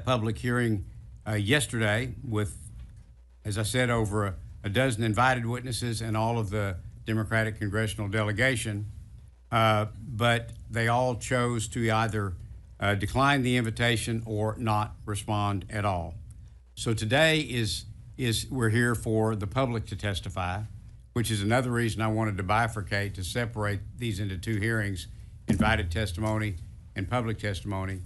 that public hearing yesterday with, as I said, over a dozen invited witnesses and all of the Democratic congressional delegation, but they all chose to either decline the invitation or not respond at all. So today is we're here for the public to testify, which is another reason I wanted to bifurcate, to separate these into two hearings, invited testimony and public testimony,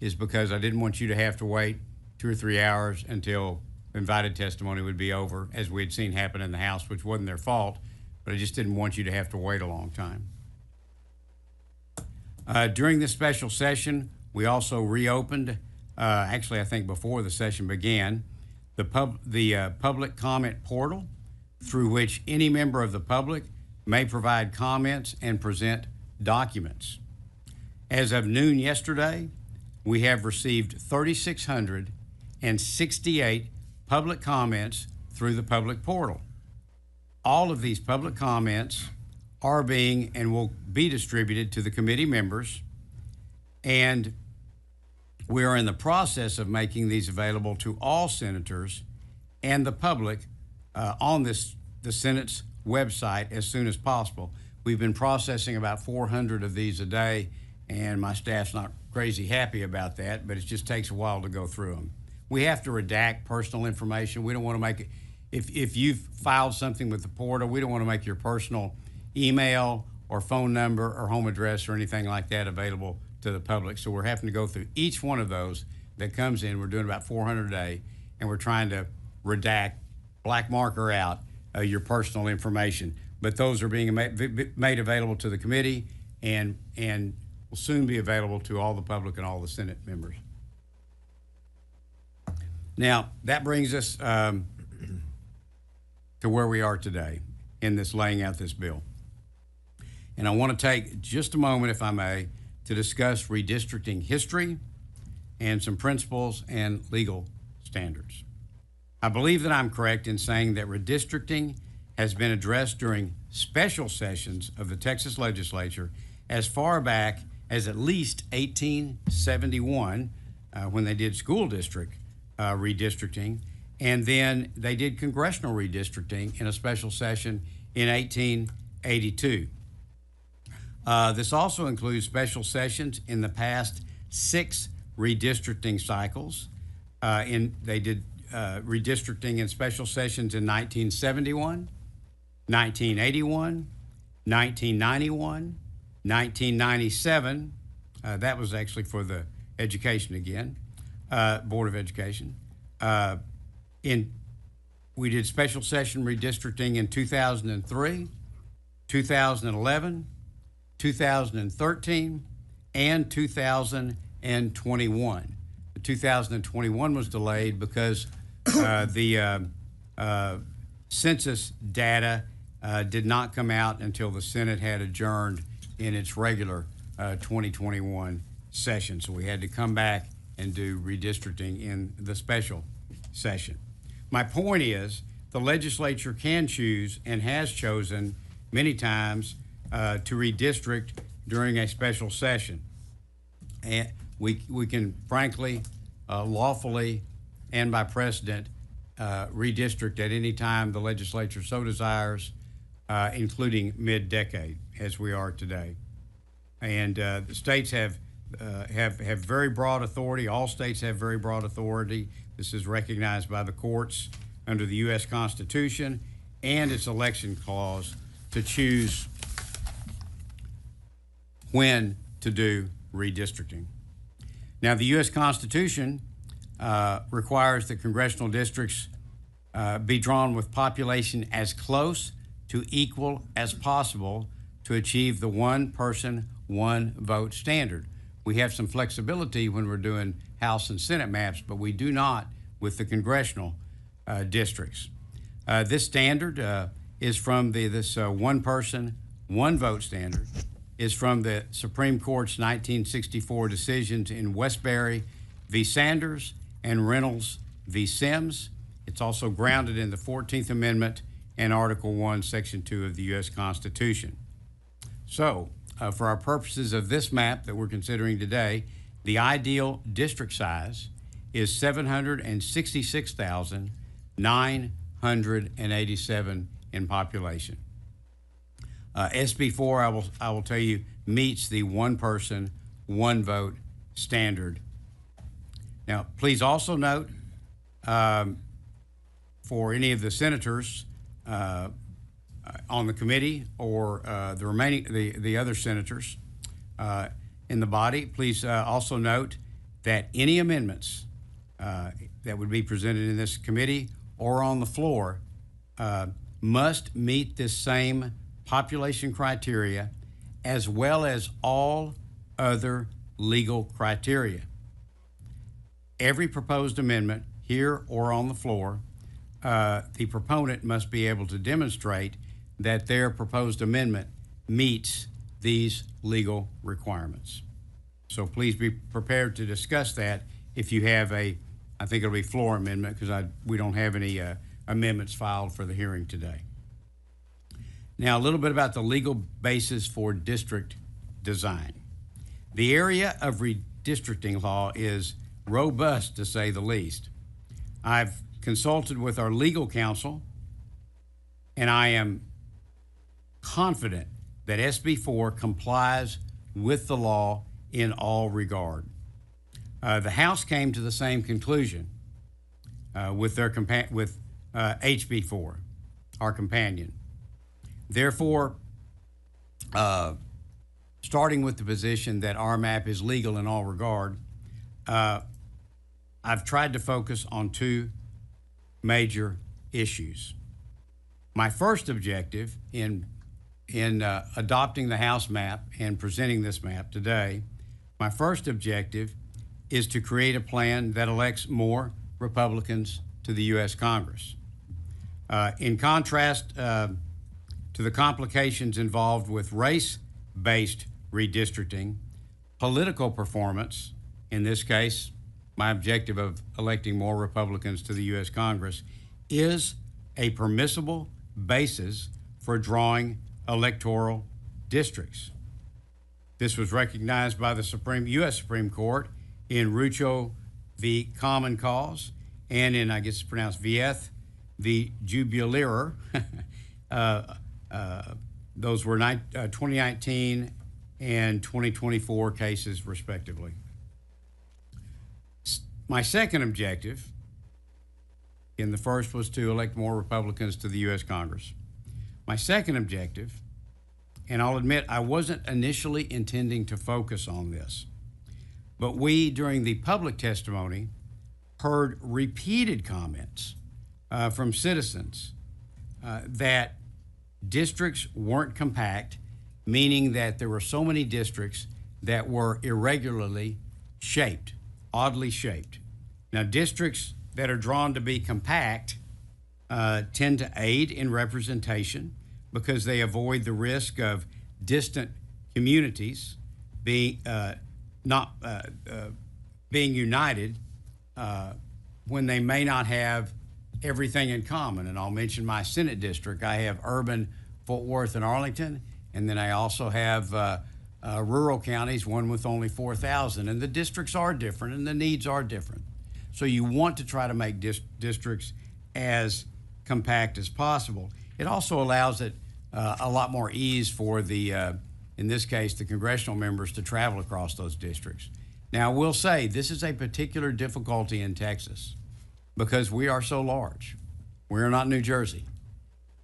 is because I didn't want you to have to wait 2 or 3 hours until invited testimony would be over, as we had seen happen in the House, which wasn't their fault, but I just didn't want you to have to wait a long time. During this special session, we also reopened, actually I think before the session began, the public comment portal, through which any member of the public may provide comments and present documents. As of noon yesterday, we have received 3,668 public comments through the public portal. All of these public comments are being and will be distributed to the committee members, and we are in the process of making these available to all senators and the public on the Senate's website as soon as possible. We've been processing about 400 of these a day, and my staff's not crazy happy about that, but it just takes a while to go through them. We have to redact personal information. We don't want to make it, if you've filed something with the portal, we don't want to make your personal email or phone number or home address or anything like that available to the public. So we're having to go through each one of those that comes in. We're doing about 400 a day, and we're trying to redact, black marker out your personal information. But those are being made available to the committee and will soon be available to all the public and all the Senate members. Now, that brings us to where we are today in this laying out this bill. And I want to take just a moment, if I may, to discuss redistricting history and some principles and legal standards. I believe that I'm correct in saying that redistricting has been addressed during special sessions of the Texas legislature as far back as at least 1871, when they did school district redistricting, and then they did congressional redistricting in a special session in 1882. This also includes special sessions in the past 6 redistricting cycles. They did redistricting in special sessions in 1971, 1981, 1991, 1997. That was actually for the education again, Board of Education. We did special session redistricting in 2003, 2011, 2013, and 2021. The 2021 was delayed because the census data did not come out until the Senate had adjourned in its regular 2021 session. So we had to come back and do redistricting in the special session. My point is, the legislature can choose and has chosen many times to redistrict during a special session. And we can frankly, lawfully, and by precedent, redistrict at any time the legislature so desires, including mid-decade, as we are today. And the states have very broad authority. All states have very broad authority. This is recognized by the courts under the U.S. Constitution and its election clause to choose when to do redistricting. Now, the U.S. Constitution requires that congressional districts be drawn with population as close to equal as possible to achieve the one person, one vote standard. We have some flexibility when we're doing House and Senate maps, but we do not with the congressional districts. This standard is from this one person, one vote standard, is from the Supreme Court's 1964 decisions in Westbury v. Sanders and Reynolds v. Sims. It's also grounded in the 14th Amendment and Article 1, Section 2 of the U.S. Constitution. So, for our purposes of this map that we're considering today, the ideal district size is 766,987 in population. SB 4, I will tell you, meets the one person, one vote standard. Now, please also note for any of the senators on the committee or the other senators in the body, please also note that any amendments that would be presented in this committee or on the floor must meet this same population criteria as well as all other legal criteria. Every proposed amendment here or on the floor, the proponent must be able to demonstrate that their proposed amendment meets these legal requirements. So please be prepared to discuss that if you have I think it'll be floor amendment because we don't have any amendments filed for the hearing today. Now, a little bit about the legal basis for district design. The area of redistricting law is robust, to say the least. I've consulted with our legal counsel, and I am confident that SB 4 complies with the law in all regard. The House came to the same conclusion with HB 4, our companion. Therefore, starting with the position that our map is legal in all regard, I've tried to focus on two major issues. My first objective in adopting the House map and presenting this map today, my first objective is to create a plan that elects more Republicans to the U.S. Congress. In contrast to the complications involved with race-based redistricting, political performance, in this case, my objective of electing more Republicans to the U.S. Congress, is a permissible basis for drawing electoral districts. This was recognized by the U.S. Supreme Court in Rucho v. Common Cause and in, I guess it's pronounced Vieth v. Jubileer. Those were 2019 and 2024 cases, respectively. My second objective, and the first was to elect more Republicans to the U.S. Congress. My second objective, and I'll admit I wasn't initially intending to focus on this, but we, during the public testimony, heard repeated comments from citizens that districts weren't compact, meaning that there were so many districts that were irregularly shaped, oddly shaped. Now, districts that are drawn to be compact tend to aid in representation because they avoid the risk of distant communities being united when they may not have everything in common. And I'll mention my Senate district. I have urban Fort Worth and Arlington, and then I also have rural counties, one with only 4,000. And the districts are different and the needs are different. So you want to try to make districts as compact as possible. It also allows it a lot more ease for the, in this case, the congressional members to travel across those districts. Now, I will say this is a particular difficulty in Texas because we are so large. We're not New Jersey.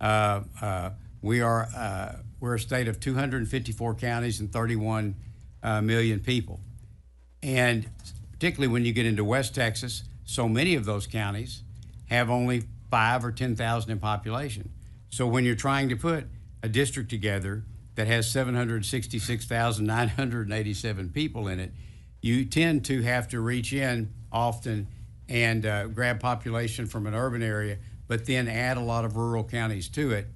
We're a state of 254 counties and 31 million people. And particularly when you get into West Texas, so many of those counties have only 5 or 10,000 in population. So when you're trying to put a district together that has 766,987 people in it, you tend to have to reach in often and grab population from an urban area, but then add a lot of rural counties to it,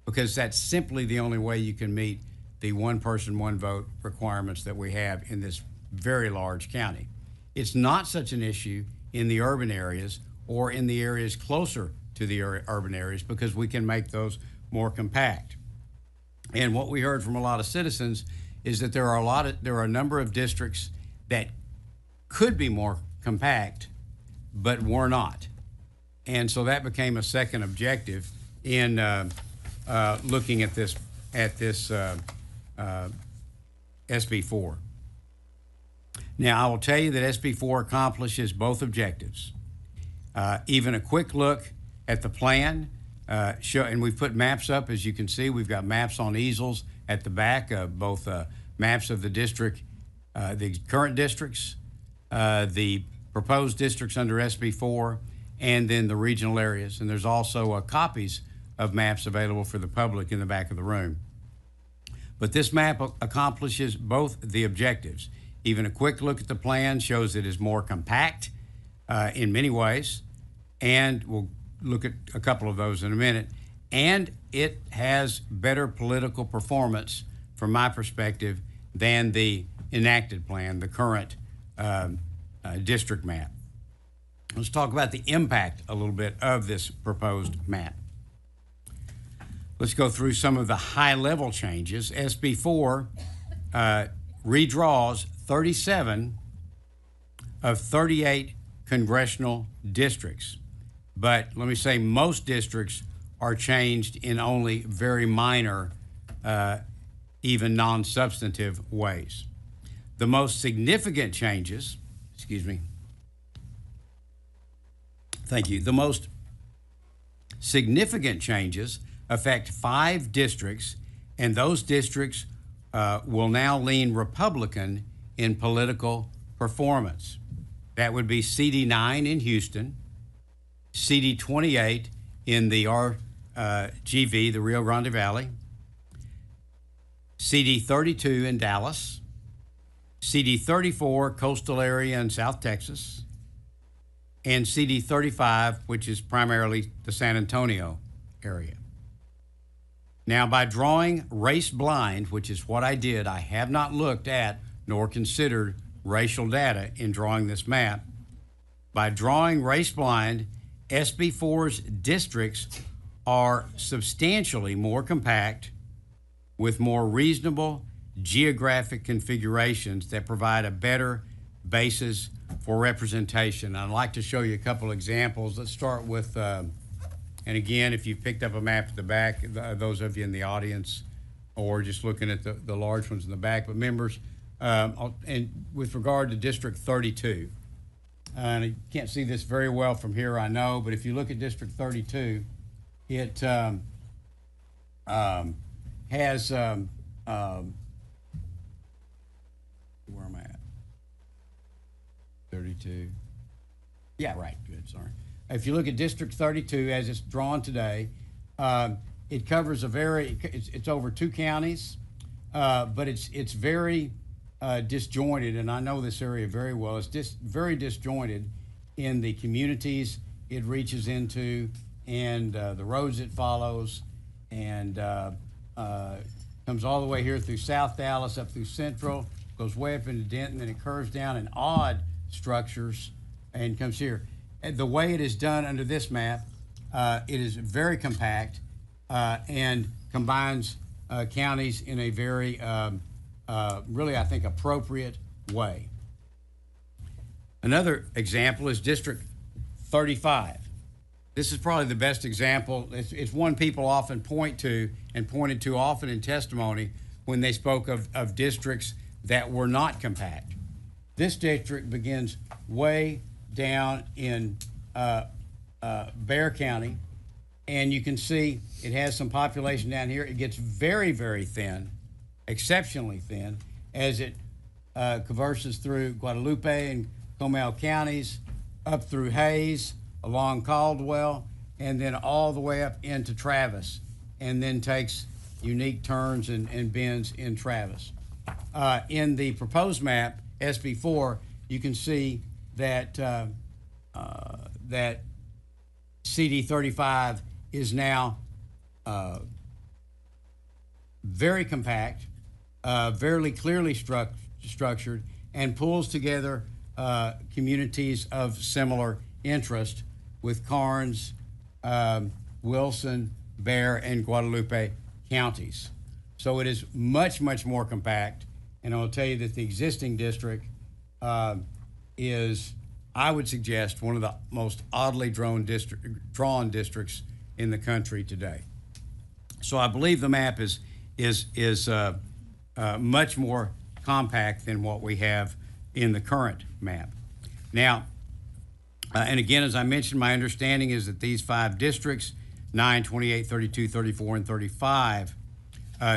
because that's simply the only way you can meet the one person, one vote requirements that we have in this very large county. It's not such an issue in the urban areas or in the areas closer to the urban areas because we can make those more compact. And what we heard from a lot of citizens is that there are a number of districts that could be more compact, but were not. And so that became a second objective in looking at this SB 4. Now, I will tell you that SB 4 accomplishes both objectives. Even a quick look at the plan, and we've put maps up, as you can see. We've got maps on easels at the back of both maps of the district, the current districts, the proposed districts under SB 4, and then the regional areas. And there's also copies of maps available for the public in the back of the room. But this map accomplishes both the objectives. Even a quick look at the plan shows it is more compact in many ways, and we'll look at a couple of those in a minute. And it has better political performance, from my perspective, than the enacted plan, the current district map. Let's talk about the impact a little bit of this proposed map. Let's go through some of the high-level changes. SB 4 redraws 37 of 38 congressional districts. But let me say, most districts are changed in only very minor, even non-substantive ways. The most significant changes, the most significant changes affect 5 districts, and those districts will now lean Republican in political performance. That would be CD 9 in Houston, CD 28 in the RGV, the Rio Grande Valley, CD 32 in Dallas, CD 34 coastal area in South Texas, and CD 35, which is primarily the San Antonio area. Now, by drawing race blind, which is what I did, I have not looked at nor considered racial data in drawing this map. By drawing race blind, SB 4's districts are substantially more compact with more reasonable geographic configurations that provide a better basis for representation. I'd like to show you a couple examples. Let's start with, and again, if you've picked up a map at the back, those of you in the audience, or just looking at the large ones in the back, but members, and with regard to District 32, and you can't see this very well from here, I know, but if you look at District 32, it has, where am I at? 32. Yeah, right, good, sorry. If you look at District 32 as it's drawn today, it covers it's over 2 counties, but it's very disjointed, and I know this area very well. It's very disjointed in the communities it reaches into and the roads it follows, and comes all the way here through South Dallas, up through Central, goes way up into Denton, then it curves down in odd structures and comes here. And the way it is done under this map, it is very compact and combines counties in a very, really, I think, appropriate way. Another example is District 35. This is probably the best example. It's one people often point to and pointed to often in testimony when they spoke of districts that were not compact. This district begins way down in Bexar County, and you can see it has some population down here. It gets very, very thin, exceptionally thin, as it traverses through Guadalupe and Comal counties, up through Hayes, along Caldwell, and then all the way up into Travis, and then takes unique turns and bends in Travis. In the proposed map, SB 4, you can see that that CD 35 is now very compact, very clearly structured, and pulls together communities of similar interest with Karnes, Wilson, Bexar, and Guadalupe counties. So it is much, much more compact, and I'll tell you that the existing district is I would suggest, one of the most oddly drawn districts in the country today. So I believe the map is much more compact than what we have in the current map. Now, and again, as I mentioned, my understanding is that these 5 districts, 9, 28, 32, 34, and 35,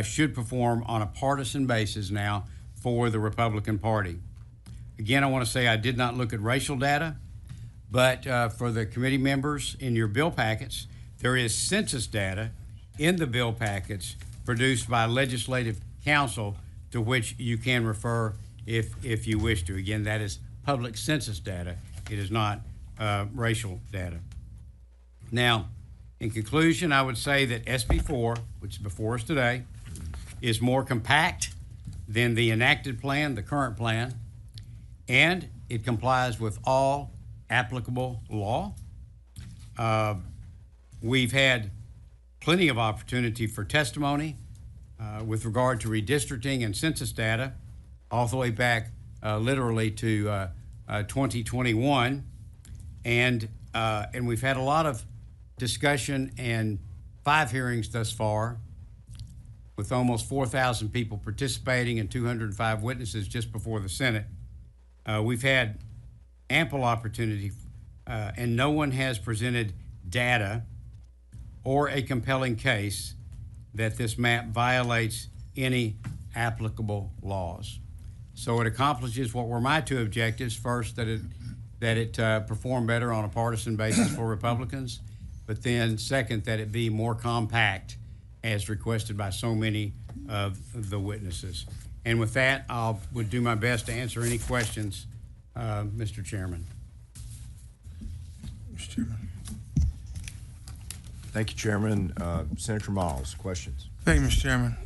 should perform on a partisan basis now for the Republican Party. Again, I want to say I did not look at racial data, but for the committee members in your bill packets, there is census data in the bill packets produced by Legislative Council to which you can refer if you wish to. Again, that is public census data. It is not racial data. Now, in conclusion, I would say that SB 4, which is before us today, is more compact than the enacted plan, the current plan, and it complies with all applicable law. We've had plenty of opportunity for testimony with regard to redistricting and census data all the way back literally to 2021. And we've had a lot of discussion and 5 hearings thus far, with almost 4,000 people participating and 205 witnesses just before the Senate. We've had ample opportunity, and no one has presented data or a compelling case that this map violates any applicable laws. So it accomplishes what were my 2 objectives. First, that it perform better on a partisan basis for Republicans, but then second, that it be more compact as requested by so many of the witnesses. And with that, I would do my best to answer any questions, Mr. Chairman. Mr. Chairman. Thank you, Chairman. Senator Miles, questions? Thank you, Mr. Chairman.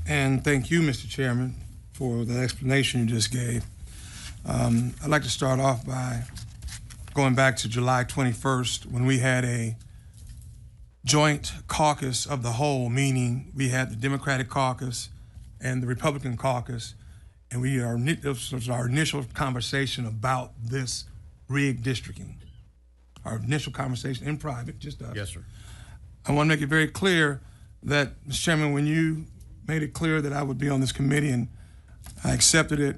And thank you, Mr. Chairman, for the explanation you just gave. I'd like to start off by going back to July 21st when we had a joint caucus of the whole, meaning we had the Democratic caucus and the Republican caucus, and this was our initial conversation about this redistricting. Our initial conversation in private, just us. Yes, sir. I want to make it very clear that, Mr. Chairman, when you made it clear that I would be on this committee, and I accepted it,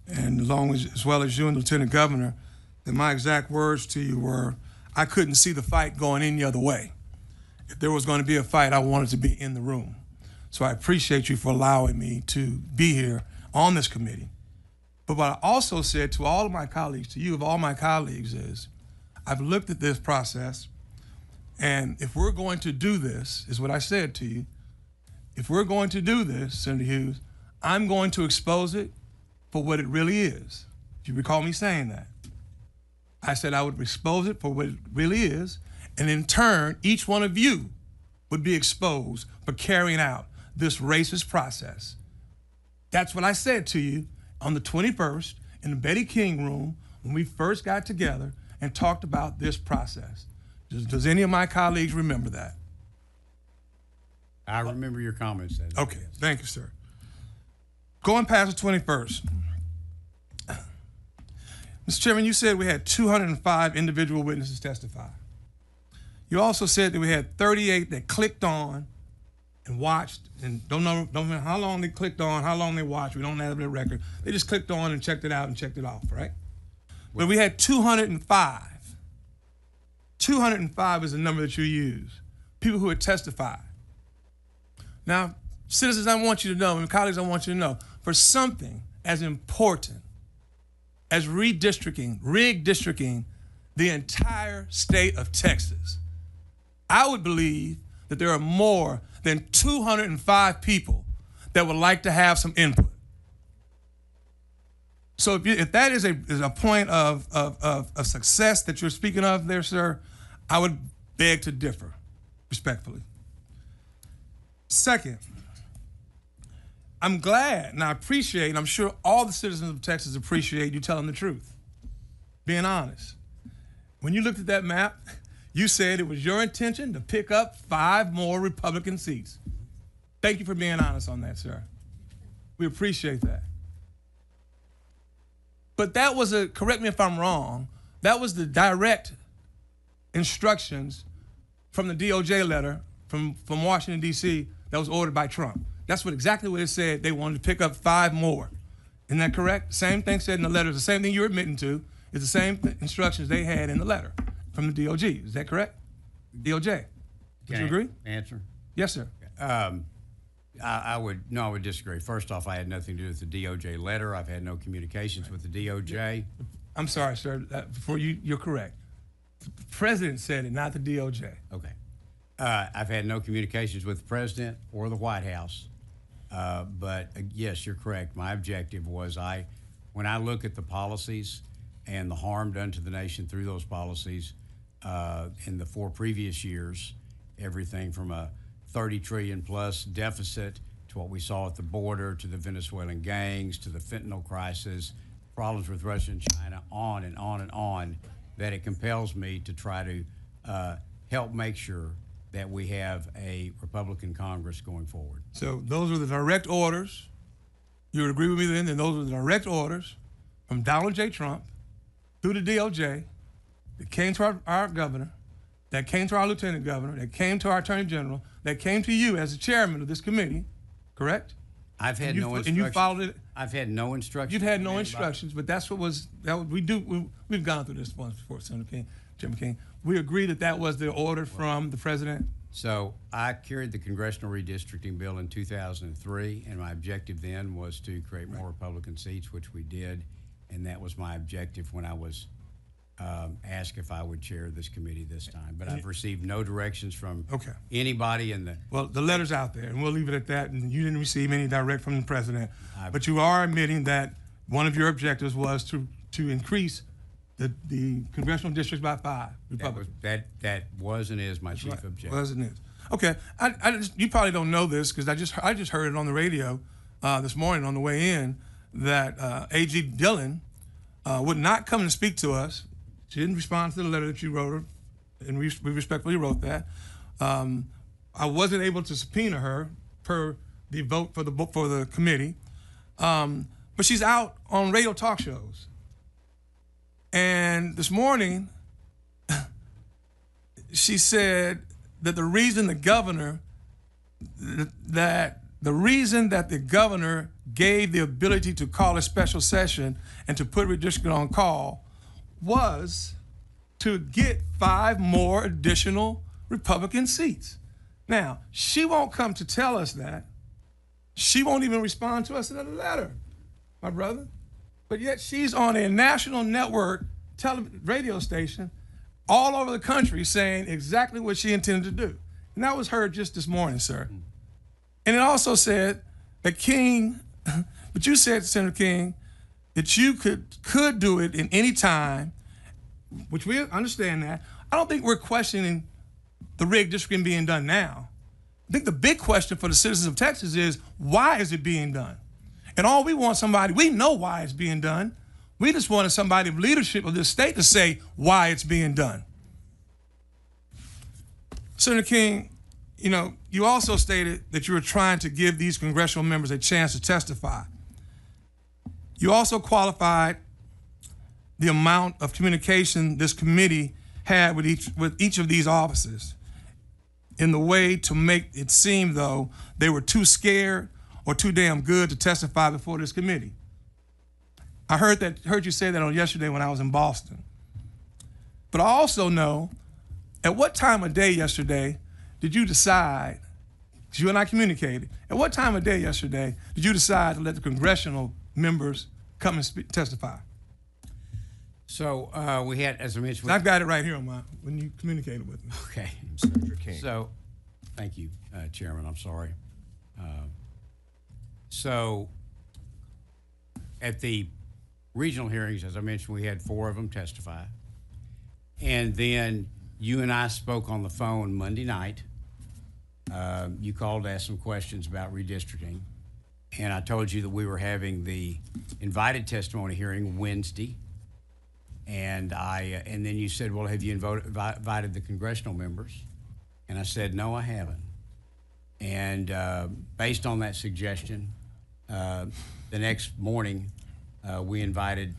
and as well as you and the Lieutenant Governor, that my exact words to you were, I couldn't see the fight going any other way. If there was going to be a fight, I wanted to be in the room. So I appreciate you for allowing me to be here on this committee. But what I also said to all of my colleagues, to you of all my colleagues, is I've looked at this process, and if we're going to do this, is what I said to you, if we're going to do this, Senator Hughes, I'm going to expose it for what it really is. If you recall me saying that. I said I would expose it for what it really is, and in turn, each one of you would be exposed for carrying out this racist process. That's what I said to you on the 21st in the Betty King room when we first got together and talked about this process. Does any of my colleagues remember that? I remember your comments. Okay, thank you, sir. Going past the 21st, Mr. Chairman, you said we had 205 individual witnesses testify. You also said that we had 38 that clicked on and watched, and don't know how long they clicked on, how long they watched. We don't have the record. They just clicked on and checked it out and checked it off, right? But we had 205. 205 is the number that you use. People who had testified. Now, citizens, I want you to know, and colleagues, I want you to know, for something as important as redistricting the entire state of Texas, I would believe that there are more than 205 people that would like to have some input. So if that is a point of success that you're speaking of there, sir, I would beg to differ, respectfully. Second, I'm glad and I appreciate, and I'm sure all the citizens of Texas appreciate you telling the truth, being honest. When you looked at that map, you said it was your intention to pick up 5 more Republican seats. Thank you for being honest on that, sir. We appreciate that. But that was correct me if I'm wrong, that was the direct instructions from the DOJ letter from Washington, D.C. that was ordered by Trump. That's exactly what it said. They wanted to pick up 5 more. Isn't that correct? Same thing said in the letter. The same thing you're admitting to is the same instructions they had in the letter from the DOJ. Is that correct? DOJ. Would you agree? Answer? Yes, sir. I would disagree. First off, I had nothing to do with the DOJ letter. I've had no communications with the DOJ. I'm sorry, sir. Before you're correct. The president said it, not the DOJ. Okay. I've had no communications with the president or the White House. But yes, you're correct. My objective was when I look at the policies and the harm done to the nation through those policies in the 4 previous years, everything from a 30 trillion plus deficit to what we saw at the border, to the Venezuelan gangs, to the fentanyl crisis, problems with Russia and China, on and on and on, that it compels me to try to help make sure that we have a Republican Congress going forward. So those were the direct orders. You would agree with me then that those were the direct orders from Donald J. Trump through the DOJ that came to our governor, that came to our lieutenant governor, that came to our attorney general, that came to you as the chairman of this committee, correct? I've had no instructions. And you followed it. I've had no instructions. You've had no instructions, but that's what was, we've gone through this once before, Senator King, Chairman King. We agree that was the order from the president. So I carried the congressional redistricting bill in 2003, and my objective then was to create more Republican seats, which we did, and that was my objective when I was asked if I would chair this committee this time. But I've received no directions from anybody in the... Well, the letter's out there, and we'll leave it at that, and you didn't receive any direct from the president. But you are admitting that one of your objectives was to increase the congressional districts by 5 Republicans. That was and is my chief objective. Was and is. Okay, you probably don't know this because I just heard it on the radio this morning on the way in that A.G. Dillon would not come and speak to us. She didn't respond to the letter that you wrote her, and we respectfully wrote that. I wasn't able to subpoena her per the vote for the committee, but she's out on radio talk shows. And this morning, she said that the reason that the governor gave the ability to call a special session and to put redistricting on call was to get 5 more additional Republican seats. Now, she won't come to tell us that. She won't even respond to us in a letter, my brother. But yet she's on a national network radio station all over the country saying exactly what she intended to do. And that was heard just this morning, sir. And it also said that King, but you said, Senator King, that you could do it in any time, which we understand that. I don't think we're questioning the redistricting being done now. I think the big question for the citizens of Texas is, why is it being done? And all we want we know why it's being done. We just wanted somebody of leadership of this state to say why it's being done. Senator King, you also stated that you were trying to give these congressional members a chance to testify. You also qualified the amount of communication this committee had with each of these offices in the way to make it seem, though, they were too scared or too damn good to testify before this committee. I heard you say that on yesterday when I was in Boston. But I also know, at what time of day yesterday did you decide, because you and I communicated, at what time of day yesterday did you decide to let the congressional members come and testify? So we had, as I mentioned... I've got it right here when you communicated with me. Okay. Senator King. So, thank you, Chairman, I'm sorry. So, at the regional hearings, as I mentioned, we had 4 of them testify. And then you and I spoke on the phone Monday night. You called to ask some questions about redistricting. And I told you that we were having the invited testimony hearing Wednesday. And then you said, well, have you invited the congressional members? And I said, no, I haven't. And based on that suggestion, the next morning, we invited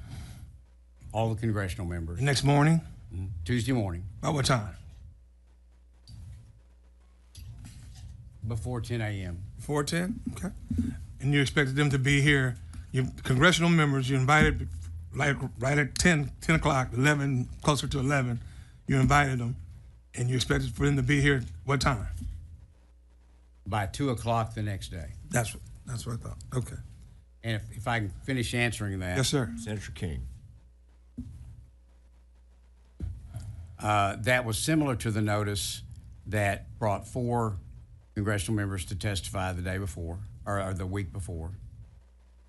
all the congressional members. The next morning? Tuesday morning, About what time? before 10 a.m. 4:10? Okay. And you expected them to be here, your congressional members, you invited like right at 10 o'clock, 11, closer to 11, you invited them, and you expected for them to be here what time? By 2 o'clock the next day. That's what I thought. Okay. And if I can finish answering that. Yes, sir. Senator King. That was similar to the notice that brought 4 congressional members to testify the day before, or the week before.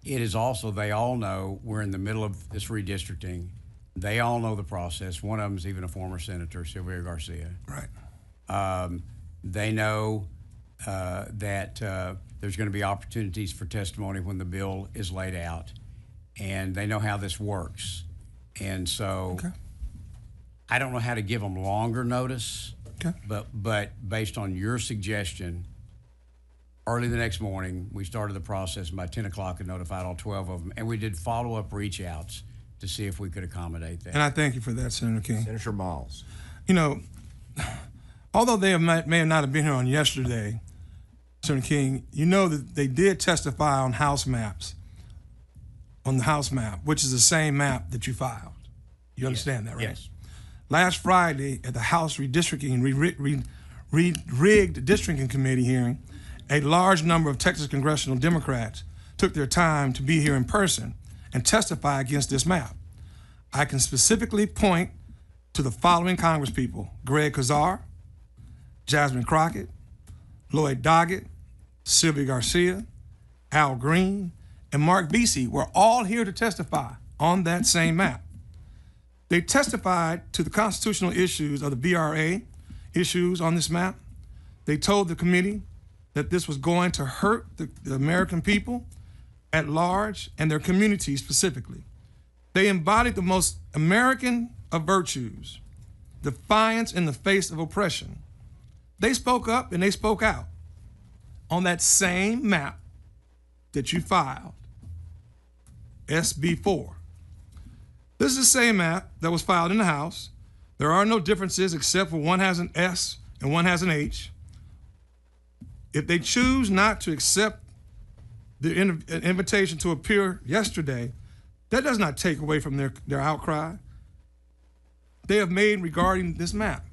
It is also, they all know we're in the middle of this redistricting. They all know the process. One of them is even a former senator, Sylvia Garcia. Right. They know that there's going to be opportunities for testimony when the bill is laid out, and they know how this works. And so Okay. I don't know how to give them longer notice, Okay. but based on your suggestion, early the next morning, we started the process, and by 10 o'clock and notified all 12 of them, and we did follow-up reach-outs to see if we could accommodate that. And I thank you for that, Senator King. Senator Miles. You know, although they may not have been here on yesterday, Senator King, you know that they did testify on House maps, on the House map, which is the same map that you filed. You understand that, right? Yes. Last Friday at the House Redistricting rigged districting committee hearing, a large number of Texas congressional Democrats took their time to be here in person and testify against this map. I can specifically point to the following congresspeople: Greg Kazar, Jasmine Crockett, Lloyd Doggett, Sylvia Garcia, Al Green, and Mark Vesey were all here to testify on that same map. They testified to the constitutional issues of the BRA issues on this map. They told the committee that this was going to hurt the American people at large and their communities specifically. They embodied the most American of virtues, defiance in the face of oppression. They spoke up and they spoke out on that same map that you filed, SB4. This is the same map that was filed in the House. There are no differences except for one has an S and one has an H. If they choose not to accept the invitation to appear yesterday, that does not take away from their outcry they have made regarding this map.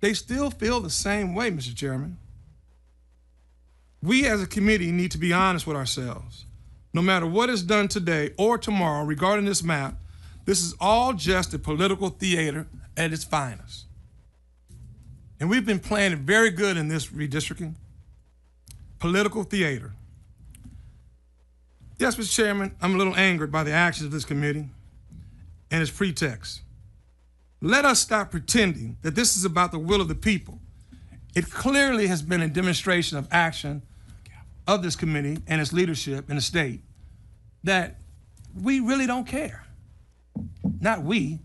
They still feel the same way, Mr. Chairman. We as a committee need to be honest with ourselves. No matter what is done today or tomorrow regarding this map, this is all just a political theater at its finest. And we've been playing it very good in this redistricting. Political theater. Yes, Mr. Chairman, I'm a little angered by the actions of this committee and its pretext. Let us stop pretending that this is about the will of the people. It clearly has been a demonstration of action of this committee and its leadership in the state that we really don't care. Not we,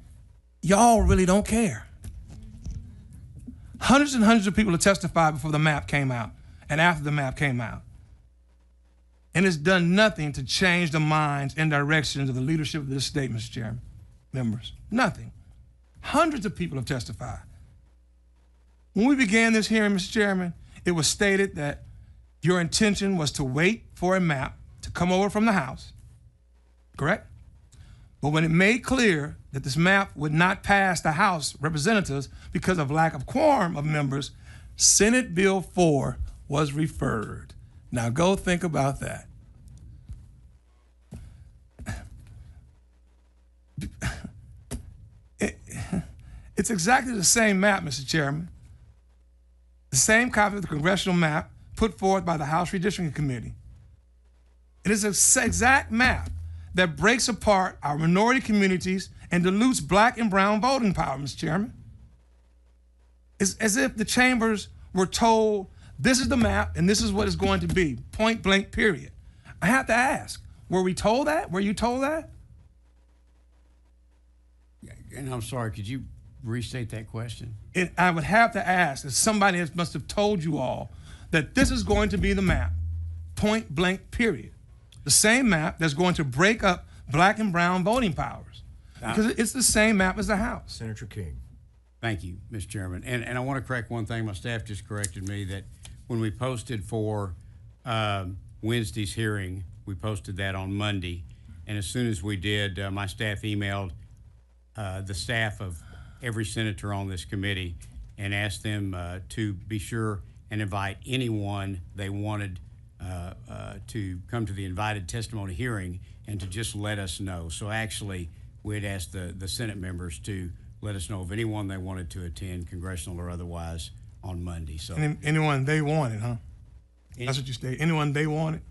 y'all really don't care. Hundreds and hundreds of people have testified before the map came out and after the map came out. And it's done nothing to change the minds and directions of the leadership of this state, Mr. Chairman, members. Nothing. Hundreds of people have testified. When we began this hearing, Mr. Chairman, it was stated that your intention was to wait for a map to come over from the House, correct? But when it made clear that this map would not pass the House representatives because of lack of quorum of members, Senate Bill 4 was referred. Now go think about that. It's exactly the same map, Mr. Chairman. The same copy of the congressional map put forth by the House Redistricting Committee. It is the exact map that breaks apart our minority communities and dilutes black and brown voting power, Mr. Chairman. It's as if the chambers were told, this is the map and this is what it's going to be, point blank, period. I have to ask, were we told that? Were you told that? And I'm sorry, could you restate that question? I would have to ask that somebody must have told you all that this is going to be the map, point blank, period. The same map that's going to break up black and brown voting powers. Because it's the same map as the House. Senator King. Thank you, Mr. Chairman. And I want to correct one thing. My staff just corrected me that when we posted for Wednesday's hearing, we posted that on Monday. And as soon as we did, my staff emailed the staff of every senator on this committee and asked them to be sure and invite anyone they wanted to come to the invited testimony hearing and to just let us know. So actually, we had asked the Senate members to let us know of anyone they wanted to attend, congressional or otherwise, on Monday. So Anyone they wanted, huh? That's what you stated. Anyone they wanted?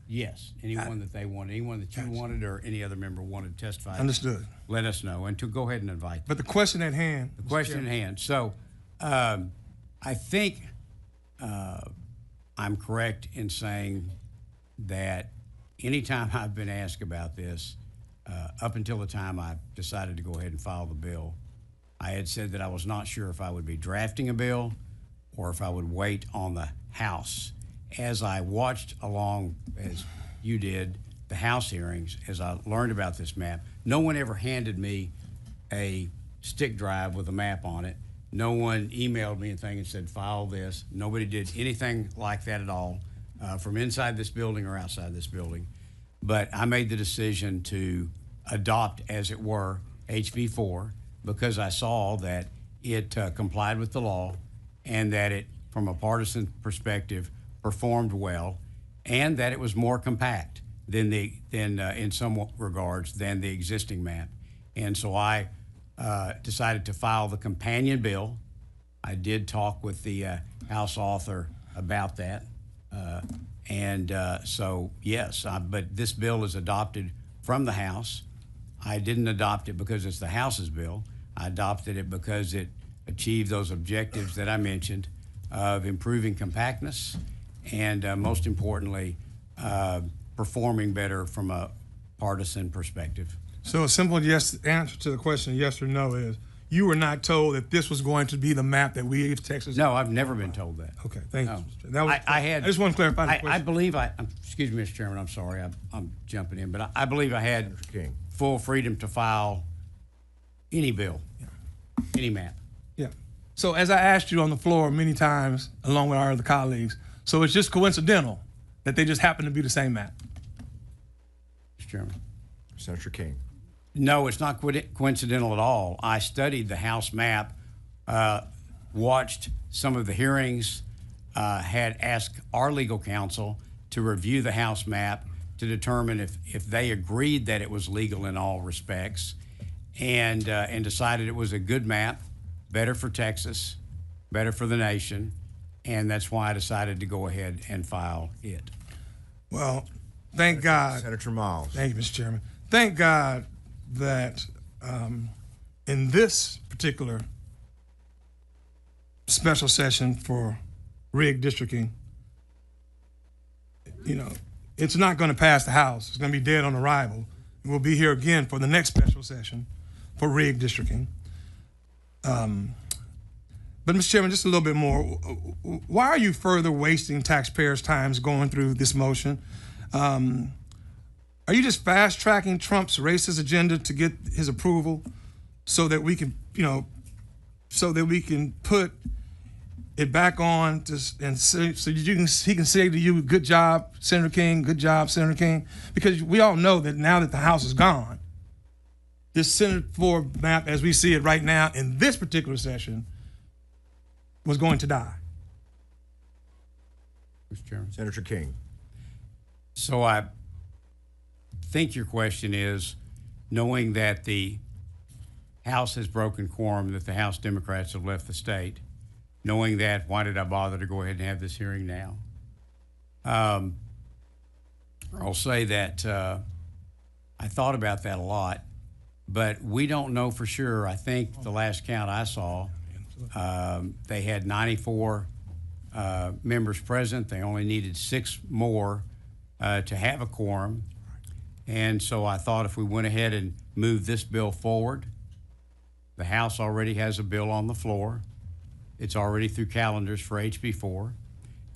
yes, anyone that they wanted, anyone that you wanted or any other member wanted to testify. Understood. Let us know and to go ahead and invite them. But the question at hand. The question at hand. So I think I'm correct in saying that anytime I've been asked about this, up until the time I decided to go ahead and file the bill, I had said that I was not sure if I would be drafting a bill or if I would wait on the House. As I watched along, as you did, the House hearings, as I learned about this map, no one ever handed me a stick drive with a map on it. No one emailed me anything and said, file this. Nobody did anything like that at all, from inside this building or outside this building. But I made the decision to adopt, as it were, HB 4 because I saw that it complied with the law and that it, from a partisan perspective, performed well, and that it was more compact than in some regards than the existing map. And so I decided to file the companion bill. I did talk with the House author about that. So yes, but this bill is adopted from the House. I didn't adopt it because it's the House's bill. I adopted it because it achieved those objectives that I mentioned of improving compactness and most importantly, performing better from a partisan perspective. So a simple yes answer to the question, yes or no, is you were not told that this was going to be the map that we gave Texas? No, I've never been told that. Okay, thank No. you. That was, I just want to clarify the I question. believe excuse me, Mr. Chairman, I'm sorry, I'm jumping in, but I believe I had Senator King. full freedom to file any bill, any map. Yeah. So as I asked you on the floor many times, along with our other colleagues, so it's just coincidental that they just happen to be the same map? Mr. Chairman. Senator King. No, it's not coincidental at all. I studied the House map, watched some of the hearings, had asked our legal counsel to review the House map to determine if they agreed that it was legal in all respects, and decided it was a good map, better for Texas, better for the nation, and that's why I decided to go ahead and file it. Well, thank God. Senator Miles. Thank you, Mr. Chairman. Thank God that in this particular special session for redistricting, it's not going to pass the House. It's going to be dead on arrival. We'll be here again for the next special session for redistricting. But, Mr. Chairman, just a little bit more. Why are you further wasting taxpayers' time going through this motion? Are you just fast-tracking Trump's racist agenda to get his approval so that we can, put it back on and so he can say to you, good job, Senator King, good job, Senator King? Because we all know that now that the House is gone, this Senate 4 map, as we see it right now in this particular session, was going to die. Mr. Chairman. Senator King. So I think your question is, knowing that the House has broken quorum, that the House Democrats have left the state, knowing that, why did I bother to go ahead and have this hearing now? I'll say that I thought about that a lot, but we don't know for sure. I think the last count I saw, they had 94 members present. They only needed 6 more to have a quorum. And so I thought if we went ahead and moved this bill forward, the House already has a bill on the floor. It's already through calendars for HB 4.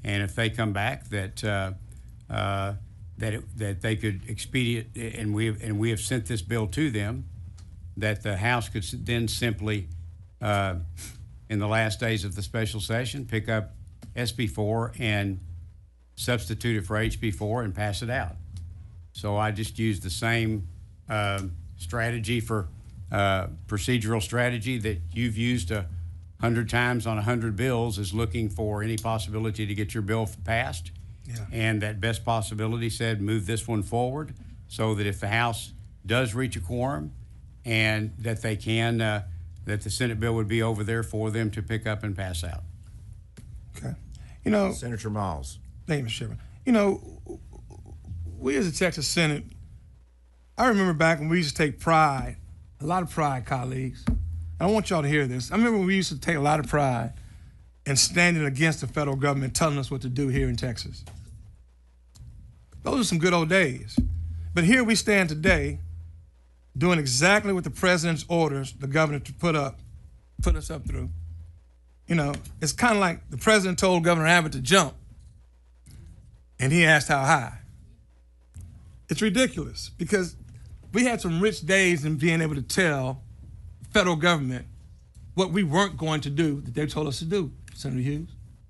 And if they come back that that they could expedite, and we have sent this bill to them, that the House could then simply, in the last days of the special session, pick up SB 4 and substitute it for HB 4 and pass it out. So I just used the same strategy for procedural strategy that you've used 100 times on 100 bills, is looking for any possibility to get your bill passed. Yeah. And that best possibility said move this one forward so that if the House does reach a quorum and that they can, that the Senate bill would be over there for them to pick up and pass out. Okay. You know, Senator Miles. thank you, Mr. Chairman. You know, we as the Texas Senate, I remember back when we used to take pride, a lot of pride, colleagues. I want y'all to hear this. I remember we used to take a lot of pride in standing against the federal government telling us what to do here in Texas. Those are some good old days. But here we stand today doing exactly what the president's orders the governor to put us up through. You know, it's kind of like the president told Governor Abbott to jump, and he asked how high. It's ridiculous because we had some rich days in being able to tell the federal government what we weren't going to do that they told us to do, Senator Hughes,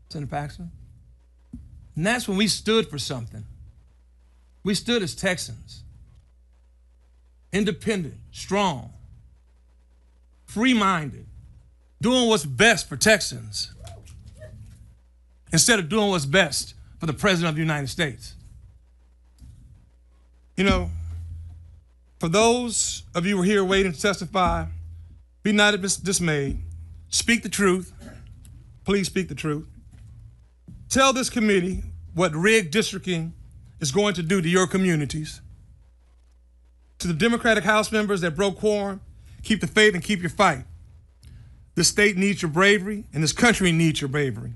Senator Paxton. And that's when we stood for something. We stood as Texans, independent, strong, free-minded, doing what's best for Texans instead of doing what's best for the President of the United States. You know, for those of you who are here waiting to testify, be not dismayed. Speak the truth. Please speak the truth. Tell this committee what redistricting is going to do to your communities. To the Democratic House members that broke quorum, keep the faith and keep your fight. This state needs your bravery, and this country needs your bravery.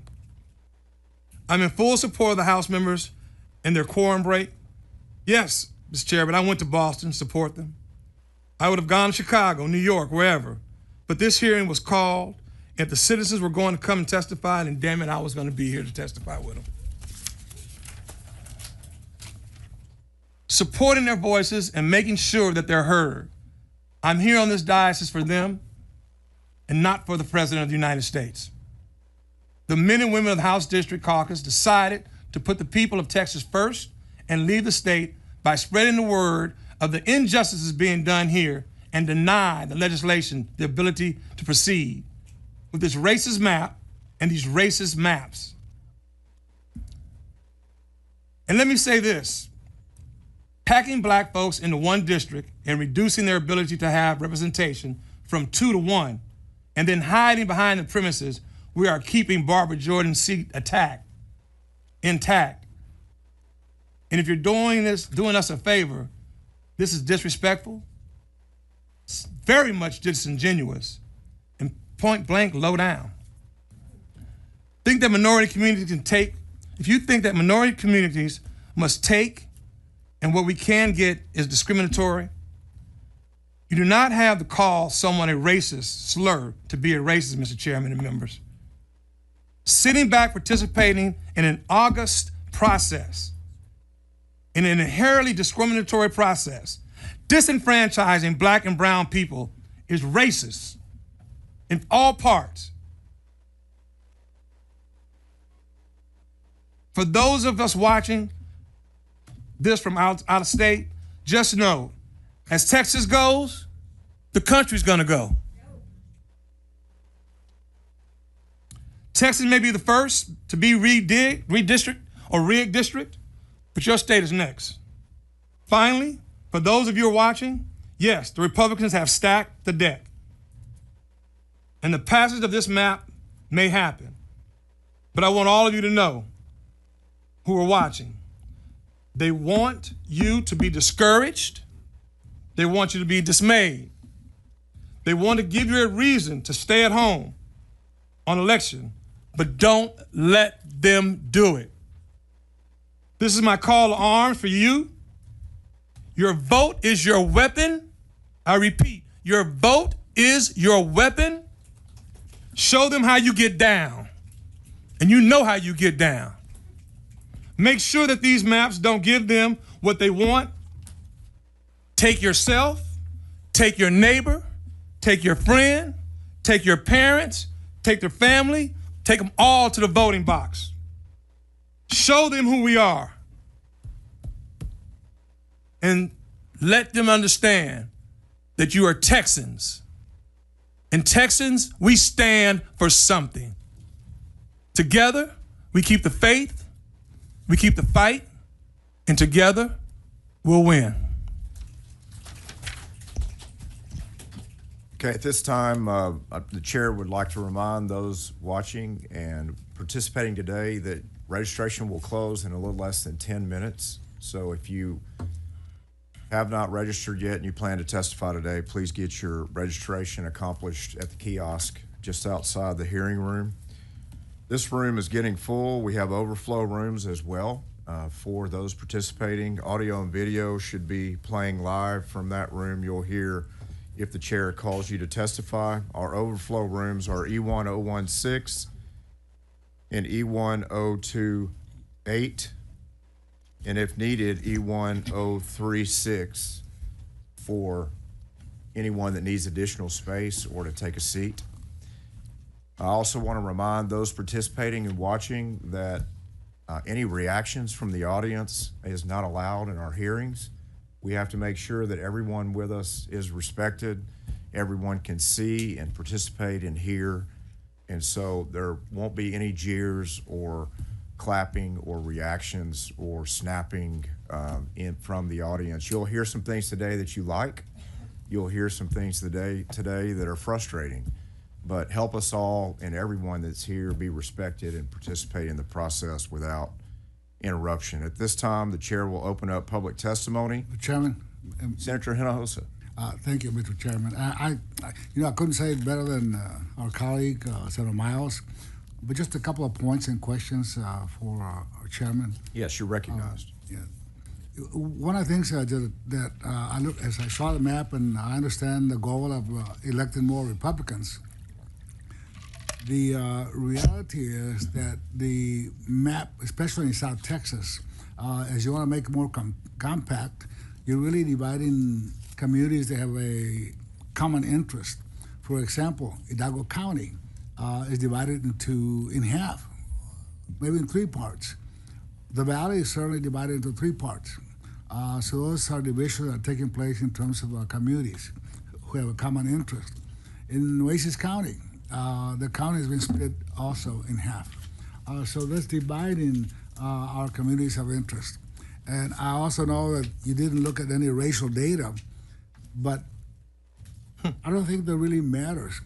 I'm in full support of the House members and their quorum break. Yes, Mr. Chair, but I went to Boston to support them. I would have gone to Chicago, New York, wherever. But this hearing was called. If the citizens were going to come and testify, then damn it, I was going to be here to testify with them. Supporting their voices and making sure that they're heard. I'm here on this diocese for them and not for the President of the United States. The men and women of the House District Caucus decided to put the people of Texas first and leave the state by spreading the word of the injustices being done here and deny the legislation the ability to proceed with this racist map and these racist maps. And let me say this. Packing black folks into one district and reducing their ability to have representation from 2 to 1, and then hiding behind the premises, we are keeping Barbara Jordan's seat intact. And if you're doing us a favor, this is disrespectful, it's very much disingenuous, and point blank low down. Think that minority communities can take, if you think that minority communities must take and what we can get is discriminatory, you do not have to call someone a racist slur to be a racist, Mr. Chairman and members. Sitting back participating in an august process, in an inherently discriminatory process, disenfranchising black and brown people is racist in all parts. For those of us watching this from out of state, just know, as Texas goes, the country's gonna go. Texas may be the first to be redistrict or rigged district, but your state is next. Finally, for those of you who are watching, yes, the Republicans have stacked the deck. And the passage of this map may happen. But I want all of you to know who are watching, they want you to be discouraged. They want you to be dismayed. They want to give you a reason to stay at home on election, but don't let them do it. This is my call to arms for you. Your vote is your weapon. I repeat, your vote is your weapon. Show them how you get down, and you know how you get down. Make sure that these maps don't give them what they want. Take yourself, take your neighbor, take your friend, take your parents, take their family, take them all to the voting box. Show them who we are. And let them understand that you are Texans. And Texans, we stand for something. Together, we keep the faith, we keep the fight, and together, we'll win. Okay, at this time, the chair would like to remind those watching and participating today that registration will close in a little less than 10 minutes. So if you have not registered yet and you plan to testify today, please get your registration accomplished at the kiosk just outside the hearing room. This room is getting full. We have overflow rooms as well for those participating. Audio and video should be playing live from that room. You'll hear if the chair calls you to testify. Our overflow rooms are E1016 and E1028, and if needed, E1036 for anyone that needs additional space or to take a seat. I also want to remind those participating and watching that any reactions from the audience is not allowed in our hearings. We have to make sure that everyone with us is respected, everyone can see and participate and hear, and so there won't be any jeers or clapping or reactions or snapping from the audience. You'll hear some things today that you like. You'll hear some things today that are frustrating, but help us all and everyone that's here be respected and participate in the process without interruption. At this time, the chair will open up public testimony. Mr. Chairman. Senator Hinojosa. Thank you, Mr. Chairman. I couldn't say it better than our colleague, Senator Miles, but just a couple of points and questions for our chairman. Yes, you're recognized. Yeah. One of the things that I look as I saw the map, and I understand the goal of electing more Republicans. The reality is that the map, especially in South Texas, as you want to make it more compact, you're really dividing communities that have a common interest. For example, Hidalgo County is divided in half, maybe in 3 parts. The valley is certainly divided into 3 parts. So those are divisions that are taking place in terms of communities who have a common interest. In Nueces County, the county has been split also in half. So that's dividing our communities of interest. And I also know that you didn't look at any racial data, but I don't think that really matters.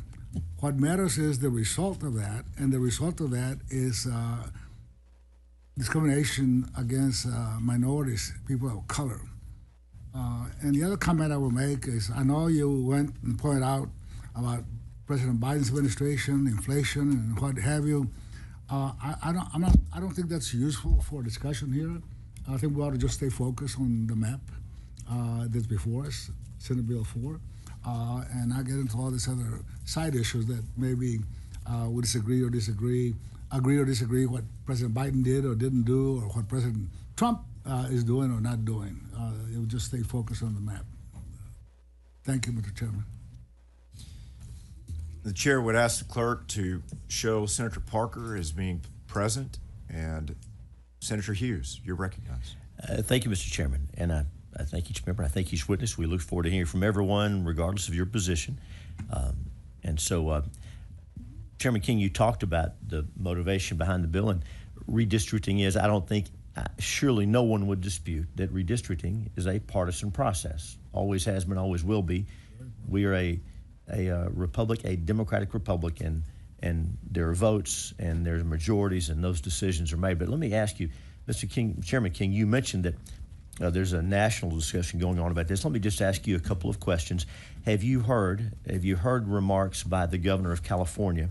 What matters is the result of that, and the result of that is discrimination against minorities, people of color. And the other comment I will make is, I know you went and pointed out about President Biden's administration, inflation, and what have you. I don't think that's useful for discussion here. I think we ought to just stay focused on the map that's before us, Senate Bill 4, and not get into all these other side issues that maybe we agree or disagree what President Biden did or didn't do, or what President Trump is doing or not doing. It would just stay focused on the map. Thank you, Mr. Chairman. The chair would ask the clerk to show Senator Parker as being present, and Senator Hughes, you're recognized. Thank you, Mr. Chairman, and I thank each member. I thank each witness. We look forward to hearing from everyone, regardless of your position. And so, Chairman King, you talked about the motivation behind the bill, and redistricting is, I don't think, surely no one would dispute that redistricting is a partisan process. Always has been, always will be. We are a republic, a democratic republic, and there are votes and there's majorities, and those decisions are made. But let me ask you, Mr. King, Chairman King, you mentioned that there's a national discussion going on about this. Let me just ask you a couple of questions. Have you heard remarks by the governor of California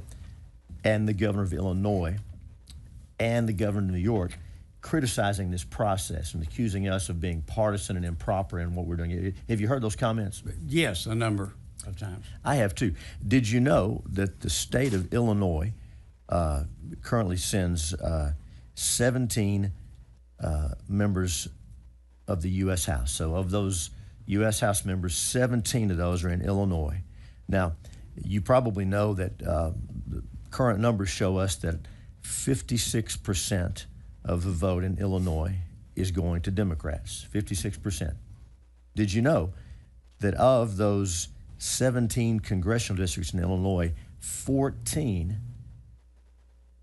and the governor of Illinois and the governor of New York criticizing this process and accusing us of being partisan and improper in what we're doing? Have you heard those comments? Yes, a number of times. I have too. Did you know that the state of Illinois currently sends 17 members of the U.S. House? So of those U.S. House members, 17 of those are in Illinois. Now, you probably know that the current numbers show us that 56% of the vote in Illinois is going to Democrats, 56%. Did you know that of those 17 congressional districts in Illinois, 14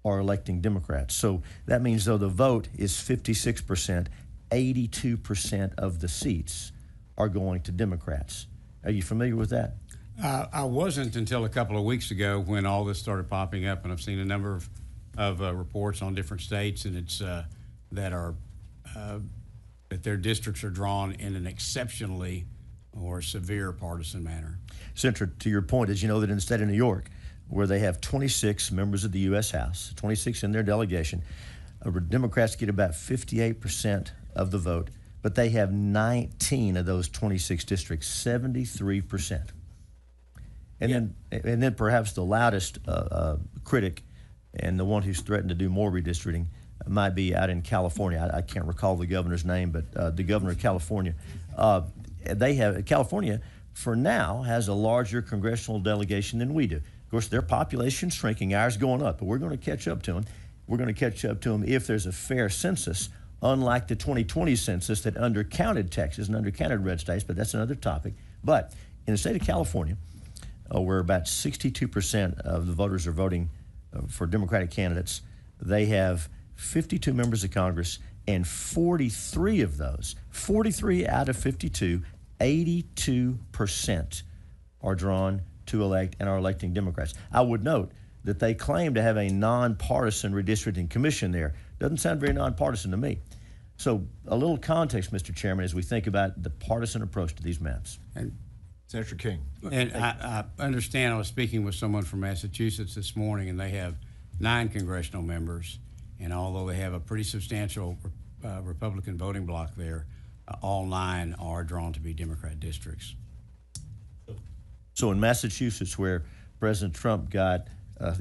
are electing Democrats? So that means though the vote is 56%, 82% of the seats are going to Democrats. Are you familiar with that? I wasn't until a couple of weeks ago when all this started popping up, and I've seen a number of reports on different states, and it's that their districts are drawn in an exceptionally or severe partisan manner. Senator, to your point, did you know that in the state of New York, where they have 26 members of the U.S. House, 26 in their delegation, Democrats get about 58% of the vote, but they have 19 of those 26 districts, 73%. And then perhaps the loudest critic and the one who's threatened to do more redistricting might be out in California. I can't recall the governor's name, but the governor of California. California, for now, has a larger congressional delegation than we do. Of course, their population's shrinking, ours going up, but we're going to catch up to them. We're going to catch up to them if there's a fair census, unlike the 2020 census that undercounted Texas and undercounted red states, but that's another topic. But in the state of California, where about 62% of the voters are voting for Democratic candidates, they have 52 members of Congress, and 43 of those, 43 out of 52, 82% are drawn to elect and are electing Democrats. I would note that they claim to have a nonpartisan redistricting commission there. Doesn't sound very nonpartisan to me. So a little context, Mr. Chairman, as we think about the partisan approach to these maps. And Senator King. And I understand, I was speaking with someone from Massachusetts this morning, and they have 9 congressional members, and although they have a pretty substantial Republican voting bloc there, all 9 are drawn to be Democrat districts. So in Massachusetts, where President Trump got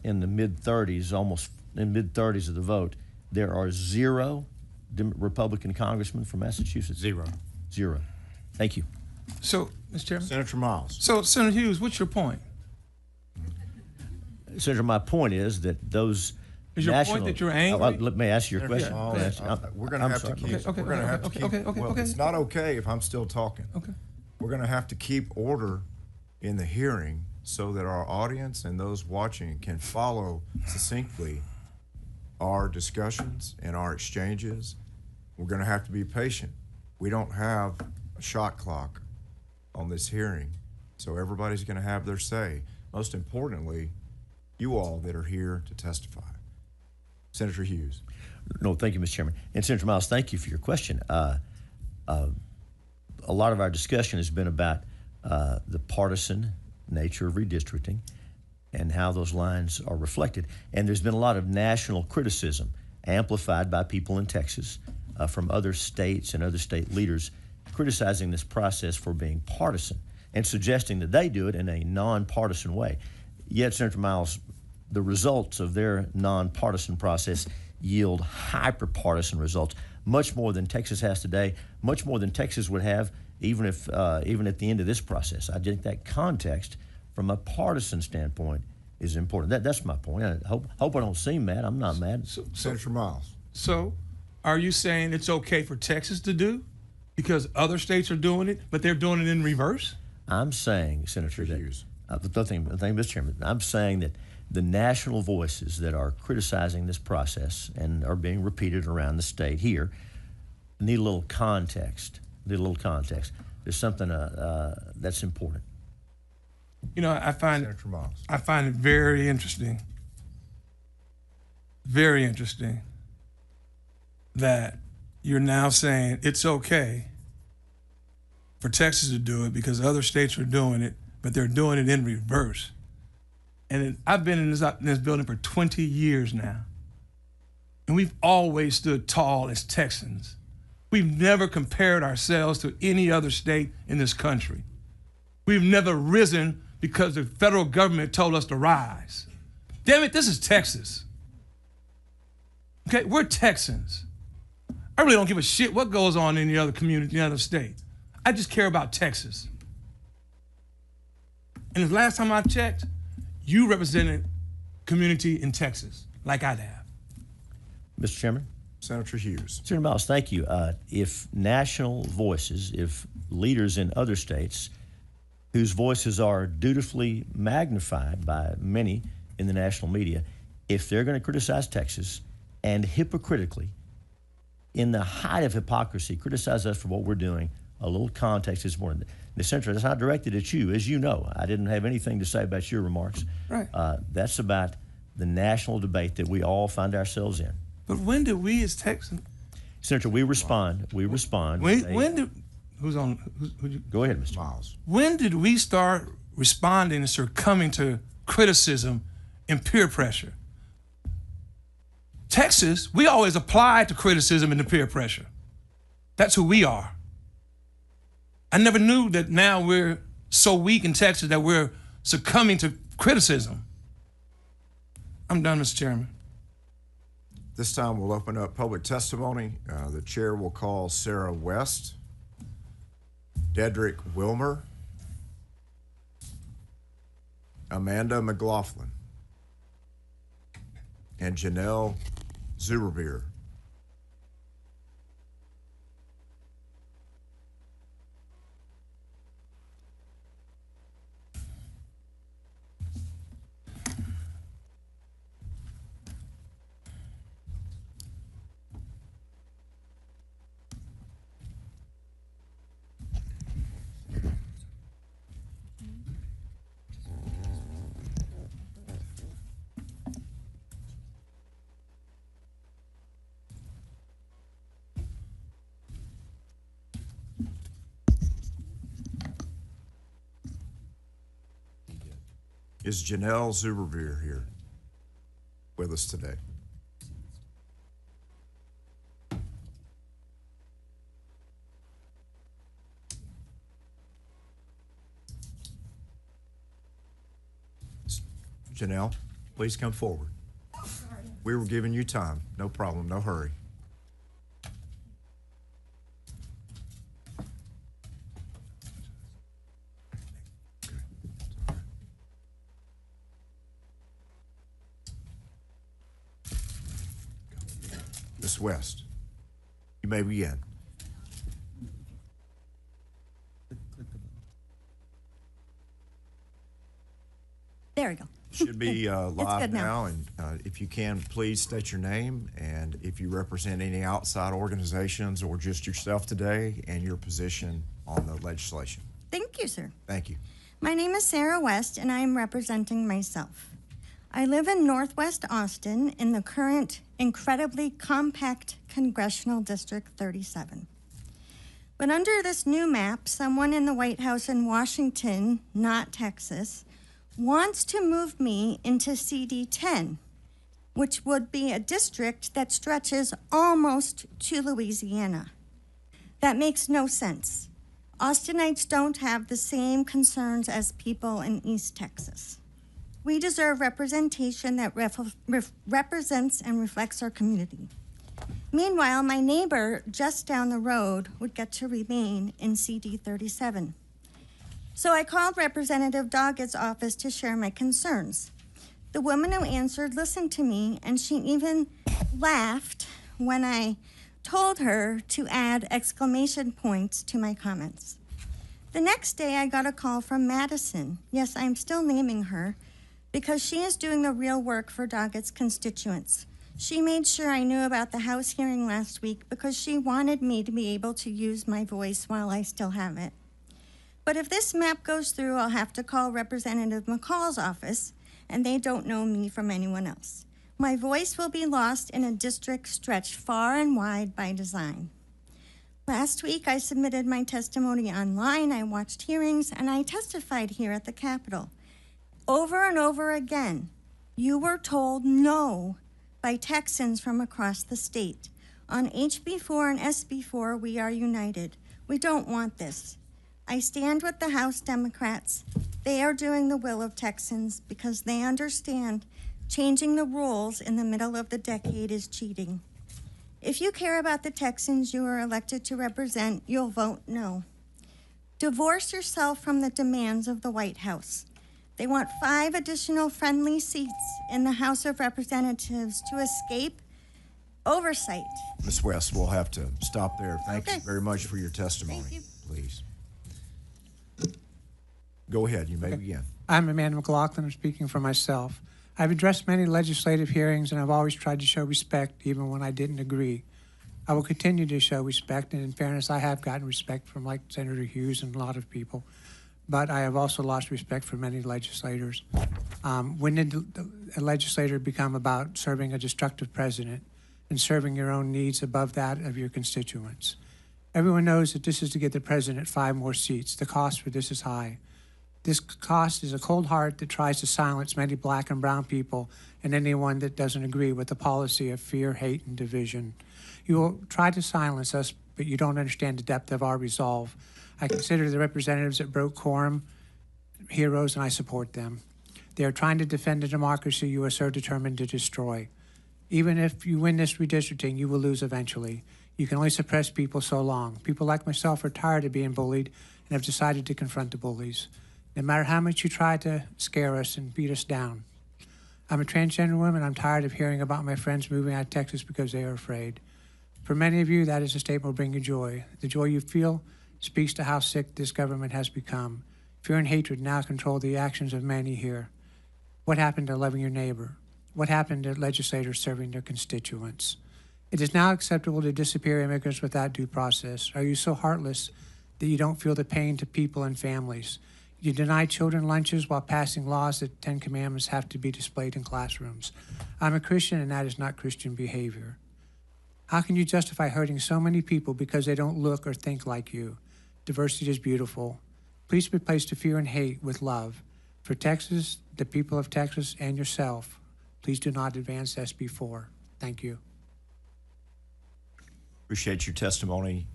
in the mid-30s, almost in mid-30s of the vote, there are 0 Republican congressmen from Massachusetts. 0. Thank you. So, Mr. Chairman. Senator Miles. So, Senator Hughes, what's your point? Senator, my point is that those Is your point that you're angry? Let me ask you a question. We're going to have to keep. We're going to have to keep. Well, it's not okay if I'm still talking. Okay. We're going to have to keep order in the hearing so that our audience and those watching can follow succinctly our discussions and our exchanges. We're going to have to be patient. We don't have a shot clock on this hearing, so everybody's going to have their say. Most importantly, you all that are here to testify. Senator Hughes. No, thank you, Mr. Chairman. And Senator Miles, thank you for your question. A lot of our discussion has been about the partisan nature of redistricting and how those lines are reflected. And there's been a lot of national criticism amplified by people in Texas from other states and other state leaders criticizing this process for being partisan and suggesting that they do it in a nonpartisan way. Yet, Senator Miles, the results of their nonpartisan process yield hyper-partisan results, much more than Texas has today, much more than Texas would have even if even at the end of this process. I think that context from a partisan standpoint is important. That's my point. I hope I don't seem mad. I'm not mad. Senator Miles. So, are you saying it's okay for Texas to do because other states are doing it, but they're doing it in reverse? I'm saying, Senator Hughes. Mr. Chairman, I'm saying that the national voices that are criticizing this process and are being repeated around the state here need a little context. There's something that's important. You know, I find Senator Miles. I find it very interesting that you're now saying it's okay for Texas to do it because other states are doing it, but they're doing it in reverse. And I've been in this building for 20 years now, and we've always stood tall as Texans. We've never compared ourselves to any other state in this country. We've never risen because the federal government told us to rise. Damn it, this is Texas. Okay, we're Texans. I really don't give a shit what goes on in the other community, in the other state. I just care about Texas. And the last time I checked, you represented community in Texas, like I'd have. Mr. Chairman? Senator Hughes. Senator Miles, thank you. If national voices, if leaders in other states whose voices are dutifully magnified by many in the national media, if they're going to criticize Texas and hypocritically, in the height of hypocrisy, criticize us for what we're doing, a little context is more. The Senator, that's not directed at you. As you know, I didn't have anything to say about your remarks. Right. That's about the national debate that we all find ourselves in. But when did we as Texans? Senator, we respond. We respond. When did? Who's on? Go ahead, Mr. Miles. When did we start responding and succumbing to criticism and peer pressure? Texas, we always apply to criticism and to peer pressure. That's who we are. I never knew that now we're so weak in Texas that we're succumbing to criticism. I'm done, Mr. Chairman. This time we'll open up public testimony. The chair will call Sarah West, Dedrick Wilmer, Amanda McLaughlin, and Janelle Zuberbeer. Is Janelle Zuberbeer here with us today? Janelle, please come forward. We were giving you time. No problem, no hurry. Ms. West, you may begin. There we go. Should be live good now, now. and if you can, please state your name and if you represent any outside organizations or just yourself today and your position on the legislation. Thank you, sir. Thank you. My name is Sarah West, and I am representing myself. I live in Northwest Austin in the current incredibly compact Congressional District 37. But under this new map, someone in the White House in Washington, not Texas, wants to move me into CD 10, which would be a district that stretches almost to Louisiana. That makes no sense. Austinites don't have the same concerns as people in East Texas. We deserve representation that represents and reflects our community. Meanwhile, my neighbor just down the road would get to remain in CD 37. So I called Representative Doggett's office to share my concerns. The woman who answered listened to me, and she even laughed when I told her to add exclamation points to my comments. The next day, I got a call from Madison. Yes, I'm still naming her, because she is doing the real work for Doggett's constituents. She made sure I knew about the House hearing last week because she wanted me to be able to use my voice while I still have it. But if this map goes through, I'll have to call Representative McCall's office, and they don't know me from anyone else. My voice will be lost in a district stretched far and wide by design. Last week, I submitted my testimony online, I watched hearings, and I testified here at the Capitol. Over and over again, you were told no by Texans from across the state. On HB4 and SB4, we are united. We don't want this. I stand with the House Democrats. They are doing the will of Texans because they understand changing the rules in the middle of the decade is cheating. If you care about the Texans you are elected to represent, you'll vote no. Divorce yourself from the demands of the White House. They want 5 additional friendly seats in the House of Representatives to escape oversight. Ms. West, we'll have to stop there. Thank you Okay. very much for your testimony. Thank you. Please. Go ahead, you may begin. I'm Amanda McLaughlin. I'm speaking for myself. I've addressed many legislative hearings, and I've always tried to show respect even when I didn't agree. I will continue to show respect, and in fairness, I have gotten respect from like Senator Hughes and a lot of people, but I have also lost respect from many legislators. When did a legislator become about serving a destructive president and serving your own needs above that of your constituents? Everyone knows that this is to get the president 5 more seats. The cost for this is high. This cost is a cold heart that tries to silence many black and brown people and anyone that doesn't agree with the policy of fear, hate, and division. You will try to silence us, but you don't understand the depth of our resolve. I consider the representatives that broke quorum heroes, and I support them. They are trying to defend the democracy you are so determined to destroy. Even if you win this redistricting, you will lose eventually. You can only suppress people so long. People like myself are tired of being bullied and have decided to confront the bullies. No matter how much you try to scare us and beat us down. I'm a transgender woman. I'm tired of hearing about my friends moving out of Texas because they are afraid. For many of you, that is a statement will bring you joy. The joy you feel speaks to how sick this government has become. Fear and hatred now control the actions of many here. What happened to loving your neighbor? What happened to legislators serving their constituents? It is now acceptable to disappear immigrants without due process. Are you so heartless that you don't feel the pain to people and families? You deny children lunches while passing laws that 10 Commandments have to be displayed in classrooms. I'm a Christian, and that is not Christian behavior. How can you justify hurting so many people because they don't look or think like you? Diversity is beautiful. Please replace the fear and hate with love. For Texas, the people of Texas, and yourself, please do not advance SB 4. Thank you. Appreciate your testimony.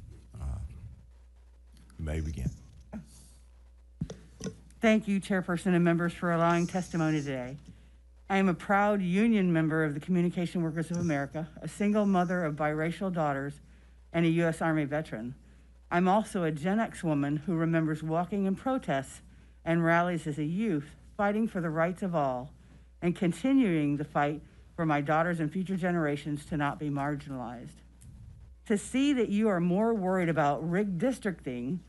You may begin. Thank you, Chairperson and members, for allowing testimony today. I am a proud union member of the Communication Workers of America, a single mother of biracial daughters, and a U.S. Army veteran. I'm also a Gen X woman who remembers walking in protests and rallies as a youth, fighting for the rights of all, and continuing the fight for my daughters and future generations to not be marginalized. To see that you are more worried about rigged districting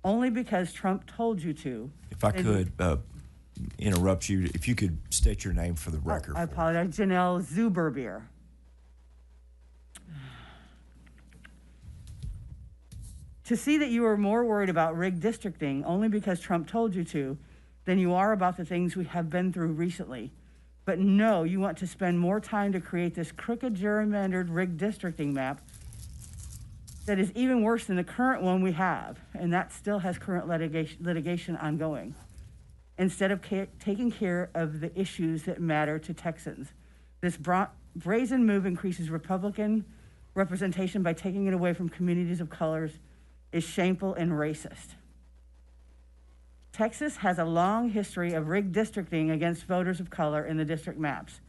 only because Trump told you to. If I could interrupt you, if you could state your name for the record. I apologize, Janelle Zuberbier. To see that you are more worried about rigged districting only because Trump told you to than you are about the things we have been through recently. But no, you want to spend more time to create this crooked, gerrymandered, rigged districting map that is even worse than the current one we have, and that still has current litigation ongoing, instead of taking care of the issues that matter to Texans. This brazen move increases Republican representation by taking it away from communities of colors is shameful and racist. Texas has a long history of rigged districting against voters of color in the district maps.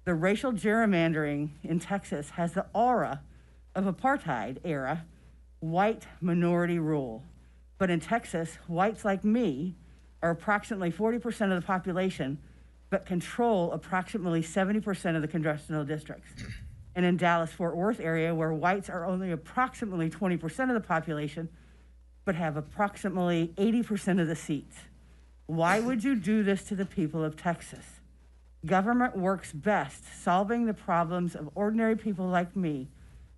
The racial gerrymandering in Texas has the aura of apartheid era white minority rule. But in Texas, whites like me are approximately 40% of the population, but control approximately 70% of the congressional districts. And in Dallas-Fort Worth area, where whites are only approximately 20% of the population, but have approximately 80% of the seats. Why would you do this to the people of Texas? Government works best solving the problems of ordinary people like me,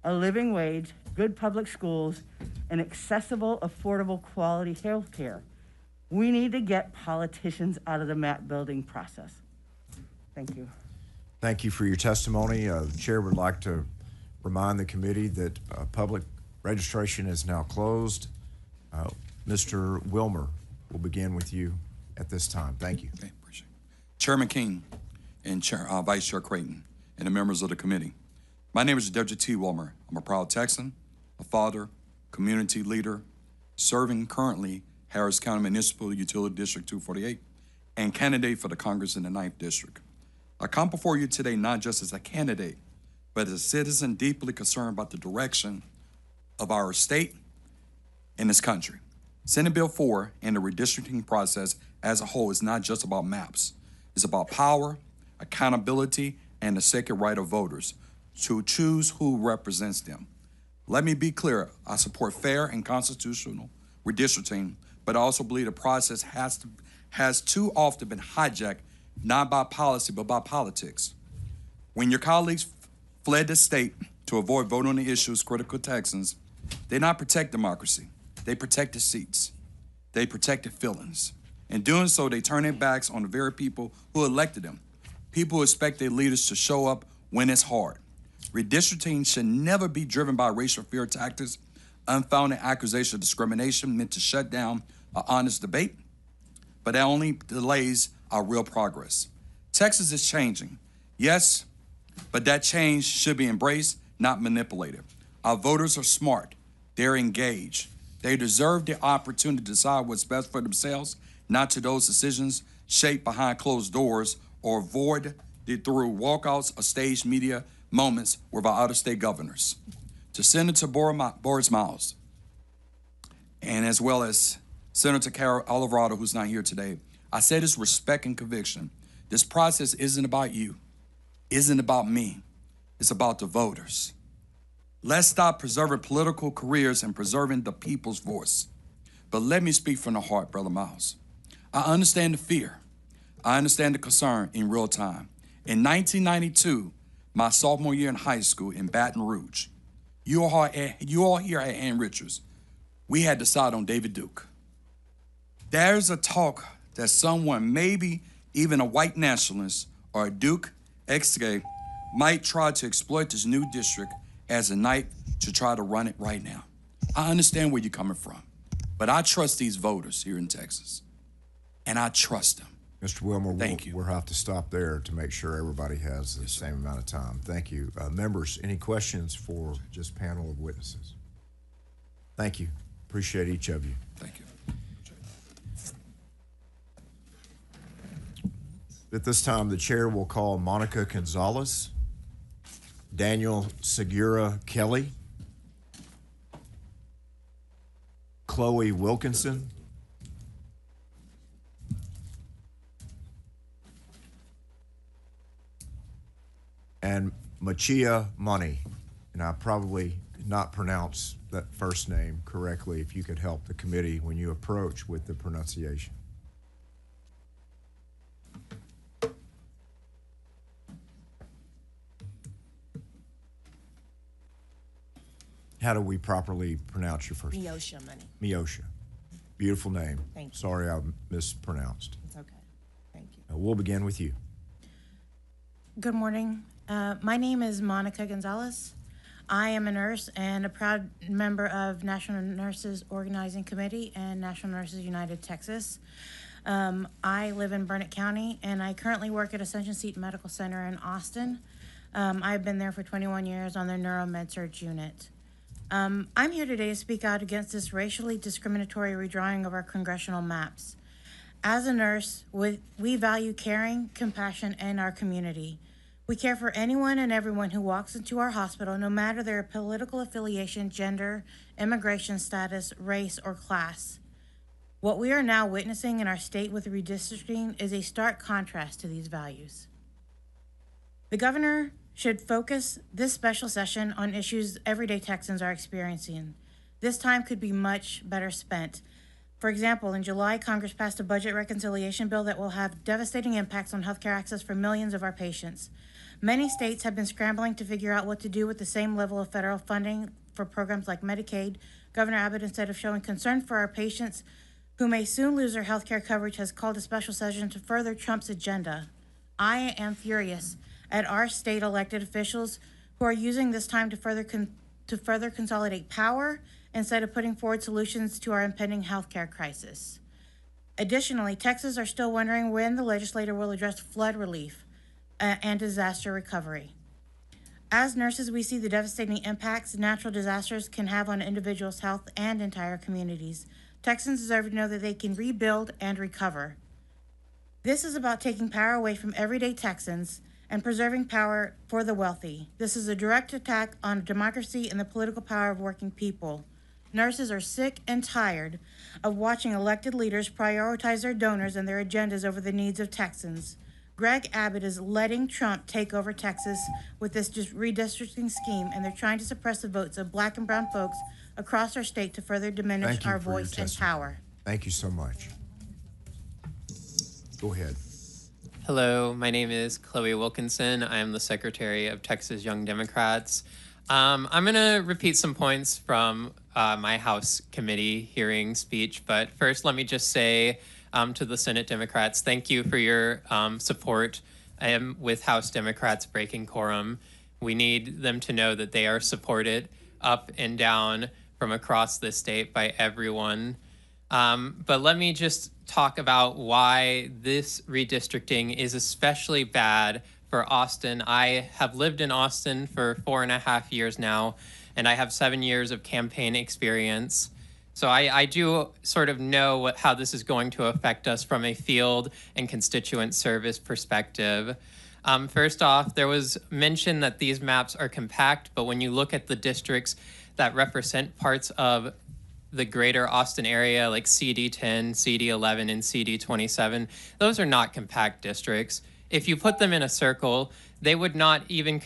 a living wage, good public schools, and accessible, affordable, quality health care. We need to get politicians out of the map building process. Thank you. Thank you for your testimony. The chair would like to remind the committee that public registration is now closed. Mr. Wilmer will begin with you at this time. Thank you. Okay, appreciate it. Chairman King and Vice Chair Creighton and the members of the committee. My name is Deborah T. Wilmer. I'm a proud Texan, a father, community leader, serving currently Harris County Municipal Utility District 248 and candidate for the Congress in the 9th District. I come before you today not just as a candidate, but as a citizen deeply concerned about the direction of our state and this country. Senate Bill 4 and the redistricting process as a whole is not just about maps. It's about power, accountability, and the sacred right of voters to choose who represents them. Let me be clear, I support fair and constitutional redistricting, but I also believe the process has too often been hijacked, not by policy, but by politics. When your colleagues fled the state to avoid voting on the issues critical to Texans, they not protect democracy. They protected seats. They protected feelings. In doing so, they turn their backs on the very people who elected them. People who expect their leaders to show up when it's hard. Redistricting should never be driven by racial fear tactics, unfounded accusation of discrimination meant to shut down an honest debate, but that only delays our real progress. Texas is changing, yes, but that change should be embraced, not manipulated. Our voters are smart, they're engaged. They deserve the opportunity to decide what's best for themselves, not to those decisions shaped behind closed doors or avoided through walkouts or staged media moments with our out-of-state governors. To Senator Boris Miles, and as well as Senator Carol Alvarado, who's not here today, I say this respect and conviction. This process isn't about you, isn't about me, it's about the voters. Let's stop preserving political careers and preserving the people's voice. But let me speak from the heart, Brother Miles. I understand the fear. I understand the concern in real time. In 1992, my sophomore year in high school in Baton Rouge, you all here at Ann Richards, we had to decide on David Duke. There's a talk that someone, maybe even a white nationalist or a Duke ex-gay, might try to exploit this new district as a knife to try to run it right now. I understand where you're coming from, but I trust these voters here in Texas, and I trust them. Mr. Wilmer, Thank you. We'll have to stop there to make sure everybody has the same amount of time. Thank you. Members, any questions for this panel of witnesses? Thank you. Appreciate each of you. Thank you. At this time, the chair will call Monica Gonzalez, Daniel Segura Kelly, Chloe Wilkinson, and Machia Money. And I probably did not pronounce that first name correctly. If you could help the committee when you approach with the pronunciation. How do we properly pronounce your first name? Miosha Money. Miosha. Beautiful name. Thank you. Sorry I mispronounced. It's okay. Thank you. We'll begin with you. Good morning. My name is Monica Gonzalez. I am a nurse and a proud member of National Nurses Organizing Committee and National Nurses United Texas. I live in Burnett County, and I currently work at Ascension Seat Medical Center in Austin. I've been there for 21 years on their neuromed-surg unit. I'm here today to speak out against this racially discriminatory redrawing of our congressional maps. As a nurse, we value caring, compassion, and our community. We care for anyone and everyone who walks into our hospital, no matter their political affiliation, gender, immigration status, race, or class. What we are now witnessing in our state with redistricting is a stark contrast to these values. The governor should focus this special session on issues everyday Texans are experiencing. This time could be much better spent. For example, in July, Congress passed a budget reconciliation bill that will have devastating impacts on healthcare access for millions of our patients. Many states have been scrambling to figure out what to do with the same level of federal funding for programs like Medicaid. Governor Abbott, instead of showing concern for our patients who may soon lose their healthcare coverage, has called a special session to further Trump's agenda. I am furious at our state elected officials who are using this time to further consolidate power instead of putting forward solutions to our impending healthcare crisis. Additionally, Texans are still wondering when the legislature will address flood relief and disaster recovery. As nurses, we see the devastating impacts natural disasters can have on individuals' health and entire communities. Texans deserve to know that they can rebuild and recover. This is about taking power away from everyday Texans and preserving power for the wealthy. This is a direct attack on democracy and the political power of working people. Nurses are sick and tired of watching elected leaders prioritize their donors and their agendas over the needs of Texans. Greg Abbott is letting Trump take over Texas with this just redistricting scheme, and they're trying to suppress the votes of black and brown folks across our state to further diminish Thank you our for your voice and testimony. power. Thank you so much. Go ahead. Hello, my name is Chloe Wilkinson. I am the Secretary of Texas Young Democrats. I'm going to repeat some points from my House committee hearing speech, but first let me just say to the Senate Democrats, thank you for your support with House Democrats breaking quorum. We need them to know that they are supported up and down from across the state by everyone. But let me just talk about why this redistricting is especially bad for Austin. I have lived in Austin for 4.5 years now, and I have 7 years of campaign experience. So I do sort of know how this is going to affect us from a field and constituent service perspective. First off, there was mention that these maps are compact, but when you look at the districts that represent parts of the greater Austin area, like CD10, CD11, and CD27, those are not compact districts. If you put them in a circle, they would not even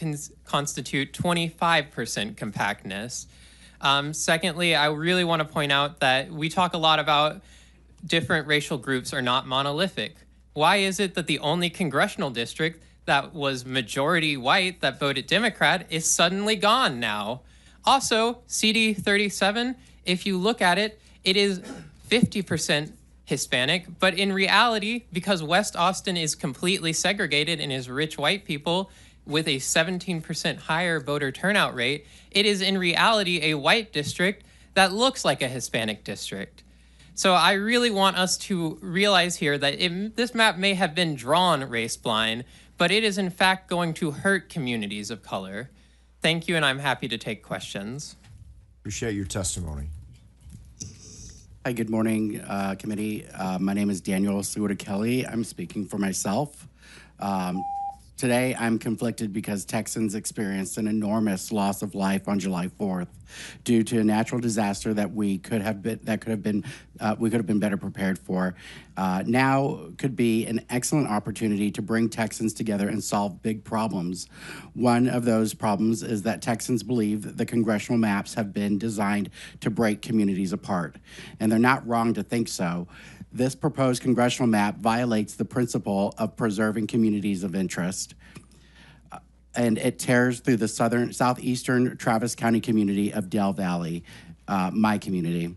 constitute 25% compactness. Secondly, I really want to point out that we talk a lot about different racial groups are not monolithic. Why is it that the only congressional district that was majority white that voted Democrat is suddenly gone now? Also, CD37, if you look at it, it is 50% Hispanic, but in reality, because West Austin is completely segregated and is rich white people with a 17% higher voter turnout rate, it is in reality a white district that looks like a Hispanic district. So I really want us to realize here that this map may have been drawn race blind, but it is in fact going to hurt communities of color. Thank you, and I'm happy to take questions. Appreciate your testimony. Hi, good morning, committee. My name is Daniel Seward Kelly. I'm speaking for myself. Today, I'm conflicted because Texans experienced an enormous loss of life on July 4th due to a natural disaster that we could have been better prepared for. Now could be an excellent opportunity to bring Texans together and solve big problems. One of those problems is that Texans believe that the congressional maps have been designed to break communities apart, and they're not wrong to think so. This proposed congressional map violates the principle of preserving communities of interest, and it tears through the southeastern Travis County community of Del Valley, my community.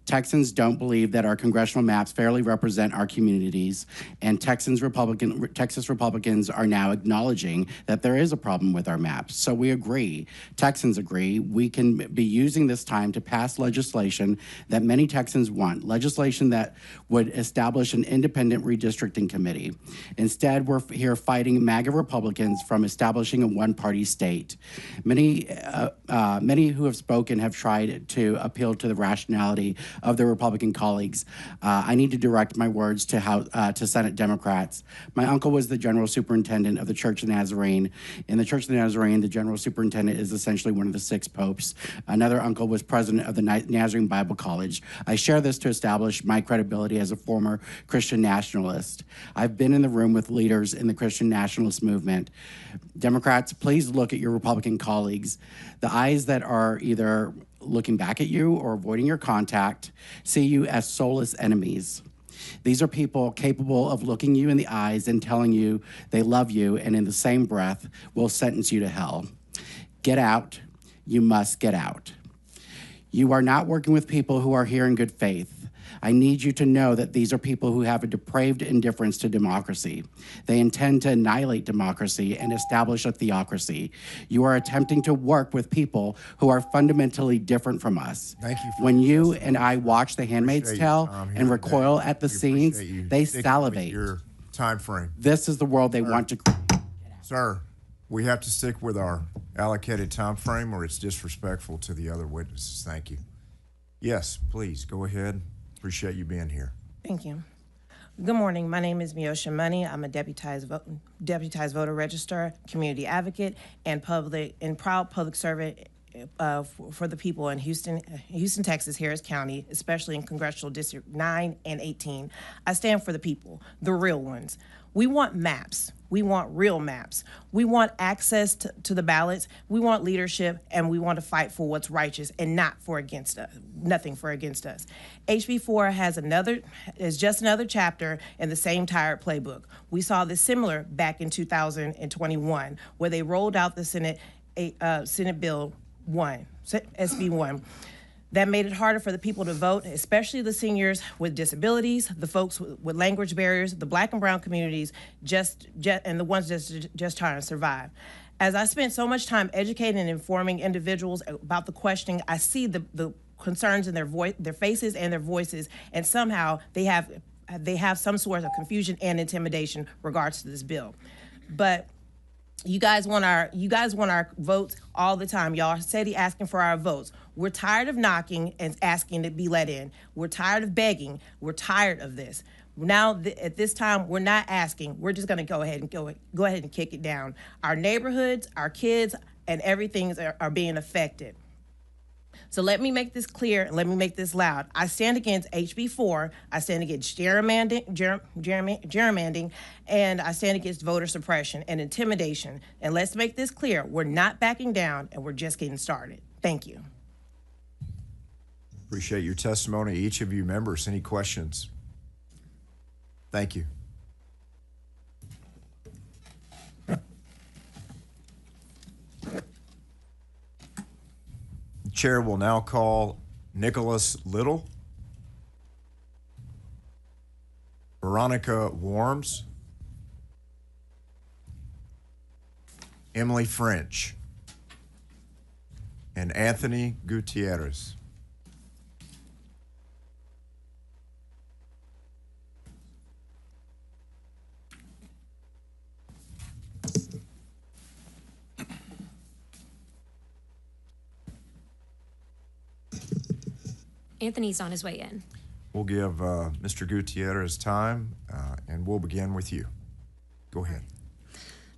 Texans don't believe that our congressional maps fairly represent our communities, and Texas Republicans are now acknowledging that there is a problem with our maps. So we agree, Texans agree, we can be using this time to pass legislation that many Texans want, legislation that would establish an independent redistricting committee. Instead, we're here fighting MAGA Republicans from establishing a one-party state. Many who have spoken have tried to appeal to the rationality of their Republican colleagues. I need to direct my words to Senate Democrats. My uncle was the general superintendent of the Church of the Nazarene. In the Church of the Nazarene, the general superintendent is essentially one of the 6 popes. Another uncle was president of the Nazarene Bible College. I share this to establish my credibility as a former Christian nationalist. I've been in the room with leaders in the Christian nationalist movement. Democrats, please look at your Republican colleagues. The eyes that are either looking back at you or avoiding your contact see you as soulless enemies. These are people capable of looking you in the eyes and telling you they love you, and in the same breath will sentence you to hell. Get out. You must get out. You are not working with people who are here in good faith. I need you to know that these are people who have a depraved indifference to democracy. They intend to annihilate democracy and establish a theocracy. You are attempting to work with people who are fundamentally different from us. Thank you. When you and I watch The Handmaid's Tale and recoil at the scenes, they salivate. Your time frame. This is the world they want to create. Sir, we have to stick with our allocated time frame or it's disrespectful to the other witnesses. Thank you. Yes, please, go ahead. Appreciate you being here. Thank you. Good morning. My name is Miosha Money. I'm a deputized voter registrar, community advocate, and proud public servant for the people in Houston, Texas, Harris County, especially in Congressional District 9 and 18. I stand for the people, the real ones. We want maps. We want real maps. We want access to the ballots. We want leadership, and we want to fight for what's righteous and not for against us, nothing for against us. HB 4 is just another chapter in the same tired playbook. We saw this similar back in 2021, where they rolled out the Senate Bill 1, SB 1. That made it harder for the people to vote, especially the seniors with disabilities, the folks with language barriers, the Black and brown communities, and the ones just trying to survive. As I spent so much time educating and informing individuals about the questioning, I see the concerns in their faces and their voices, and somehow they have some sort of confusion and intimidation regards to this bill. But you guys want our votes all the time. Y'all are steady asking for our votes. We're tired of knocking and asking to be let in. We're tired of begging. We're tired of this. Now, at this time, we're not asking. We're just going to go ahead and kick it down. Our neighborhoods, our kids, and everything are being affected. So let me make this clear and let me make this loud. I stand against HB 4, I stand against gerrymandering, and I stand against voter suppression and intimidation. And let's make this clear, we're not backing down and we're just getting started. Thank you. Appreciate your testimony, each of you members. Any questions? Thank you. The chair will now call Nicholas Little, Veronica Warms, Emily French, and Anthony Gutierrez. Anthony's on his way in. We'll give Mr. Gutierrez time, and we'll begin with you. Go ahead.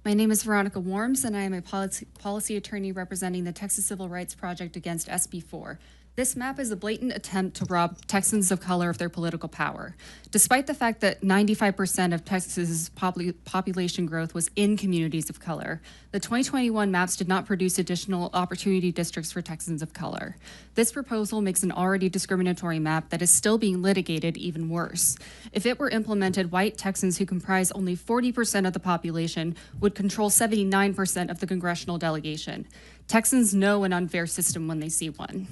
My name is Veronica Warms, and I am a policy attorney representing the Texas Civil Rights Project against SB 4. This map is a blatant attempt to rob Texans of color of their political power. Despite the fact that 95% of Texas's population growth was in communities of color, the 2021 maps did not produce additional opportunity districts for Texans of color. This proposal makes an already discriminatory map that is still being litigated even worse. If it were implemented, white Texans who comprise only 40% of the population would control 79% of the congressional delegation. Texans know an unfair system when they see one.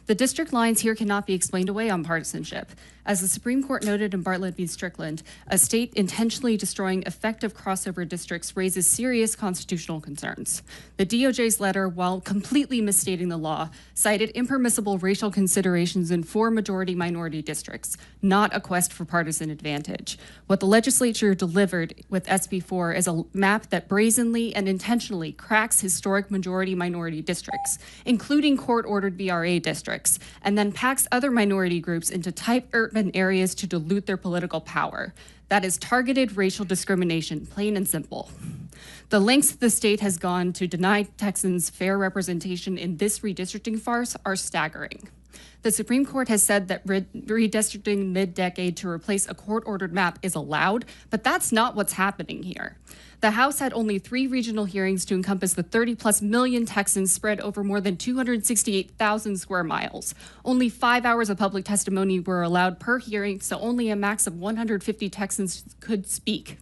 The district lines here cannot be explained away on partisanship. As the Supreme Court noted in Bartlett v. Strickland, a state intentionally destroying effective crossover districts raises serious constitutional concerns. The DOJ's letter, while completely misstating the law, cited impermissible racial considerations in 4 majority-minority districts, not a quest for partisan advantage. What the legislature delivered with SB 4 is a map that brazenly and intentionally cracks historic majority-minority districts, including court-ordered VRA districts, and then packs other minority groups into tight urban areas to dilute their political power. That is targeted racial discrimination, plain and simple. The lengths the state has gone to deny Texans fair representation in this redistricting farce are staggering. The Supreme Court has said that redistricting mid-decade to replace a court-ordered map is allowed, but that's not what's happening here. The House had only 3 regional hearings to encompass the 30-plus million Texans spread over more than 268,000 square miles. Only 5 hours of public testimony were allowed per hearing, so only a max of 150 Texans could speak.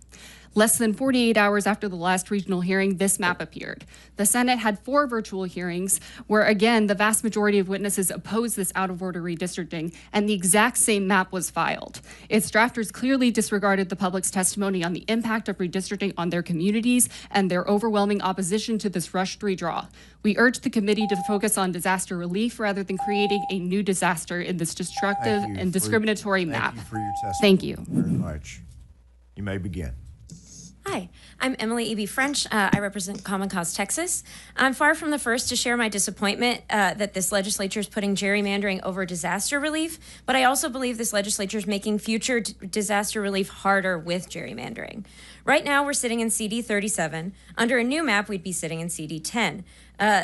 Less than 48 hours after the last regional hearing, this map appeared. The Senate had 4 virtual hearings where, again, the vast majority of witnesses opposed this out-of-order redistricting, and the exact same map was filed. Its drafters clearly disregarded the public's testimony on the impact of redistricting on their communities and their overwhelming opposition to this rushed redraw. We urge the committee to focus on disaster relief rather than creating a new disaster in this destructive and discriminatory map. Thank you for your testimony. Thank you very much. You may begin. Hi, I'm Emily E.B. French. I represent Common Cause Texas. I'm far from the first to share my disappointment that this legislature is putting gerrymandering over disaster relief, but I also believe this legislature is making future disaster relief harder with gerrymandering. Right now, we're sitting in CD 37. Under a new map, we'd be sitting in CD 10.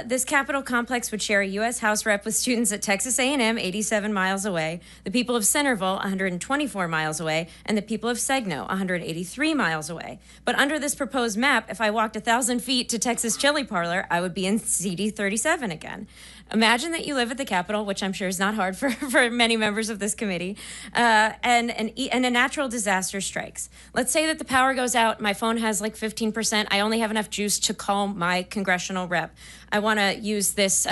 This Capitol complex would share a U.S. House rep with students at Texas A&M, 87 miles away, the people of Centerville, 124 miles away, and the people of Segno, 183 miles away. But under this proposed map, if I walked 1,000 feet to Texas Chili Parlor, I would be in CD 37 again. Imagine that you live at the Capitol, which I'm sure is not hard for many members of this committee, and a natural disaster strikes. Let's say that the power goes out, my phone has like 15%, I only have enough juice to call my congressional rep. I want to use this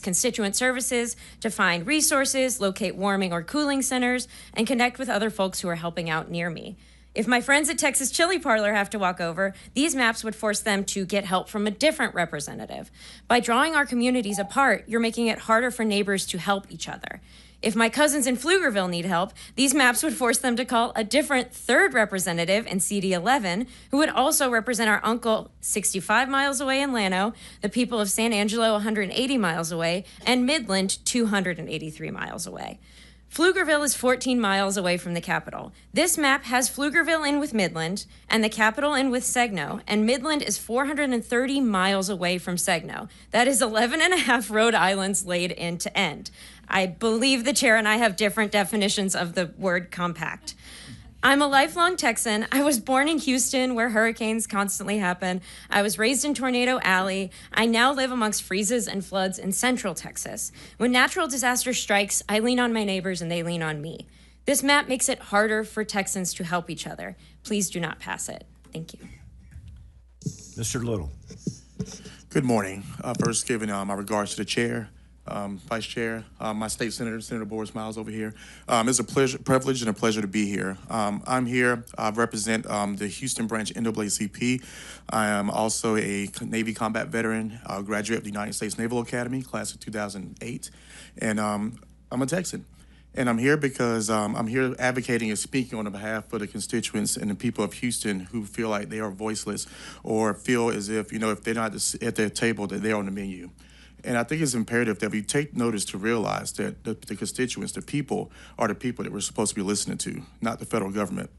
constituent services to find resources, locate warming or cooling centers, and connect with other folks who are helping out near me. If my friends at Texas Chili Parlor have to walk over, these maps would force them to get help from a different representative. By drawing our communities apart, you're making it harder for neighbors to help each other. If my cousins in Pflugerville need help, these maps would force them to call a different third representative in CD 11, who would also represent our uncle 65 miles away in Llano, the people of San Angelo 180 miles away, and Midland 283 miles away. Pflugerville is 14 miles away from the Capitol. This map has Pflugerville in with Midland and the Capitol in with Segno, and Midland is 430 miles away from Segno. That is 11 and a half Rhode Islands laid end to end. I believe the chair and I have different definitions of the word compact. I'm a lifelong Texan. I was born in Houston, where hurricanes constantly happen. I was raised in Tornado Alley. I now live amongst freezes and floods in central Texas. When natural disaster strikes, I lean on my neighbors and they lean on me. This map makes it harder for Texans to help each other. Please do not pass it. Thank you. Mr. Little. Good morning. First, giving my regards to the chair, Vice Chair, my state senator, Senator Boris Miles over here. It's a privilege and a pleasure to be here. I'm here, I represent the Houston branch NAACP. I am also a Navy combat veteran, graduate of the United States Naval Academy, class of 2008, and I'm a Texan. And I'm here because I'm here advocating and speaking on behalf of the constituents and the people of Houston who feel like they are voiceless or feel as if, if they're not at their table, that they're on the menu. And I think it's imperative that we take notice to realize that the constituents, the people, are the people that we're supposed to be listening to, not the federal government.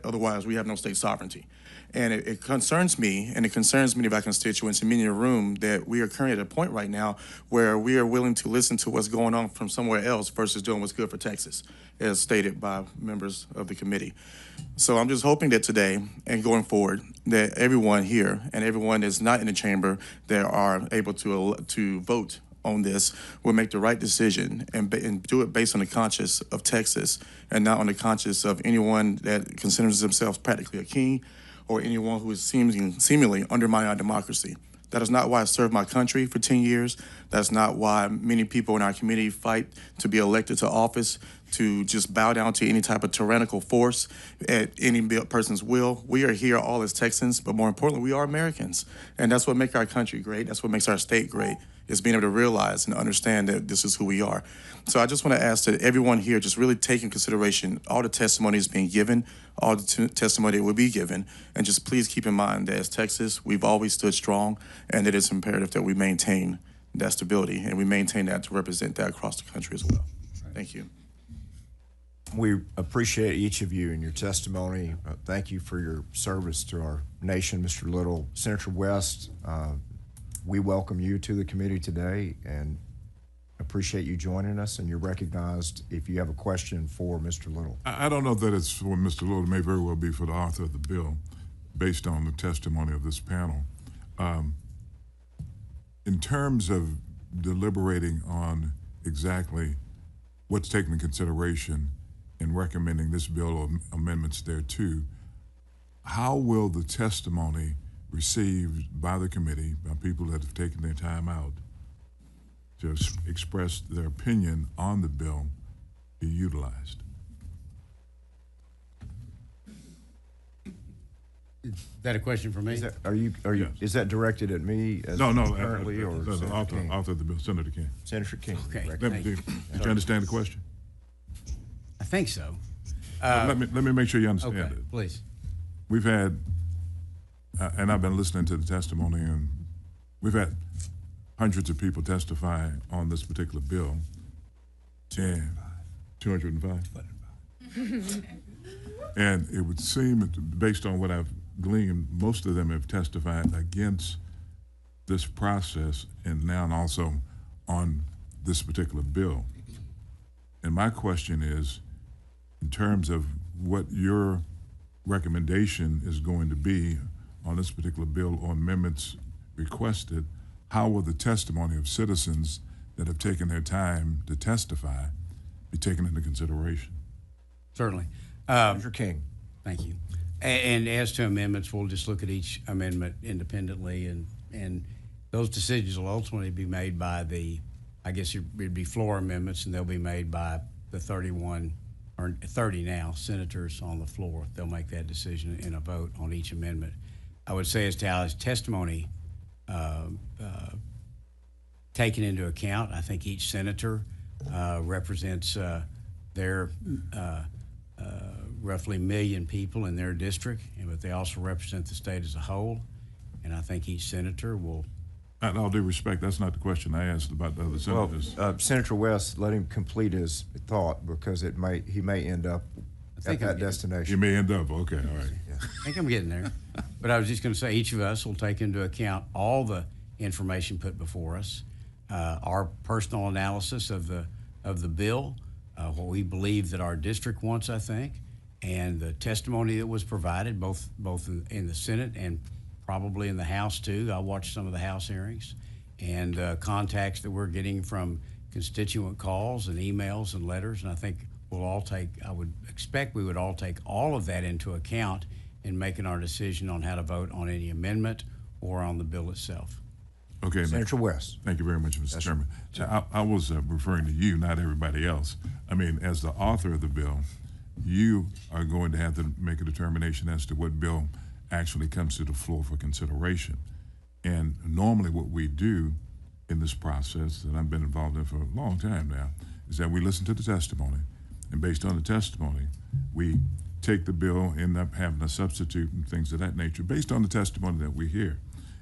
Otherwise, we have no state sovereignty. And it concerns me, and it concerns many of our constituents and many in the room, that we are currently at a point right now where we are willing to listen to what's going on from somewhere else versus doing what's good for Texas, as stated by members of the committee. So I'm just hoping that today and going forward, that everyone here and everyone that's not in the chamber that are able to vote on this will make the right decision and do it based on the conscience of Texas and not on the conscience of anyone that considers themselves practically a king or anyone who is seemingly undermining our democracy. That is not why I served my country for 10 years. That's not why many people in our community fight to be elected to office, to just bow down to any type of tyrannical force at any person's will. We are here all as Texans, but more importantly, we are Americans. And that's what makes our country great. That's what makes our state great, is being able to realize and understand that this is who we are. So I just want to ask that everyone here just really take in consideration all the testimonies being given, all the testimony that will be given, and just please keep in mind that as Texas, we've always stood strong, and it is imperative that we maintain that stability, and we maintain that to represent that across the country as well. Thank you. We appreciate each of you and your testimony. Thank you for your service to our nation, Mr. Little. Senator West, we welcome you to the committee today and appreciate you joining us, and you're recognized if you have a question for Mr. Little. I don't know that it's for Mr. Little. It may very well be for the author of the bill based on the testimony of this panel. In terms of deliberating on exactly what's taken into consideration in recommending this bill or amendments thereto, how will the testimony received by the committee, by people that have taken their time out to express their opinion on the bill, be utilized? Is that a question for me? Yes. Is that directed at me as No, currently, or the author of the bill, Senator King. Senator King. Okay. Did you understand the question? I think so. Let me make sure you understand okay, it. Please. We've had, and I've been listening to the testimony, and we've had hundreds of people testify on this particular bill. 205. And it would seem, based on what I've gleaned, most of them have testified against this process and now also on this particular bill. And my question is, in terms of what your recommendation is going to be on this particular bill or amendments requested, how will the testimony of citizens that have taken their time to testify be taken into consideration? Certainly. Senator King. Thank you. And as to amendments, we'll just look at each amendment independently, and those decisions will ultimately be made by I guess it'd be floor amendments, and they'll be made by the 31 or 30 now senators on the floor. They'll make that decision in a vote on each amendment. I would say as to how his testimony taken into account, I think each senator represents their roughly 1 million people in their district, but they also represent the state as a whole. And I think each senator will. In all due respect, that's not the question I asked about the other senators. Well, Senator West, let him complete his thought because he may end up at that destination. You may end up, okay, all right. Yeah. I think I'm getting there. But I was just going to say each of us will take into account all the information put before us, our personal analysis of the bill, what we believe that our district wants, I think, and the testimony that was provided both in the Senate and probably in the House too. I watched some of the House hearings, and contacts that we're getting from constituent calls and emails and letters, and I think I would expect we would all take all of that into account in making our decision on how to vote on any amendment or on the bill itself. Okay, Senator West. Thank you very much, Mr. Chairman. I was referring to you, not everybody else. I mean, as the author of the bill, you are going to have to make a determination as to what bill actually comes to the floor for consideration. And normally what we do in this process that I've been involved in for a long time now is that we listen to the testimony, and based on the testimony, we take the bill, end up having a substitute and things of that nature based on the testimony that we hear.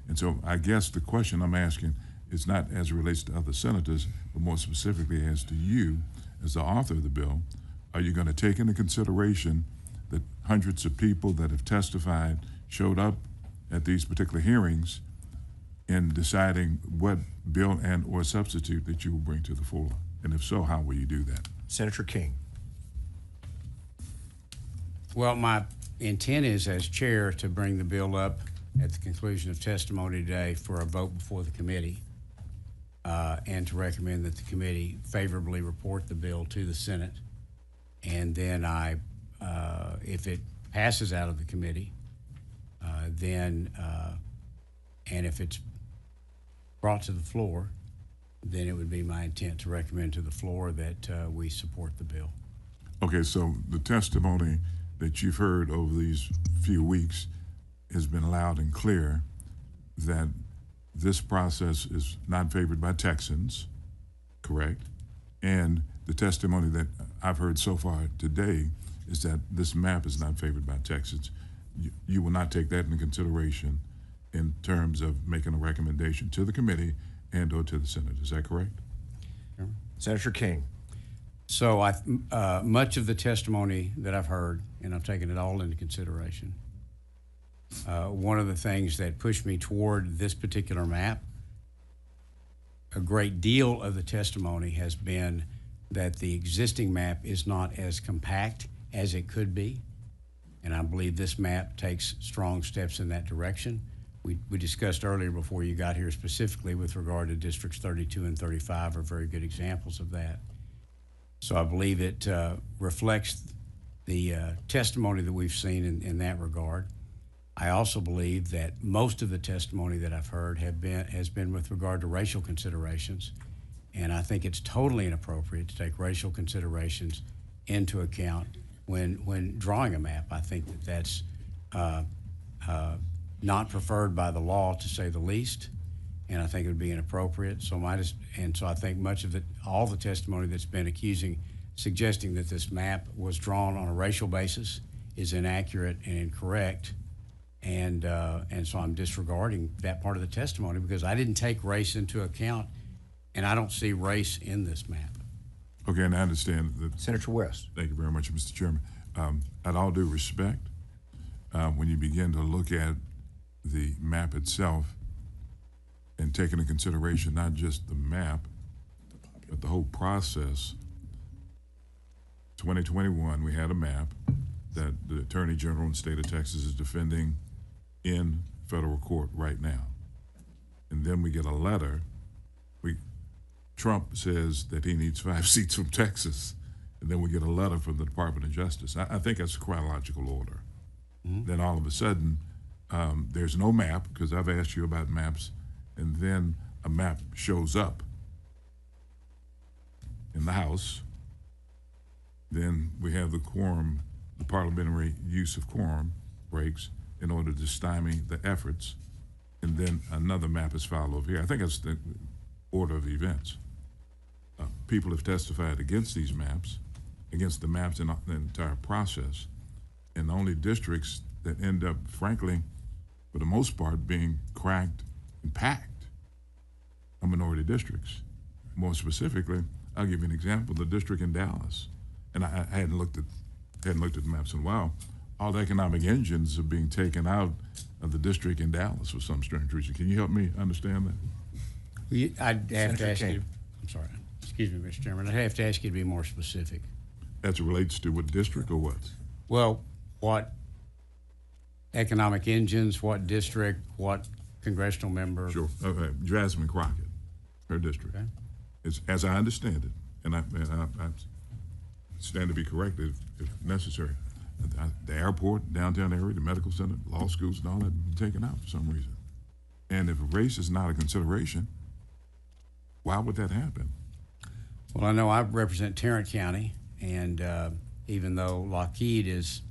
And so I guess the question I'm asking is not as it relates to other senators, but more specifically as to you as the author of the bill. Are you going to take into consideration that hundreds of people that have testified showed up at these particular hearings in deciding what bill and or substitute that you will bring to the floor? And if so, how will you do that? Senator King. Well, my intent is as chair to bring the bill up at the conclusion of testimony today for a vote before the committee, and to recommend that the committee favorably report the bill to the Senate. And then if it passes out of the committee, and if it's brought to the floor, then it would be my intent to recommend to the floor that we support the bill. Okay, so the testimony that you've heard over these few weeks has been loud and clear that this process is not favored by Texans, correct? And the testimony that I've heard so far today is that this map is not favored by Texans. You will not take that into consideration in terms of making a recommendation to the committee and or to the Senate. Is that correct? Senator King. So much of the testimony that I've heard, and I've taken it all into consideration, one of the things that pushed me toward this particular map, a great deal of the testimony has been that the existing map is not as compact as it could be. And I believe this map takes strong steps in that direction. We discussed earlier before you got here specifically with regard to districts 32 and 35 are very good examples of that. So I believe it reflects the testimony that we've seen in that regard. I also believe that most of the testimony that I've heard has been with regard to racial considerations, and I think it's totally inappropriate to take racial considerations into account when drawing a map. I think that that's not preferred by the law, to say the least, and I think it would be inappropriate. So I think much of all the testimony that's been suggesting that this map was drawn on a racial basis is inaccurate and incorrect. And so I'm disregarding that part of the testimony because I didn't take race into account, and I don't see race in this map. Okay, and I understand that. Senator West. Thank you very much, Mr. Chairman. At all due respect, when you begin to look at the map itself and take into consideration not just the map, but the whole process. 2021, we had a map that the Attorney General in the state of Texas is defending in federal court right now. And then we get a letter. Trump says that he needs 5 seats from Texas. And then we get a letter from the Department of Justice. I think that's a chronological order. Mm-hmm. Then all of a sudden, there's no map, because I've asked you about maps, and then a map shows up in the House. Then we have the quorum, the parliamentary use of quorum breaks in order to stymie the efforts, and then another map is filed over here. I think that's the order of events. People have testified against these maps, against the maps in the entire process, and the only districts that end up, frankly, for the most part, being cracked and packed are minority districts. More specifically, I'll give you an example, the district in Dallas. And I hadn't looked at the maps in a while. All the economic engines are being taken out of the district in Dallas for some strange reason. Can you help me understand that? I'd have to ask you, I'm sorry, excuse me, Mr. Chairman, I'd have to ask you to be more specific. As it relates to what district or what? Well, what economic engines, what district, what congressional member? Sure. Okay. Jasmine Crockett, her district. Okay. It's, as I understand it, and I stand to be corrected if necessary, the airport, downtown area, the medical center, law schools, and all that have been taken out for some reason. And if race is not a consideration, why would that happen? Well, I know I represent Tarrant County, and even though Lockheed is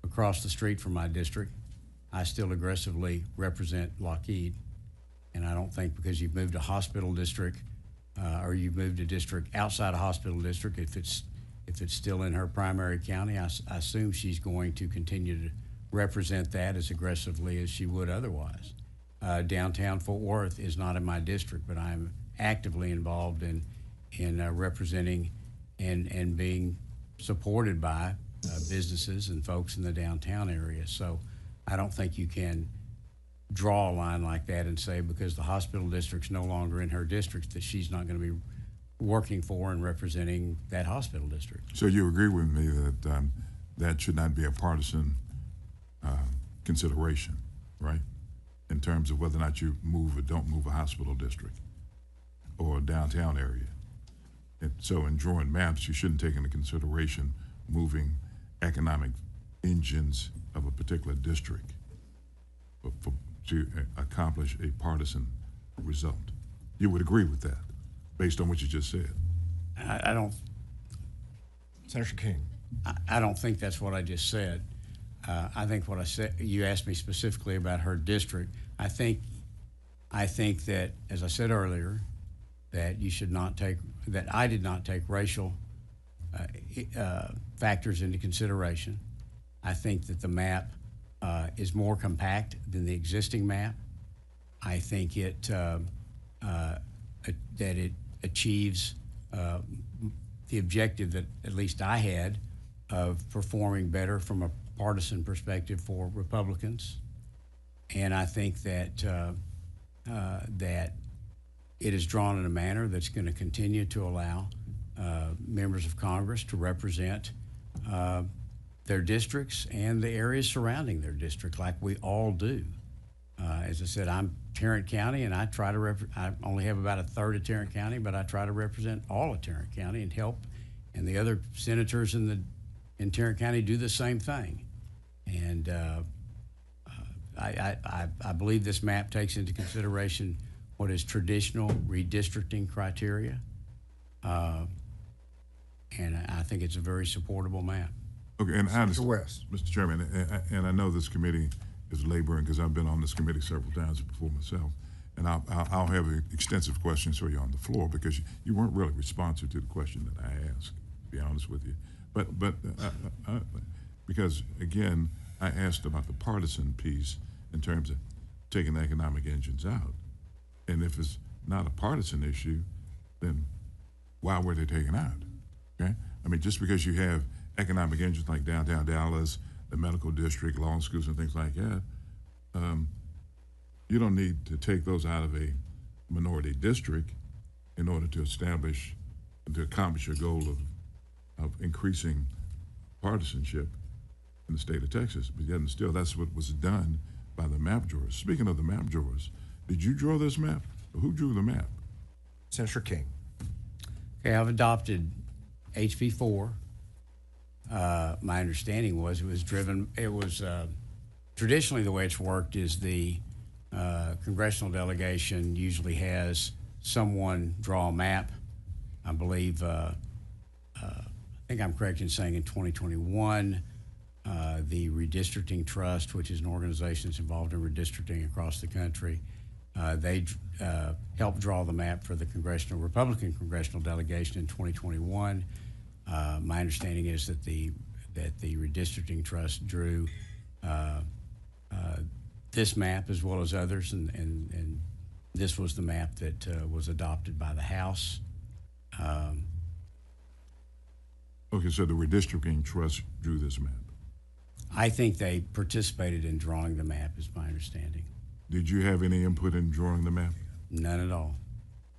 across the street from my district, I still aggressively represent Lockheed. And I don't think because you've moved a hospital district or you've moved a district outside a hospital district, if it's still in her primary county, I assume she's going to continue to represent that as aggressively as she would otherwise. Downtown Fort Worth is not in my district, but I'm actively involved in representing and being supported by businesses and folks in the downtown area. So I don't think you can draw a line like that and say because the hospital district's no longer in her district that she's not going to be working for and representing that hospital district. So you agree with me that that should not be a partisan consideration, right? In terms of whether or not you move or don't move a hospital district or a downtown area. And so in drawing maps, you shouldn't take into consideration moving economic engines of a particular district to accomplish a partisan result. You would agree with that, based on what you just said? I don't. Senator King. I don't think that's what I just said. I think what I said, you asked me specifically about her district. I think that, as I said earlier, that you should not take, that I did not take racial factors into consideration. I think that the map is more compact than the existing map. I think that it achieves the objective that at least I had of performing better from a partisan perspective for Republicans. And I think that that it is drawn in a manner that's going to continue to allow members of Congress to represent their districts and the areas surrounding their district like we all do. As I said, I'm Tarrant County, and I try to I only have about a third of Tarrant County, but I try to represent all of Tarrant County and help, and the other senators in Tarrant County do the same thing. And I believe this map takes into consideration what is traditional redistricting criteria, and I think it's a very supportable map. Okay, and I understand, West. Mr. Chairman, and I know this committee is laboring because I've been on this committee several times before myself, and I'll have extensive questions for you on the floor because you weren't really responsive to the question that I asked, to be honest with you. But because again, I asked about the partisan piece in terms of taking the economic engines out, and if it's not a partisan issue, then why were they taken out? Okay, I mean, just because you have economic engines like downtown Dallas, the medical district, law schools, and things like that, you don't need to take those out of a minority district in order to establish, to accomplish your goal of increasing partisanship in the state of Texas. But yet and still, that's what was done by the map drawers. Speaking of the map drawers, did you draw this map? Or who drew the map? Senator King. Okay, I've adopted HB 4. My understanding was traditionally the way it's worked is the congressional delegation usually has someone draw a map. I believe, I think I'm correct in saying in 2021, the Redistricting Trust, which is an organization that's involved in redistricting across the country, they helped draw the map for the Republican congressional delegation in 2021. My understanding is that the Redistricting Trust drew this map as well as others, and this was the map that was adopted by the House. Okay, so the Redistricting Trust drew this map. I think they participated in drawing the map, is my understanding. Did you have any input in drawing the map? None at all.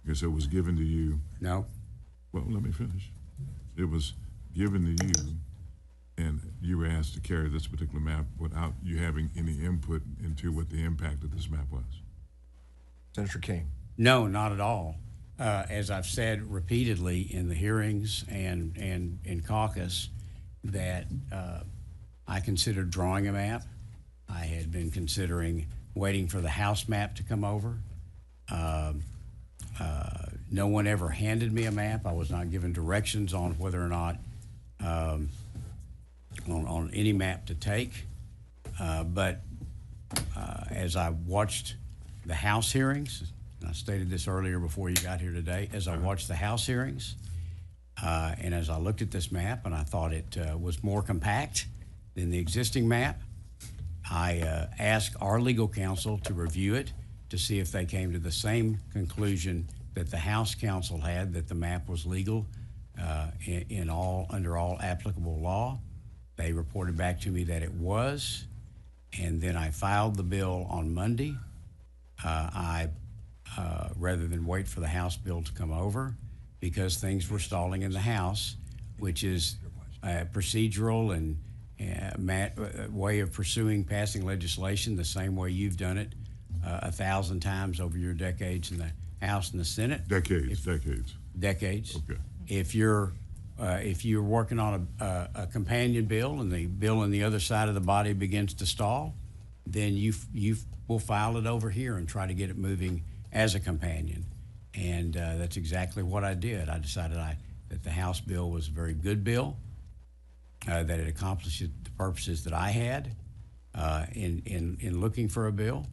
Okay, so it was given to you. No. Well, let me finish. It was given to you, and you were asked to carry this particular map without you having any input into what the impact of this map was. Senator King. No, not at all. As I've said repeatedly in the hearings and in caucus, that I considered drawing a map. I had been considering waiting for the House map to come over. No one ever handed me a map. I was not given directions on whether or not on any map to take. But as I watched the House hearings, and I stated this earlier before you got here today, as I watched the House hearings, and as I looked at this map and I thought it was more compact than the existing map, I asked our legal counsel to review it to see if they came to the same conclusion that the House counsel had, that the map was legal under all applicable law. They reported back to me that it was, and then I filed the bill on Monday. Rather than wait for the House bill to come over, because things were stalling in the House, which is a procedural and way of passing legislation the same way you've done it 1,000 times over your decades in the House and the Senate. Decades. Okay. If you're working on a companion bill and the bill on the other side of the body begins to stall, then you will file it over here and try to get it moving as a companion. And that's exactly what I did. I decided that the House bill was a very good bill, that it accomplished the purposes that I had in looking for a bill,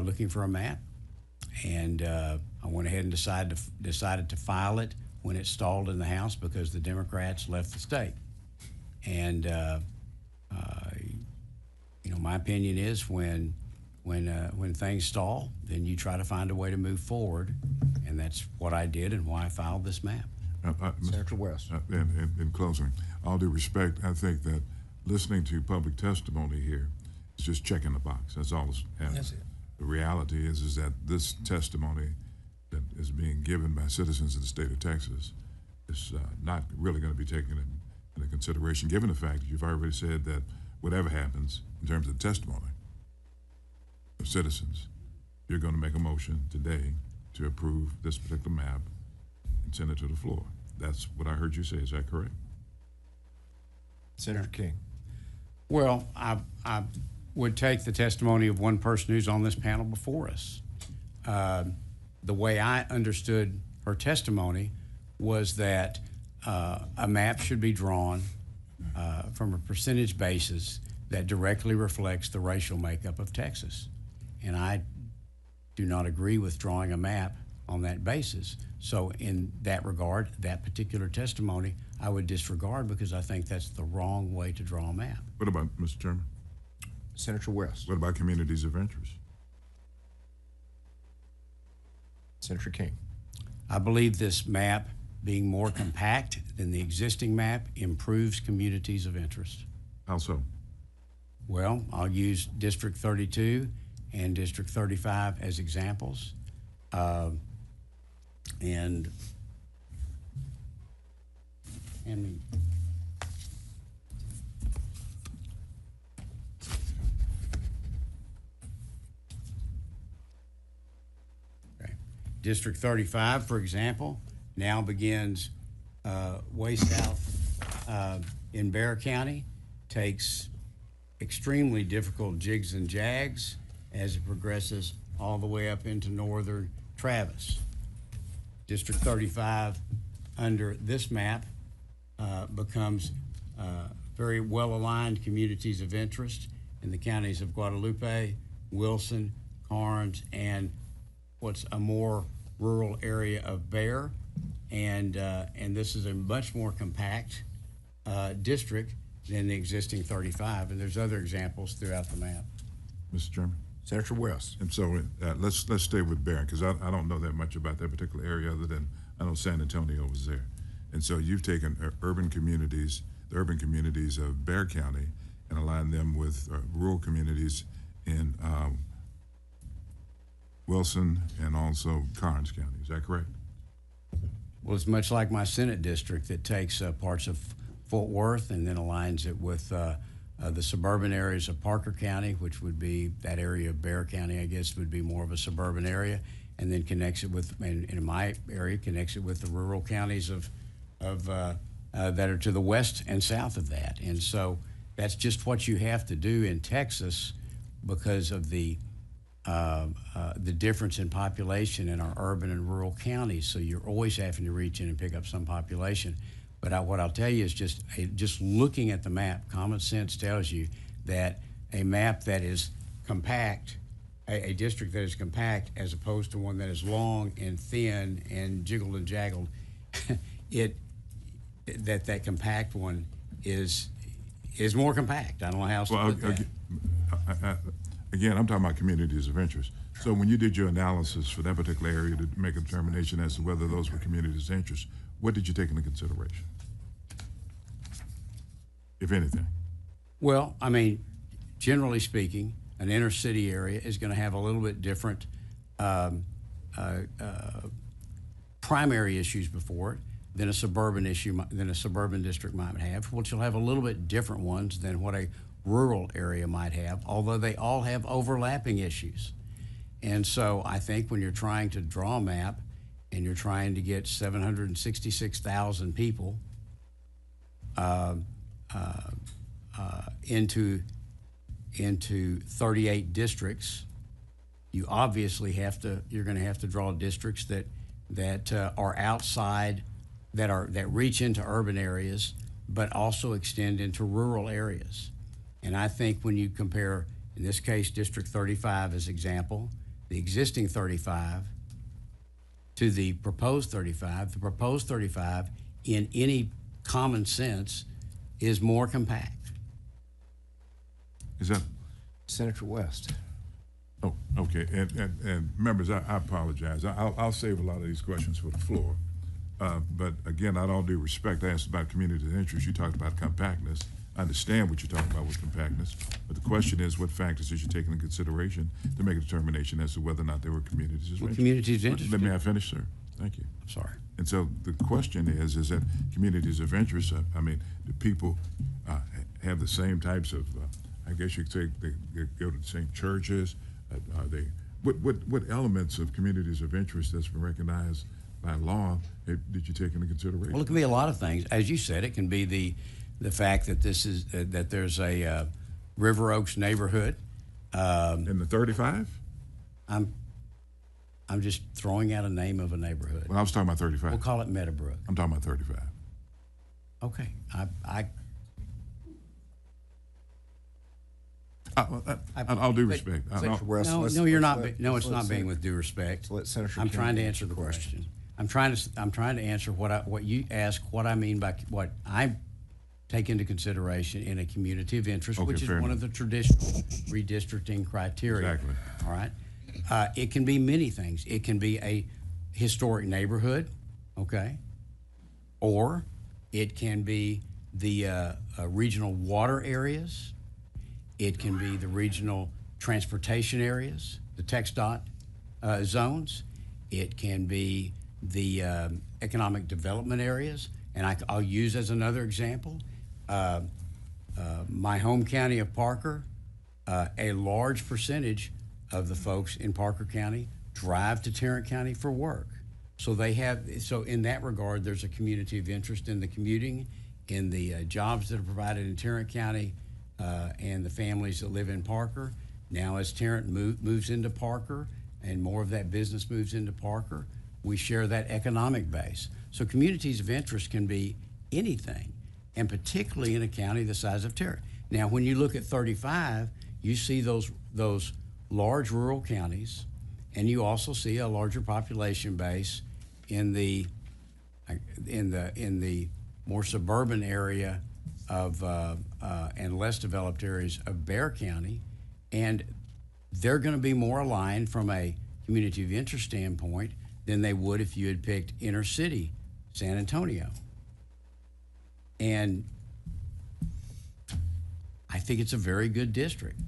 looking for a map. And I went ahead and decided to file it when it stalled in the House because the Democrats left the state. And my opinion is when things stall, then you try to find a way to move forward, and that's what I did and why I filed this map. Senator West. In closing, all due respect, I think that listening to public testimony here is just checking the box. That's all it has. That's it. The reality is that this testimony that is being given by citizens of the state of Texas is not really going to be taken into consideration, given the fact that you've already said that whatever happens in terms of testimony of citizens, you're going to make a motion today to approve this particular map and send it to the floor. That's what I heard you say. Is that correct? Senator King. Well, I would take the testimony of one person who's on this panel before us. The way I understood her testimony was that a map should be drawn from a percentage basis that directly reflects the racial makeup of Texas. And I do not agree with drawing a map on that basis. So in that regard, that particular testimony, I would disregard because I think that's the wrong way to draw a map. What about, Mr. Chairman? Senator West. What about communities of interest? Senator King. I believe this map, being more compact than the existing map, improves communities of interest. How so? Well, I'll use District 32 and District 35 as examples. And District 35, for example, now begins way south in Bexar County, takes extremely difficult jigs and jags as it progresses all the way up into northern Travis. District 35 under this map becomes very well-aligned communities of interest in the counties of Guadalupe, Wilson, Karnes, and what's a more rural area of Bexar, and this is a much more compact district than the existing 35, and there's other examples throughout the map. Mr. Chairman? Senator West. And so let's stay with Bexar, because I don't know that much about that particular area other than I know San Antonio was there. And so you've taken the urban communities of Bexar County and aligned them with rural communities in Wilson and also Karnes County. Is that correct? Well, it's much like my Senate district that takes parts of Fort Worth and then aligns it with the suburban areas of Parker County, which would be that area of Bexar County, I guess, would be more of a suburban area, and then connects it with, in my area, connects it with the rural counties that are to the west and south of that. And so that's just what you have to do in Texas because of the difference in population in our urban and rural counties. So you're always having to reach in and pick up some population. But what I'll tell you is just looking at the map, common sense tells you that a map that is compact, a district that is compact as opposed to one that is long and thin and jiggled and jaggled, that compact one is more compact. I don't know how else to put that. Again, I'm talking about communities of interest. So when you did your analysis for that particular area to make a determination as to whether those were communities of interest, what did you take into consideration, if anything? Well, I mean, generally speaking, an inner city area is going to have a little bit different primary issues before it than a suburban district might have, which will have a little bit different ones than what a rural area might have, although they all have overlapping issues. And so I think when you're trying to draw a map and you're trying to get 766,000 people into 38 districts, you obviously you're going to have to draw districts that are outside, that reach into urban areas, but also extend into rural areas. And I think when you compare, in this case, District 35 as example, the existing 35 to the proposed 35 in any common sense is more compact. Is that Senator West? Oh, okay. And members, I apologize. I'll save a lot of these questions for the floor. But again, out of all due respect, I asked about community of interest. You talked about compactness. I understand what you're talking about with compactness, but the question is, what factors did you take into consideration to make a determination as to whether or not there were communities of interest? Communities of interest. Let me finish, sir. Thank you. I'm sorry. And so the question is that communities of interest, I mean, do people have the same types of, I guess you could say they go to the same churches? Are they, what elements of communities of interest that's been recognized by law did you take into consideration? Well, it can be a lot of things. As you said, it can be the fact that that there's a River Oaks neighborhood. In the 35? I'm just throwing out a name of a neighborhood. Well, I was talking about 35. We'll call it Meadowbrook. I'm talking about 35. Okay. I'll do respect. No, you're not. No, it's not being with due respect. Let Senator I'm King trying to answer answer the the question. I'm trying to answer what you ask. What I mean by what I take into consideration in a community of interest, which is one of the traditional redistricting criteria. Exactly. All right. It can be many things. It can be a historic neighborhood, okay, or it can be the regional water areas. It can be the regional transportation areas, the TxDOT zones. It can be the economic development areas. And I'll use as another example, my home county of Parker, a large percentage of the folks in Parker County drive to Tarrant County for work. So so in that regard, there's a community of interest in the commuting, in the jobs that are provided in Tarrant County, and the families that live in Parker. Now as Tarrant moves into Parker and more of that business moves into Parker, we share that economic base. So communities of interest can be anything, and particularly in a county the size of Tarrant. Now, when you look at 35, you see those large rural counties, and you also see a larger population base in the more suburban area of and less developed areas of Bexar County, and they're going to be more aligned from a community of interest standpoint than they would if you had picked inner city San Antonio. And I think it's a very good district.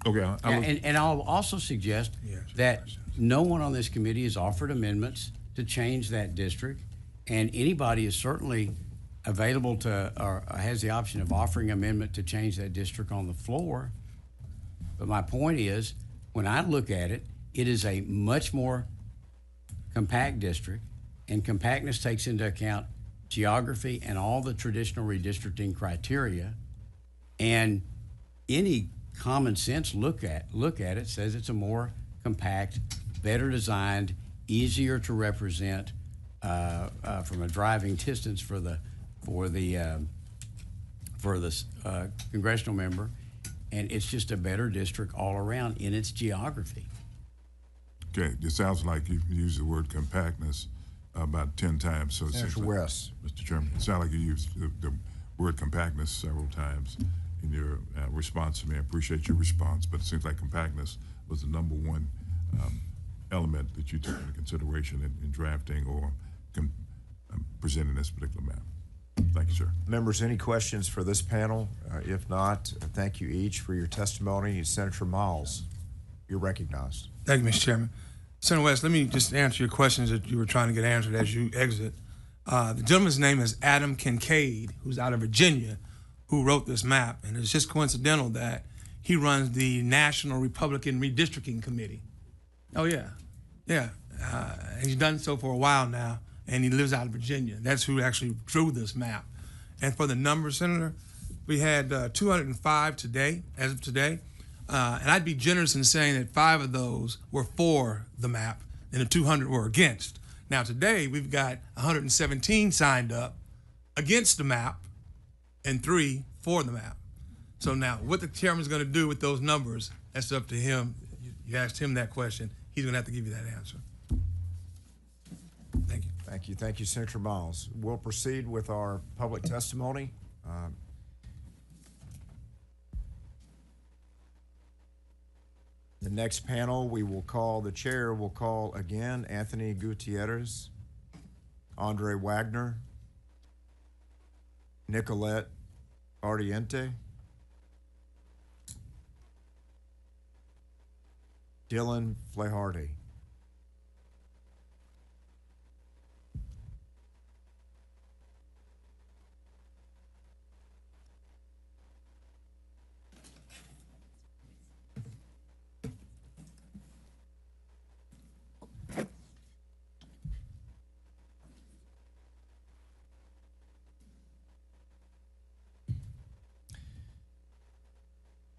Okay. And I'll also suggest that no one on this committee has offered amendments to change that district, and anybody is certainly available to, or has the option of offering amendment to change that district on the floor. But my point is, when I look at it, it is a much more compact district, and compactness takes into account geography and all the traditional redistricting criteria. And any common sense look at it says it's a more compact, better designed, easier to represent from a driving distance for the congressional member, and it's just a better district all around in its geography. Okay, it sounds like you've used the word compactness about 10 times. So Senator West. Mr. Chairman, it sounds like you used the word compactness several times in your response to me. I appreciate your response, but it seems like compactness was the number one element that you took into consideration in drafting or presenting this particular map. Thank you, sir. Members, any questions for this panel? If not, thank you each for your testimony. Senator Miles, you're recognized. Thank you, Mr. Chairman. Senator West, let me just answer your questions that you were trying to get answered as you exit. The gentleman's name is Adam Kincaid, who's out of Virginia, who wrote this map. And it's just coincidental that he runs the National Republican Redistricting Committee. Oh, yeah. Yeah. He's done so for a while now, and he lives out of Virginia. That's who actually drew this map. And for the numbers, Senator, we had 205 today, as of today. And I'd be generous in saying that 5 of those were for the map and the 200 were against. Now today we've got 117 signed up against the map and 3 for the map. So now what the chairman's going to do with those numbers, that's up to him. You asked him that question. He's going to have to give you that answer. Thank you. Thank you. Thank you, Senator Miles. We'll proceed with our public testimony. The next panel the chair will call again Anthony Gutierrez, Andre Wagner, Nicolette Ardiente, Dylan Flahardy.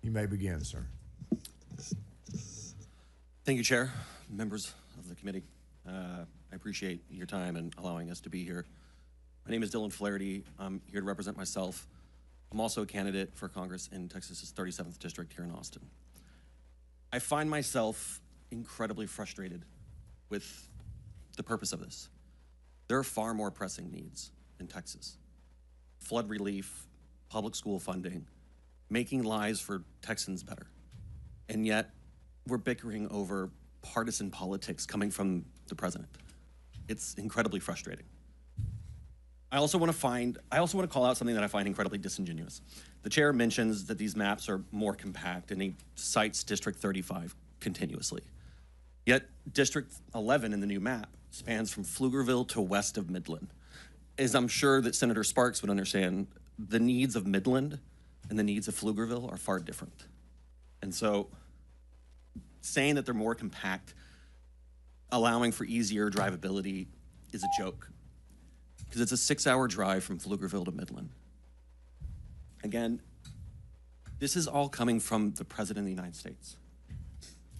You may begin, sir. Thank you, Chair, members of the committee. I appreciate your time and allowing us to be here. My name is Dylan Flaherty. I'm here to represent myself. I'm also a candidate for Congress in Texas's 37th District here in Austin. I find myself incredibly frustrated with the purpose of this. There are far more pressing needs in Texas. Flood relief, public school funding, making lives for Texans better. And yet, we're bickering over partisan politics coming from the president. It's incredibly frustrating. I also want to call out something that I find incredibly disingenuous. The chair mentions that these maps are more compact, and he cites District 35 continuously. Yet District 11 in the new map spans from Pflugerville to west of Midland. As I'm sure that Senator Sparks would understand, the needs of Midland and the needs of Pflugerville are far different. And so saying that they're more compact, allowing for easier drivability, is a joke. Because it's a 6-hour drive from Pflugerville to Midland. Again, this is all coming from the President of the United States.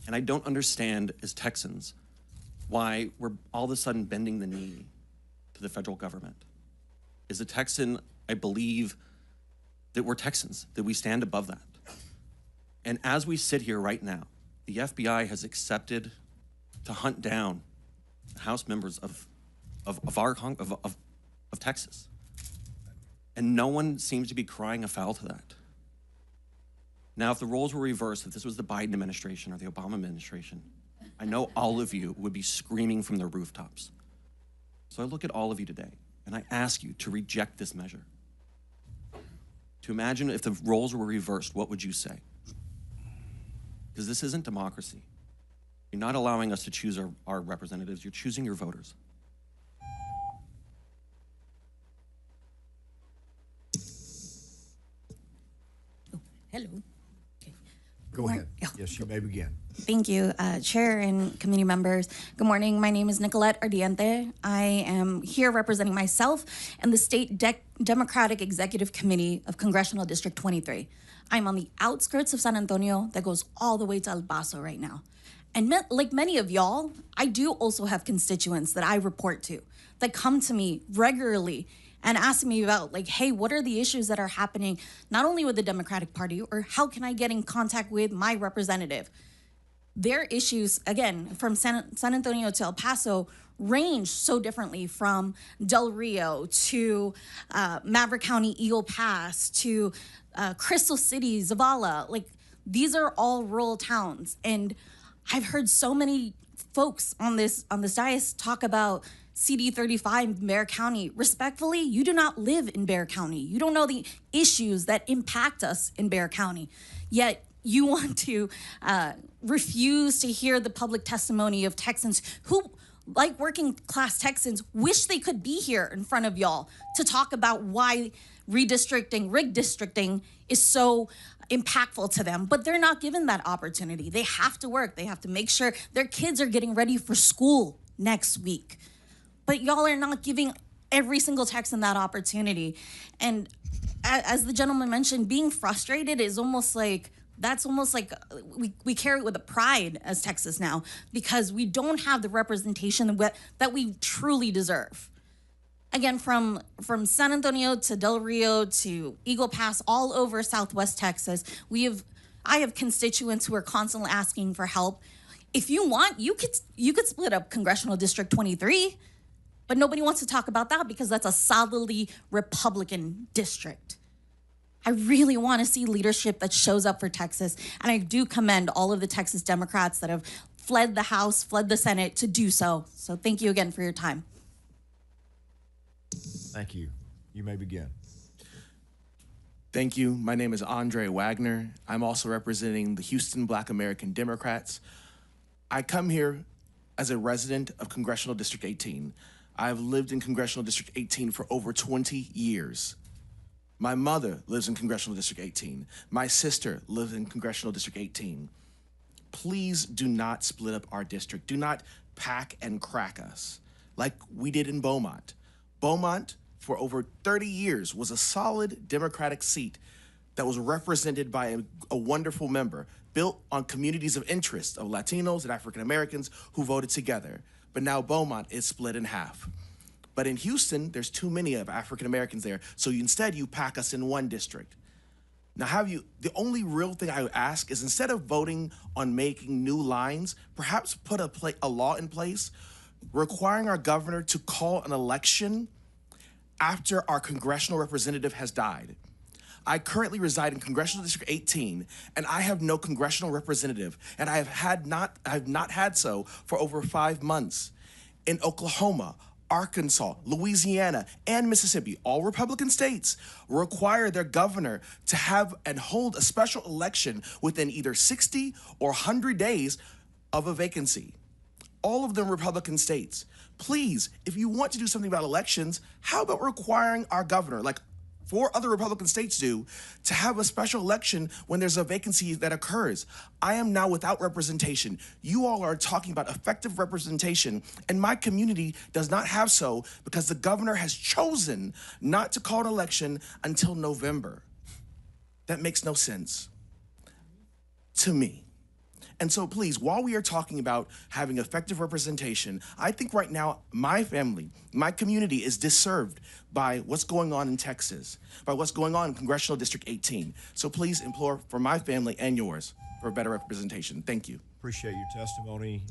And I don't understand, as Texans, why we're all of a sudden bending the knee to the federal government. As a Texan, I believe that we're Texans, that we stand above that. And as we sit here right now, the FBI has accepted to hunt down House members of Texas. And no one seems to be crying afoul to that. Now, if the roles were reversed, if this was the Biden administration or the Obama administration, I know all of you would be screaming from their rooftops. So I look at all of you today, and I ask you to reject this measure. To imagine if the roles were reversed, what would you say? Because this isn't democracy. You're not allowing us to choose our representatives, you're choosing your voters. Hello. Go ahead. Yes, you may begin. Thank you, Chair and committee members. Good morning. My name is Nicolette Ardiente. I am here representing myself and the State Democratic Executive Committee of Congressional District 23. I'm on the outskirts of San Antonio that goes all the way to El Paso right now. And like many of y'all, I do also have constituents that I report to that come to me regularly and ask me about, like, hey, what are the issues that are happening not only with the Democratic Party, or how can I get in contact with my representative? Their issues, again, from San Antonio to El Paso, range so differently, from Del Rio to Maverick County, Eagle Pass to Crystal City, Zavala. Like, these are all rural towns. And I've heard so many folks on this dais talk about CD 35 in Bexar County. Respectfully, you do not live in Bexar County. You don't know the issues that impact us in Bexar County. Yet you want to refuse to hear the public testimony of Texans who, like working class Texans, wish they could be here in front of y'all to talk about why redistricting is so impactful to them, but they're not given that opportunity. They have to work. They have to make sure their kids are getting ready for school next week. But y'all are not giving every single Texan that opportunity. And as the gentleman mentioned, being frustrated is almost like, we carry it with a pride as Texas now, because we don't have the representation that we truly deserve. Again, from San Antonio to Del Rio to Eagle Pass, all over Southwest Texas, I have constituents who are constantly asking for help. If you want, you could split up Congressional District 23, but nobody wants to talk about that because that's a solidly Republican district. I really want to see leadership that shows up for Texas, and I do commend all of the Texas Democrats that have fled the House, fled the Senate to do so. So thank you again for your time. Thank you. You may begin. Thank you. My name is Andre Wagner. I'm also representing the Houston Black American Democrats. I come here as a resident of Congressional District 18. I've lived in Congressional District 18 for over 20 years. My mother lives in Congressional District 18. My sister lives in Congressional District 18. Please do not split up our district. Do not pack and crack us like we did in Beaumont. Beaumont, for over 30 years, was a solid Democratic seat that was represented by a wonderful member, built on communities of interest of Latinos and African Americans who voted together. But now Beaumont is split in half. But in Houston, there's too many of African Americans there, so instead you pack us in one district. Now the only real thing I would ask is, instead of voting on making new lines, perhaps put a law in place requiring our governor to call an election after our congressional representative has died. I currently reside in Congressional District 18, and I have no congressional representative, and I have not had so for over 5 months. In Oklahoma, Arkansas, Louisiana, and Mississippi, all Republican states, require their governor to have and hold a special election within either 60 or 100 days of a vacancy. All of them Republican states. Please, if you want to do something about elections, how about requiring our governor, like 4 other Republican states do, to have a special election when there's a vacancy that occurs? I am now without representation. You all are talking about effective representation, and my community does not have so because the governor has chosen not to call an election until November. That makes no sense to me. And so please, while we are talking about having effective representation, I think right now my family, my community is disserved by what's going on in Texas, by what's going on in Congressional District 18. So please implore for my family and yours for better representation. Thank you. Appreciate your testimony.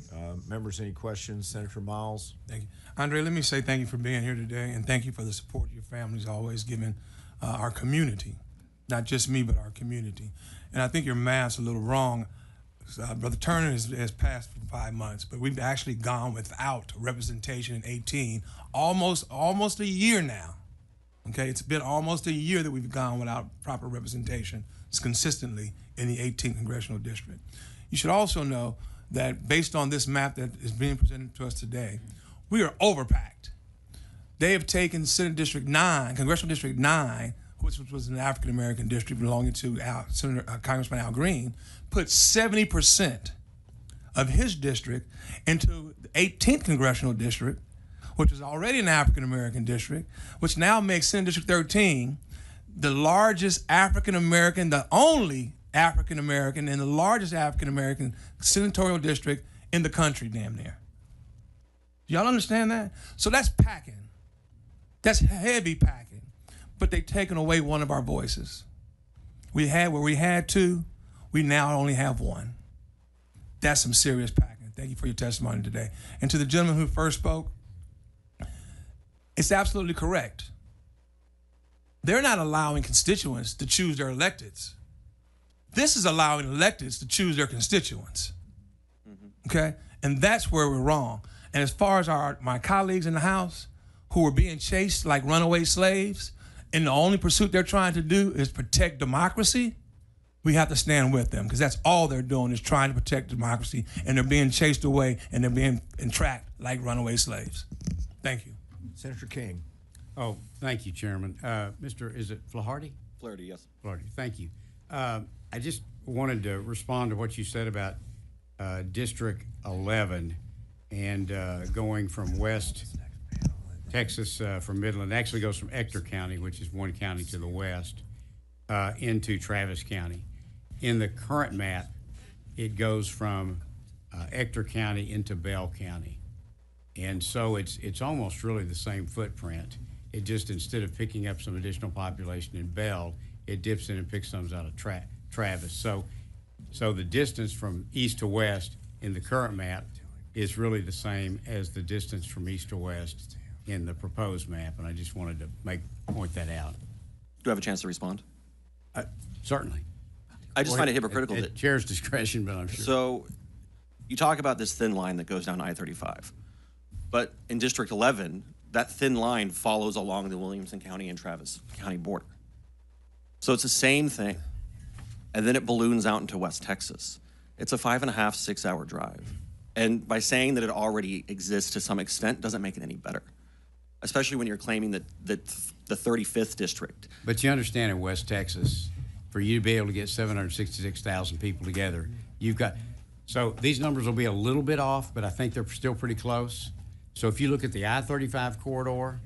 Members, any questions? Senator Miles? Thank you. Andre, let me say thank you for being here today, and thank you for the support your family's always given our community, not just me, but our community. And I think your math's a little wrong. Brother Turner has passed for 5 months, but we've actually gone without representation in 18, almost a year now. Okay, it's been almost a year that we've gone without proper representation consistently in the 18th congressional district. You should also know that based on this map that is being presented to us today, we are overpacked. They have taken Senate District 9, Congressional District 9, which was an African-American district belonging to Congressman Al Green, put 70% of his district into the 18th Congressional District, which is already an African-American district, which now makes Senate District 13 the largest African-American, the only African-American, and the largest African-American senatorial district in the country, damn near. Y'all understand that? So that's packing. That's heavy packing. But they've taken away one of our voices. We had where we had 2, we now only have 1. That's some serious packing. Thank you for your testimony today. And to the gentleman who first spoke, it's absolutely correct. They're not allowing constituents to choose their electeds. This is allowing electeds to choose their constituents. Okay? And that's where we're wrong. And as far as my colleagues in the House who are being chased like runaway slaves, and the only pursuit they're trying to do is protect democracy, we have to stand with them, because that's all they're doing is trying to protect democracy, and they're being chased away and they're being entrapped like runaway slaves. Thank you. Senator King. Oh, thank you, Chairman. Is it Flaherty? Flaherty, yes. Flaherty, thank you. I just wanted to respond to what you said about District 11 and going from West Texas from Midland. It actually goes from Ector County, which is one county to the west, into Travis County. In the current map, it goes from Ector County into Bell County. And so it's almost really the same footprint. It just, instead of picking up some additional population in Bell, it dips in and picks some out of Travis. So the distance from east to west in the current map is really the same as the distance from east to west in the proposed map, and I just wanted to point that out. Do I have a chance to respond? Certainly. I just find it hypocritical at that chair's discretion, but I'm sure. So you talk about this thin line that goes down I-35, but in District 11, that thin line follows along the Williamson County and Travis County border. So it's the same thing, and then it balloons out into West Texas. It's a 5.5, 6 hour drive. And by saying that it already exists to some extent doesn't make it any better, especially when you're claiming that the 35th district. But you understand in West Texas, for you to be able to get 766,000 people together, you've got, so these numbers will be a little bit off, but I think they're still pretty close. So if you look at the I-35 corridor,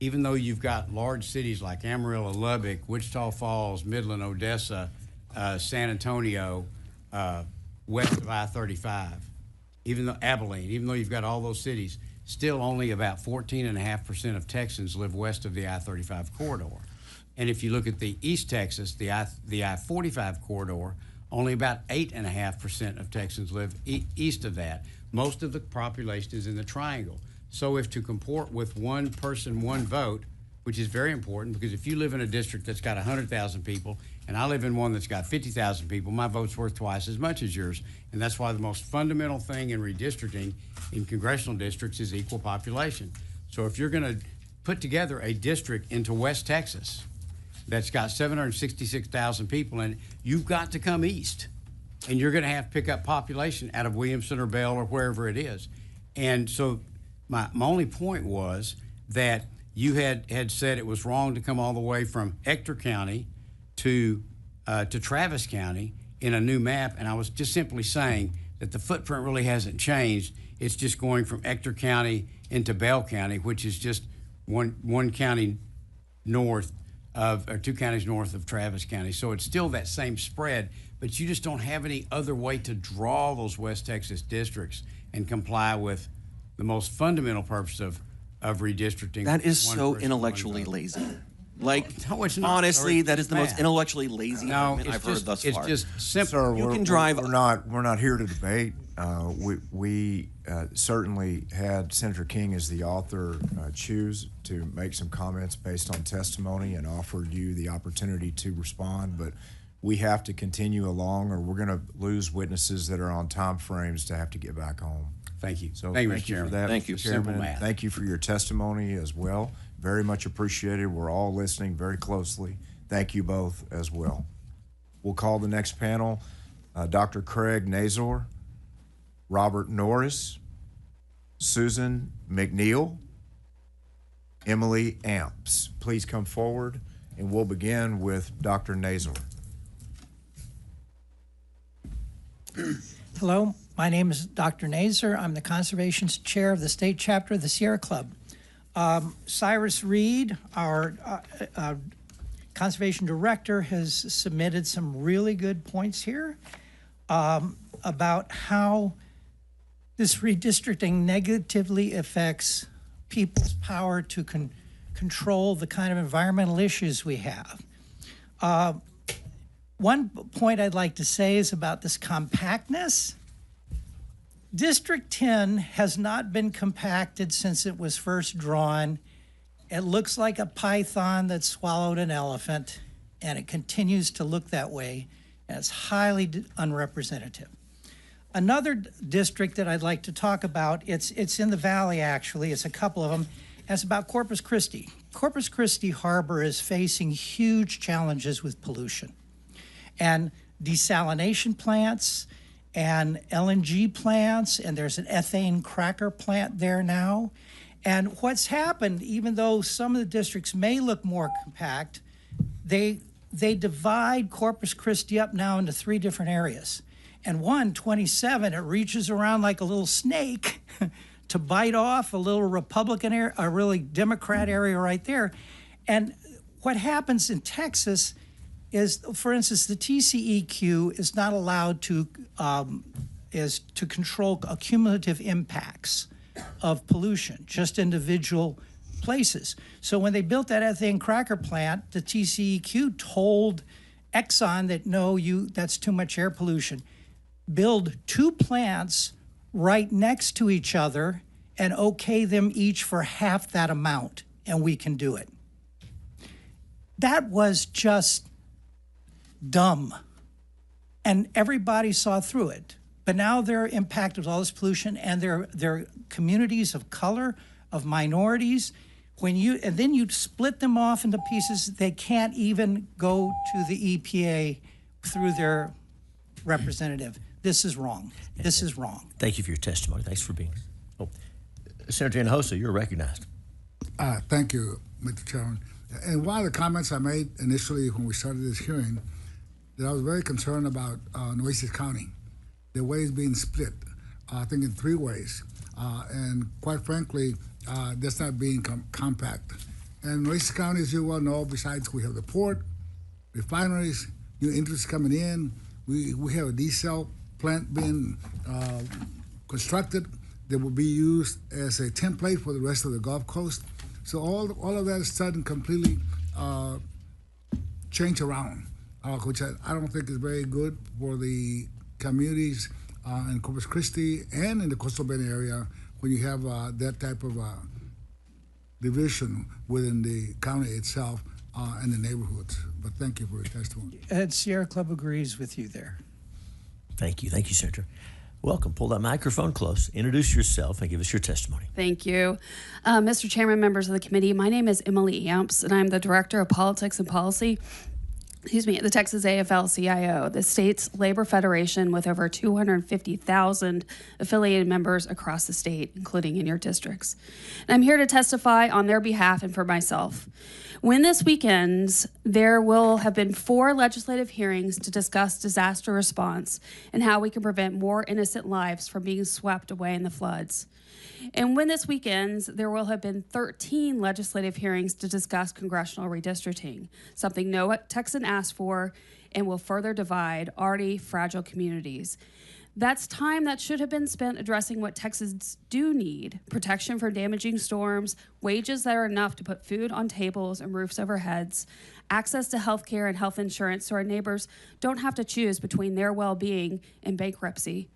even though you've got large cities like Amarillo, Lubbock, Wichita Falls, Midland, Odessa, San Antonio, west of I-35, even though Abilene, even though you've got all those cities, still only about 14.5% of Texans live west of the I-35 corridor. And if you look at the East Texas, the I-45 corridor, only about 8.5% of Texans live east of that. Most of the population is in the triangle. So if to comport with one person, one vote, which is very important, because if you live in a district that's got 100,000 people and I live in one that's got 50,000 people, my vote's worth twice as much as yours. And that's why the most fundamental thing in redistricting in congressional districts is equal population. So if you're going to put together a district into West Texas that's got 766,000 people in it, you've got to come east. And you're going to have to pick up population out of Williamson or Bell or wherever it is. And so my only point was that you had said it was wrong to come all the way from Ector County to Travis County in a new map. And I was just simply saying that the footprint really hasn't changed. It's just going from Ector County into Bell County, which is just one county north of, or 2 counties north of Travis County. So it's still that same spread, but you just don't have any other way to draw those West Texas districts and comply with the most fundamental purpose of redistricting. That is one so person, intellectually one vote. lazy. Like, No, it's not. honestly, that is the most Math. intellectually lazy No, argument it's I've heard just- thus it's far. just simple. Sir, You we're, can drive. we're not here to debate. We certainly had Senator King as the author choose to make some comments based on testimony and offered you the opportunity to respond, but we have to continue along or we're going to lose witnesses that are on time frames to have to get back home. Thank you. So Thank you, thank Mr. you for Chairman. that, Thank Mr. you. Simple Chairman. math. Thank you for your testimony as well. Very much appreciated. We're all listening very closely. Thank you both as well. We'll call the next panel Dr. Craig Nazor, Robert Norris, Susan McNeil, Emily Amps. Please come forward, and we'll begin with Dr. Nazor. Hello, my name is Dr. Nazor. I'm the Conservation Chair of the State Chapter of the Sierra Club. Cyrus Reed, our Conservation Director, has submitted some really good points here about how this redistricting negatively affects people's power to control the kind of environmental issues we have. One point I'd like to say is about this compactness. District 10 has not been compacted since it was first drawn. It looks like a python that swallowed an elephant, and it continues to look that way, and it's highly unrepresentative. Another district that I'd like to talk about, it's in the valley actually, it's a couple of them, and it's about Corpus Christi. Corpus Christi Harbor is facing huge challenges with pollution. And desalination plants and LNG plants, and there's an ethane cracker plant there now. And what's happened, even though some of the districts may look more compact, they divide Corpus Christi up now into 3 different areas. And 127, it reaches around like a little snake to bite off a little Republican area, a really Democrat area right there. And what happens in Texas is, for instance, the TCEQ is not allowed to control cumulative impacts of pollution, just individual places. So when they built that ethane cracker plant, the TCEQ told Exxon that no, that's too much air pollution. Build 2 plants right next to each other and okay them each for half that amount, and we can do it. That was just dumb. And everybody saw through it. But now they're impacted with all this pollution, and they're communities of color, of minorities. And then you split them off into pieces, they can't even go to the EPA through their representative. This is wrong. This is wrong. Thank you for your testimony. Thanks for being here. Oh, Senator Hinojosa, you're recognized. Thank you, Mr. Chairman. And one of the comments I made initially when we started this hearing, that I was very concerned about Nueces County, the way it's being split, I think in 3 ways. And quite frankly, that's not being compact. And Nueces County, as you well know, besides we have the port, refineries, new interests coming in, we have a diesel plant being constructed that will be used as a template for the rest of the Gulf Coast. So all of that is sudden completely change around, which I don't think is very good for the communities in Corpus Christi and in the Coastal Bend area when you have that type of division within the county itself and the neighborhoods. But thank you for your testimony. And Sierra Club agrees with you there. Thank you. Thank you, Senator. Welcome. Pull that microphone close. Introduce yourself and give us your testimony. Thank you. Mr. Chairman, members of the committee, my name is Emily Amps, and I'm the Director of Politics and Policy at the Texas AFL-CIO, the state's labor federation with over 250,000 affiliated members across the state, including in your districts. And I'm here to testify on their behalf and for myself. When this weekends, there will have been 4 legislative hearings to discuss disaster response and how we can prevent more innocent lives from being swept away in the floods. And when this weekends, there will have been 13 legislative hearings to discuss congressional redistricting, something no Texan asked for and will further divide already fragile communities. That's time that should have been spent addressing what Texans do need: protection from damaging storms, wages that are enough to put food on tables and roofs over heads, access to health care and health insurance so our neighbors don't have to choose between their well-being and bankruptcy,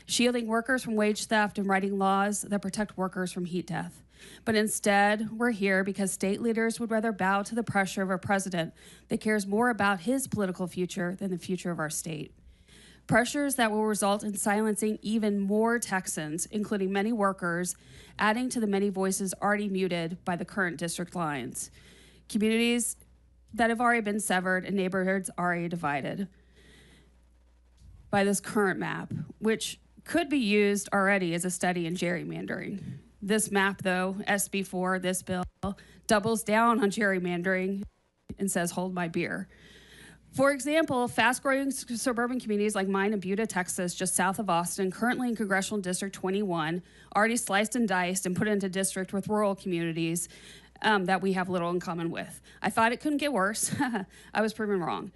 shielding workers from wage theft and writing laws that protect workers from heat death. But instead, we're here because state leaders would rather bow to the pressure of a president that cares more about his political future than the future of our state. Pressures that will result in silencing even more Texans, including many workers, adding to the many voices already muted by the current district lines. Communities that have already been severed and neighborhoods already divided by this current map, which could be used already as a study in gerrymandering. This map, though, SB4, this bill, doubles down on gerrymandering and says, hold my beer. For example, fast-growing suburban communities like mine in Buda, Texas, just south of Austin, currently in Congressional District 21, already sliced and diced and put into district with rural communities that we have little in common with. I thought it couldn't get worse. I was proven wrong.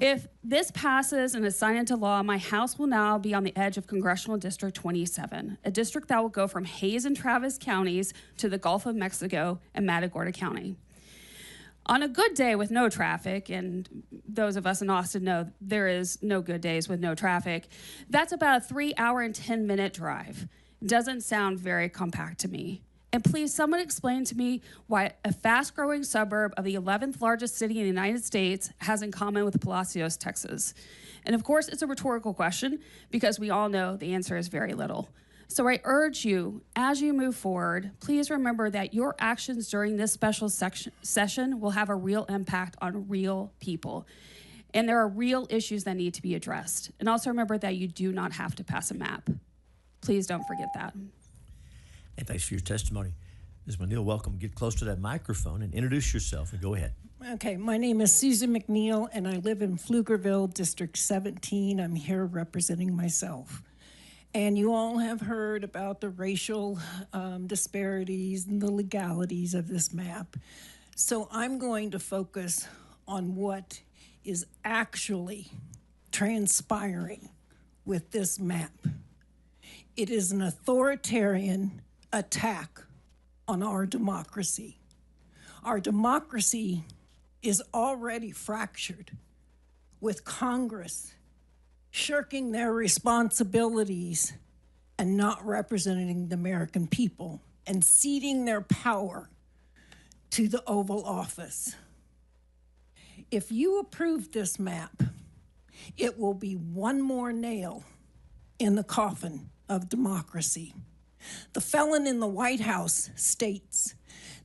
If this passes and is signed into law, my house will now be on the edge of Congressional District 27, a district that will go from Hays and Travis counties to the Gulf of Mexico and Matagorda County. On a good day with no traffic, and those of us in Austin know there is no good days with no traffic, that's about a 3-hour and 10-minute drive. Doesn't sound very compact to me. And please, someone explain to me why a fast-growing suburb of the 11th largest city in the United States has in common with Palacios, Texas. And of course, it's a rhetorical question because we all know the answer is very little. So I urge you, as you move forward, please remember that your actions during this special session will have a real impact on real people. And there are real issues that need to be addressed. And also remember that you do not have to pass a map. Please don't forget that. And thanks for your testimony. Ms. McNeil, welcome. Get close to that microphone and introduce yourself and go ahead. Okay, my name is Susan McNeil, and I live in Pflugerville, District 17. I'm here representing myself. And you all have heard about the racial disparities and the legalities of this map. So I'm going to focus on what is actually transpiring with this map. It is an authoritarian attack on our democracy. Our democracy is already fractured, with Congress shirking their responsibilities and not representing the American people and ceding their power to the Oval Office. If you approve this map, it will be one more nail in the coffin of democracy. The felon in the White House states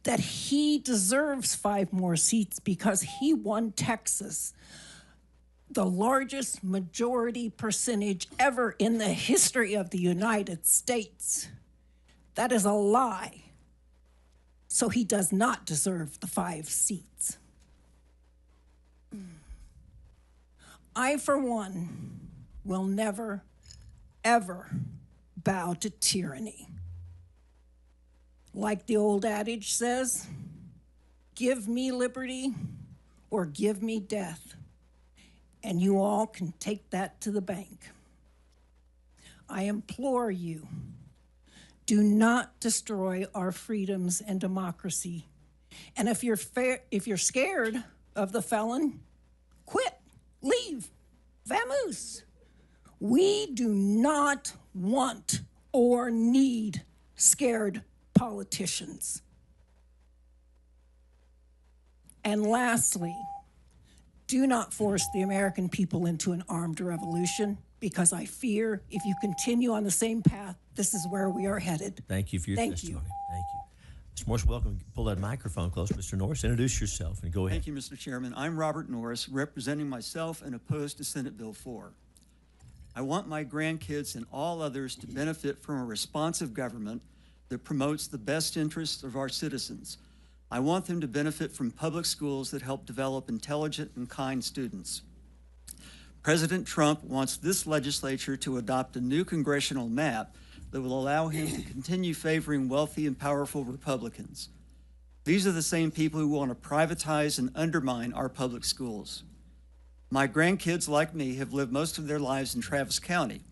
that he deserves 5 more seats because he won Texas, the largest majority percentage ever in the history of the United States. That is a lie. So he does not deserve the 5 seats. I, for one, will never, ever bow to tyranny. Like the old adage says, give me liberty or give me death. And you all can take that to the bank. I implore you, do not destroy our freedoms and democracy. And if you're scared of the felon, quit, leave, vamoose. We do not want or need scared politicians. And lastly, do not force the American people into an armed revolution. because I fear if you continue on the same path, this is where we are headed. Thank you for your testimony. Thank you. Mr. Morris, welcome. Pull that microphone close. Mr. Norris, introduce yourself and go ahead. Thank you, Mr. Chairman. I'm Robert Norris, representing myself and opposed to Senate Bill 4. I want my grandkids and all others to benefit from a responsive government that promotes the best interests of our citizens. I want them to benefit from public schools that help develop intelligent and kind students. President Trump wants this legislature to adopt a new congressional map that will allow him to continue favoring wealthy and powerful Republicans. These are the same people who want to privatize and undermine our public schools. My grandkids, like me, have lived most of their lives in Travis County.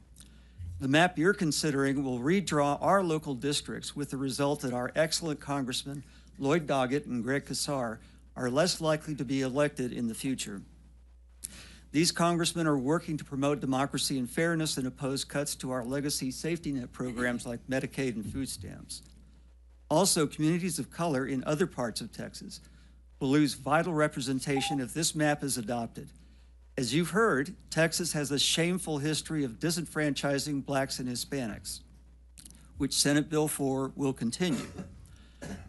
The map you're considering will redraw our local districts, with the result that our excellent congressmen, Lloyd Doggett and Greg Casar, are less likely to be elected in the future. These congressmen are working to promote democracy and fairness and oppose cuts to our legacy safety net programs like Medicaid and food stamps. Also, communities of color in other parts of Texas will lose vital representation if this map is adopted. As you've heard, Texas has a shameful history of disenfranchising blacks and Hispanics, which Senate Bill 4 will continue.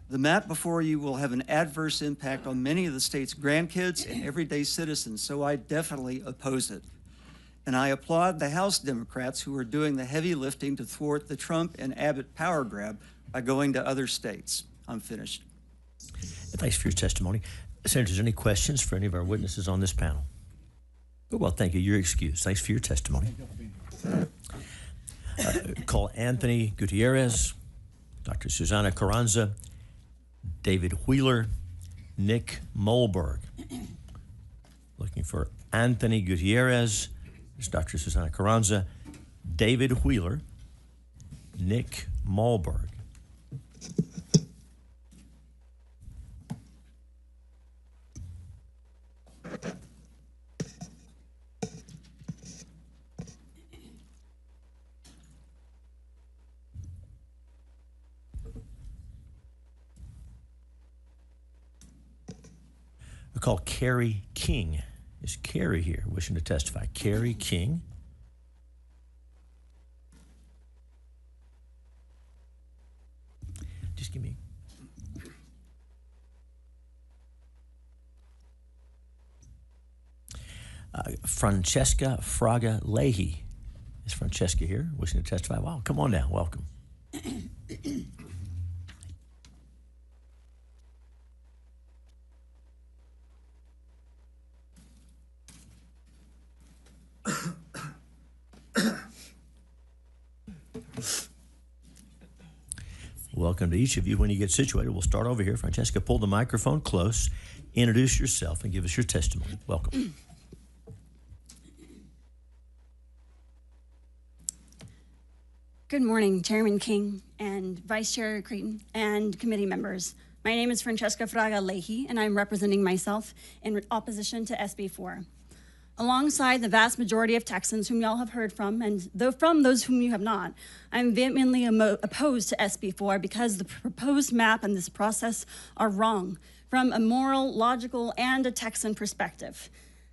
The map before you will have an adverse impact on many of the state's grandkids and everyday citizens, so I definitely oppose it. And I applaud the House Democrats who are doing the heavy lifting to thwart the Trump and Abbott power grab by going to other states. I'm finished. Thanks for your testimony. Senators, any questions for any of our witnesses on this panel? Well, thank you. You're excused. Thanks for your testimony. Call Anthony Gutierrez, Dr. Susana Carranza, David Wheeler, Nick Molberg. Looking for Anthony Gutierrez, there's Dr. Susana Carranza, David Wheeler, Nick Molberg. We call Carrie King. Is Carrie here wishing to testify? Carrie King. Just give me. Francesca Fraga Leahy. Is Francesca here wishing to testify? Wow, come on down. Welcome. Welcome to each of you. When you get situated, we'll start over here. Francesca, pull the microphone close, introduce yourself, and give us your testimony. Welcome. Good morning, Chairman King and Vice Chair Creighton and committee members. My name is Francesca Fraga Leahy, and I'm representing myself in opposition to SB 4. Alongside the vast majority of Texans whom y'all have heard from, and from those whom you have not, I'm vehemently opposed to SB 4 because the proposed map and this process are wrong from a moral, logical, and a Texan perspective.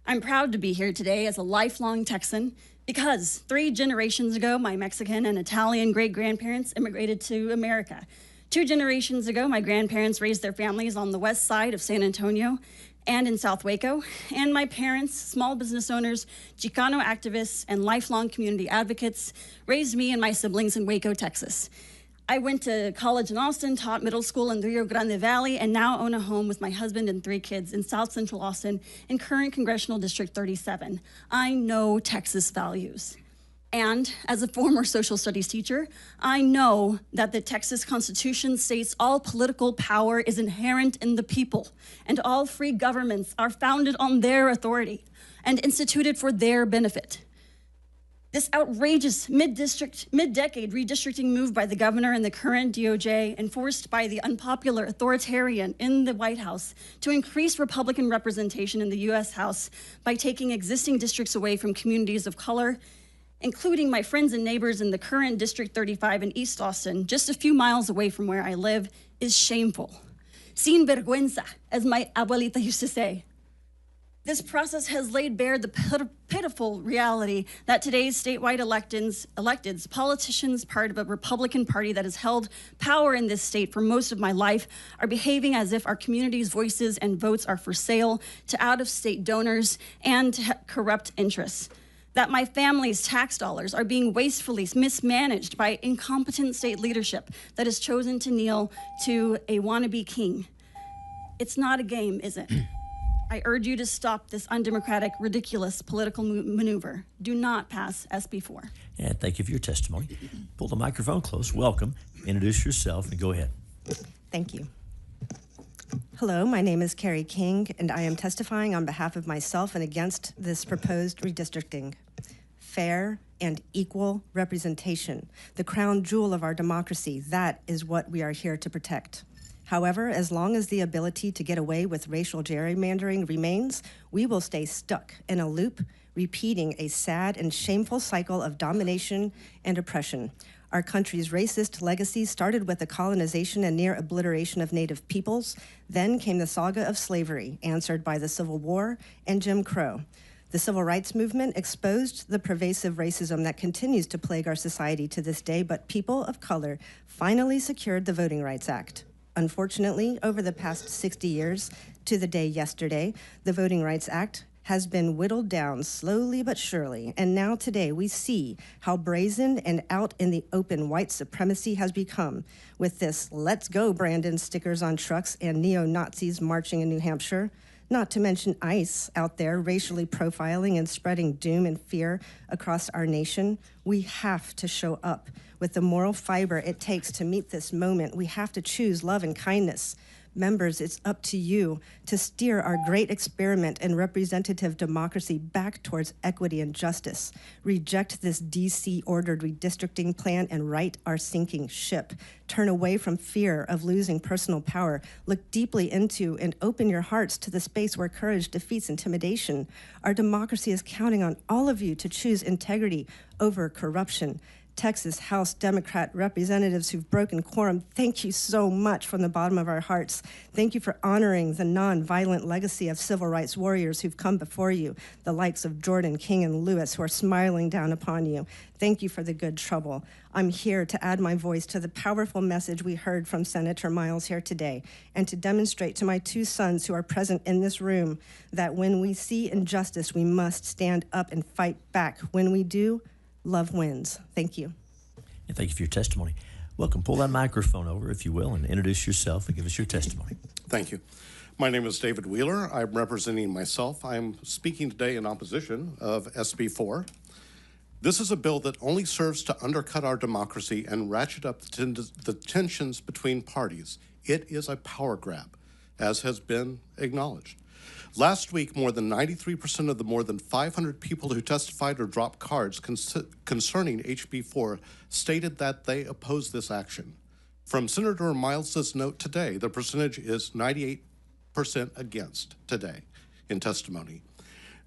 I'm proud to be here today as a lifelong Texan because 3 generations ago, my Mexican and Italian great-grandparents immigrated to America. 2 generations ago, my grandparents raised their families on the west side of San Antonio and in South Waco, and my parents, small business owners, Chicano activists, and lifelong community advocates, raised me and my siblings in Waco, Texas. I went to college in Austin, taught middle school in the Rio Grande Valley, and now own a home with my husband and 3 kids in South Central Austin in current Congressional District 37. I know Texas values. And as a former social studies teacher, I know that the Texas Constitution states all political power is inherent in the people, and all free governments are founded on their authority and instituted for their benefit. This outrageous mid-decade redistricting move by the governor and the current DOJ, enforced by the unpopular authoritarian in the White House to increase Republican representation in the U.S. House by taking existing districts away from communities of color, including my friends and neighbors in the current District 35 in East Austin, just a few miles away from where I live, is shameful. Sin vergüenza, as my abuelita used to say. This process has laid bare the pitiful reality that today's statewide electeds, politicians, part of a Republican Party that has held power in this state for most of my life, are behaving as if our community's voices and votes are for sale to out-of-state donors and to corrupt interests. That my family's tax dollars are being wastefully mismanaged by incompetent state leadership that has chosen to kneel to a wannabe king. It's not a game, is it? I urge you to stop this undemocratic, ridiculous political maneuver. Do not pass SB 4. And thank you for your testimony. Pull the microphone close. Welcome. Introduce yourself and go ahead. Thank you. Hello, my name is Carrie King, and I am testifying on behalf of myself and against this proposed redistricting. Fair and equal representation, the crown jewel of our democracy, that is what we are here to protect. However, as long as the ability to get away with racial gerrymandering remains, we will stay stuck in a loop, repeating a sad and shameful cycle of domination and oppression. Our country's racist legacy started with the colonization and near obliteration of Native peoples. Then came the saga of slavery, answered by the Civil War and Jim Crow. The Civil Rights Movement exposed the pervasive racism that continues to plague our society to this day, but people of color finally secured the Voting Rights Act. Unfortunately, over the past 60 years, to the day yesterday, the Voting Rights Act has been whittled down slowly but surely, and now today we see how brazen and out in the open white supremacy has become, with this "Let's Go Brandon" stickers on trucks and neo-Nazis marching in New Hampshire, not to mention ICE out there racially profiling and spreading doom and fear across our nation. We have to show up with the moral fiber it takes to meet this moment. We have to choose love and kindness. Members, it's up to you to steer our great experiment in representative democracy back towards equity and justice. Reject this DC-ordered redistricting plan and right our sinking ship. Turn away from fear of losing personal power. Look deeply into and open your hearts to the space where courage defeats intimidation. Our democracy is counting on all of you to choose integrity over corruption. Texas House Democrat representatives who've broken quorum, thank you so much from the bottom of our hearts. Thank you for honoring the non-violent legacy of civil rights warriors who've come before you, the likes of Jordan, King, and Lewis, who are smiling down upon you. Thank you for the good trouble. I'm here to add my voice to the powerful message we heard from Senator Miles here today, and to demonstrate to my two sons who are present in this room that when we see injustice, we must stand up and fight back. When we do, love wins. Thank you. And thank you for your testimony. Welcome. Pull that microphone over, if you will, and introduce yourself and give us your testimony. Thank you. My name is David Wheeler. I'm representing myself. I'm speaking today in opposition of SB 4. This is a bill that only serves to undercut our democracy and ratchet up the tensions between parties. It is a power grab, as has been acknowledged. Last week, more than 93% of the more than 500 people who testified or dropped cards concerning HB 4 stated that they oppose this action. From Senator Miles's note today, the percentage is 98% against today in testimony.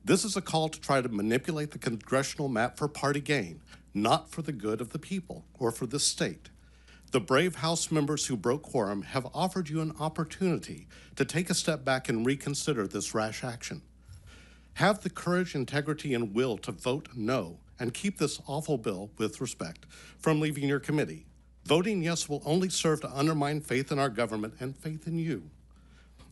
This is a call to try to manipulate the congressional map for party gain, not for the good of the people or for the state. The brave House members who broke quorum have offered you an opportunity to take a step back and reconsider this rash action. Have the courage, integrity, and will to vote no and keep this awful bill, with respect, from leaving your committee. Voting yes will only serve to undermine faith in our government and faith in you.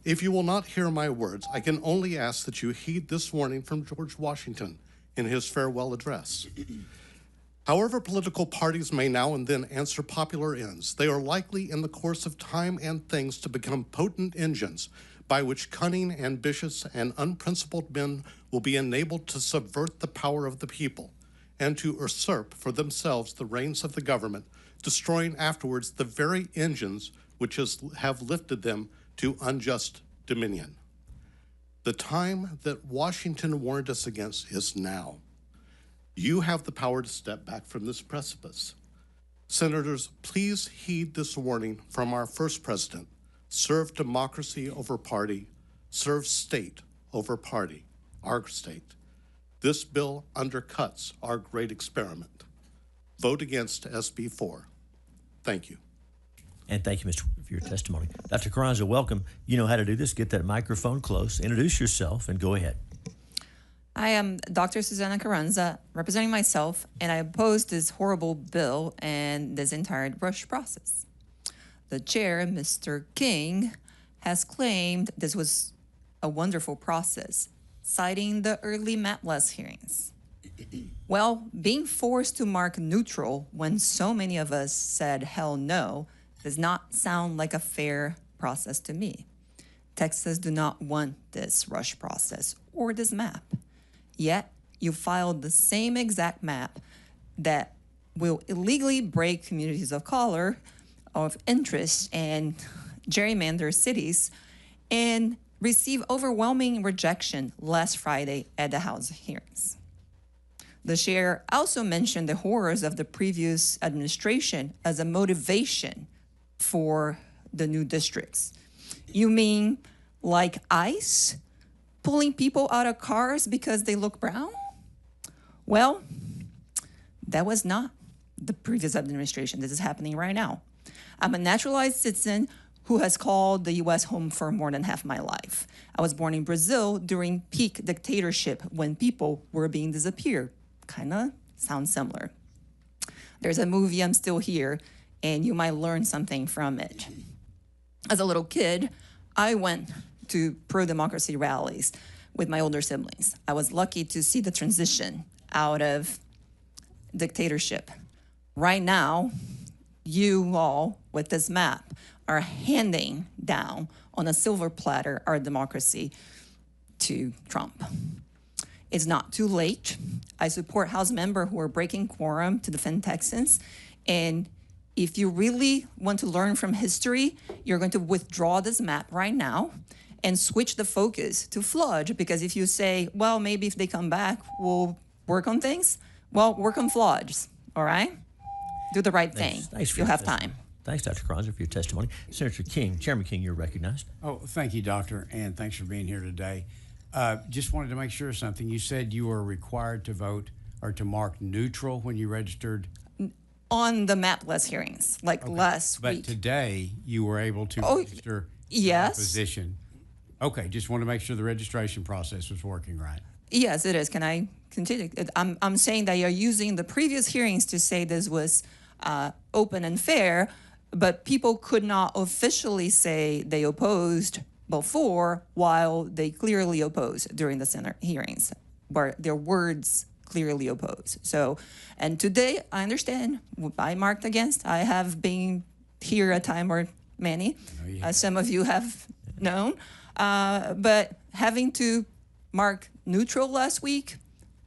If you will not hear my words, I can only ask that you heed this warning from George Washington in his farewell address. However political parties may now and then answer popular ends, they are likely in the course of time and things to become potent engines by which cunning, ambitious, and unprincipled men will be enabled to subvert the power of the people and to usurp for themselves the reins of the government, destroying afterwards the very engines which have lifted them to unjust dominion. The time that Washington warned us against is now. You have the power to step back from this precipice. Senators, please heed this warning from our first president. Serve democracy over party. Serve state over party, our state. This bill undercuts our great experiment. Vote against SB 4. Thank you. And thank you, Mr. for your testimony. Dr. Carranza, welcome. You know how to do this. Get that microphone close. Introduce yourself and go ahead. I am Dr. Susana Carranza, representing myself, and I oppose this horrible bill and this entire rush process. The chair, Mr. King, has claimed this was a wonderful process, citing the early MAPLES hearings. Well, being forced to mark neutral when so many of us said hell no does not sound like a fair process to me. Texas do not want this rush process or this map. Yet, you filed the same exact map that will illegally break communities of color, of interest, and gerrymander cities, and receive overwhelming rejection last Friday at the House hearings. The chair also mentioned the horrors of the previous administration as a motivation for the new districts. You mean like ICE? Pulling people out of cars because they look brown? Well, that was not the previous administration. This is happening right now. I'm a naturalized citizen who has called the U.S. home for more than half my life. I was born in Brazil during peak dictatorship when people were being disappeared. Kinda sounds similar. There's a movie, I'm Still Here, and you might learn something from it. As a little kid, I went to pro-democracy rallies with my older siblings. I was lucky to see the transition out of dictatorship. Right now, you all, with this map, are handing down on a silver platter our democracy to Trump. It's not too late. I support House members who are breaking quorum to defend Texans. And if you really want to learn from history, you're going to withdraw this map right now and switch the focus to flood. Because if you say, well, maybe if they come back, we'll work on things, well, work on floods, all right? Do the right thing. Thanks You'll have time. Thanks, Dr. Carranza, for your testimony. Senator King, Chairman King, you're recognized. Oh, thank you, Doctor, and thanks for being here today. Just wanted to make sure of something. You said you were required to vote or to mark neutral when you registered? On the MAPLES hearings, like last but week. But today you were able to register yes. opposition. Okay, just want to make sure the registration process was working right. Yes, it is. Can I continue? I'm saying that you're using the previous hearings to say this was open and fair, but people could not officially say they opposed before while they clearly opposed during the Senate hearings, where their words clearly oppose. So, and today, I understand, I marked against. I have been here a time or many, as some of you have known. But having to mark neutral last week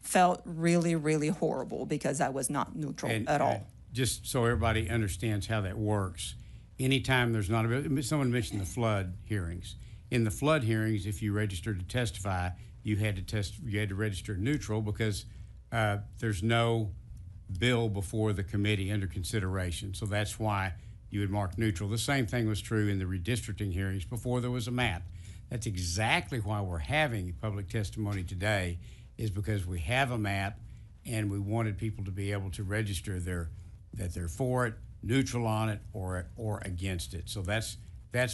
felt really, really horrible because I was not neutral at all. Just so everybody understands how that works, anytime there's not a, someone mentioned the flood hearings. In the flood hearings, if you registered to testify, you had to register neutral because there's no bill before the committee under consideration. So that's why you would mark neutral. The same thing was true in the redistricting hearings before there was a map. That's exactly why we're having public testimony today, is because we have a map and we wanted people to be able to register that they're for it, neutral on it, or against it. So that's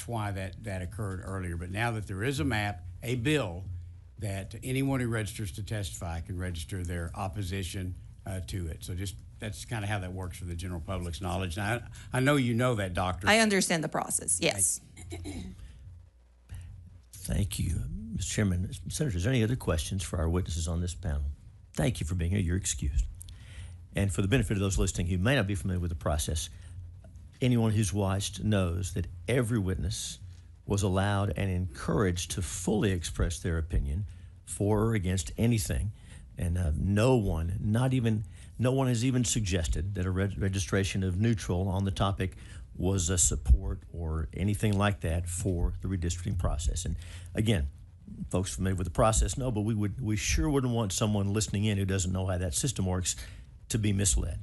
why that occurred earlier. But now that there is a map, a bill, that anyone who registers to testify can register their opposition to it. So just that's kind of how that works for the general public's knowledge. Now, I know you know that, Doctor. I understand the process, yes. Thank you, Mr. Chairman. Senator, is there any other questions for our witnesses on this panel? Thank you for being here. You're excused. And for the benefit of those listening who may not be familiar with the process, anyone who's watched knows that every witness was allowed and encouraged to fully express their opinion for or against anything. And no one has even suggested that a registration of neutral on the topic was a support or anything like that for the redistricting process. And again, folks familiar with the process know, but we sure wouldn't want someone listening in who doesn't know how that system works to be misled.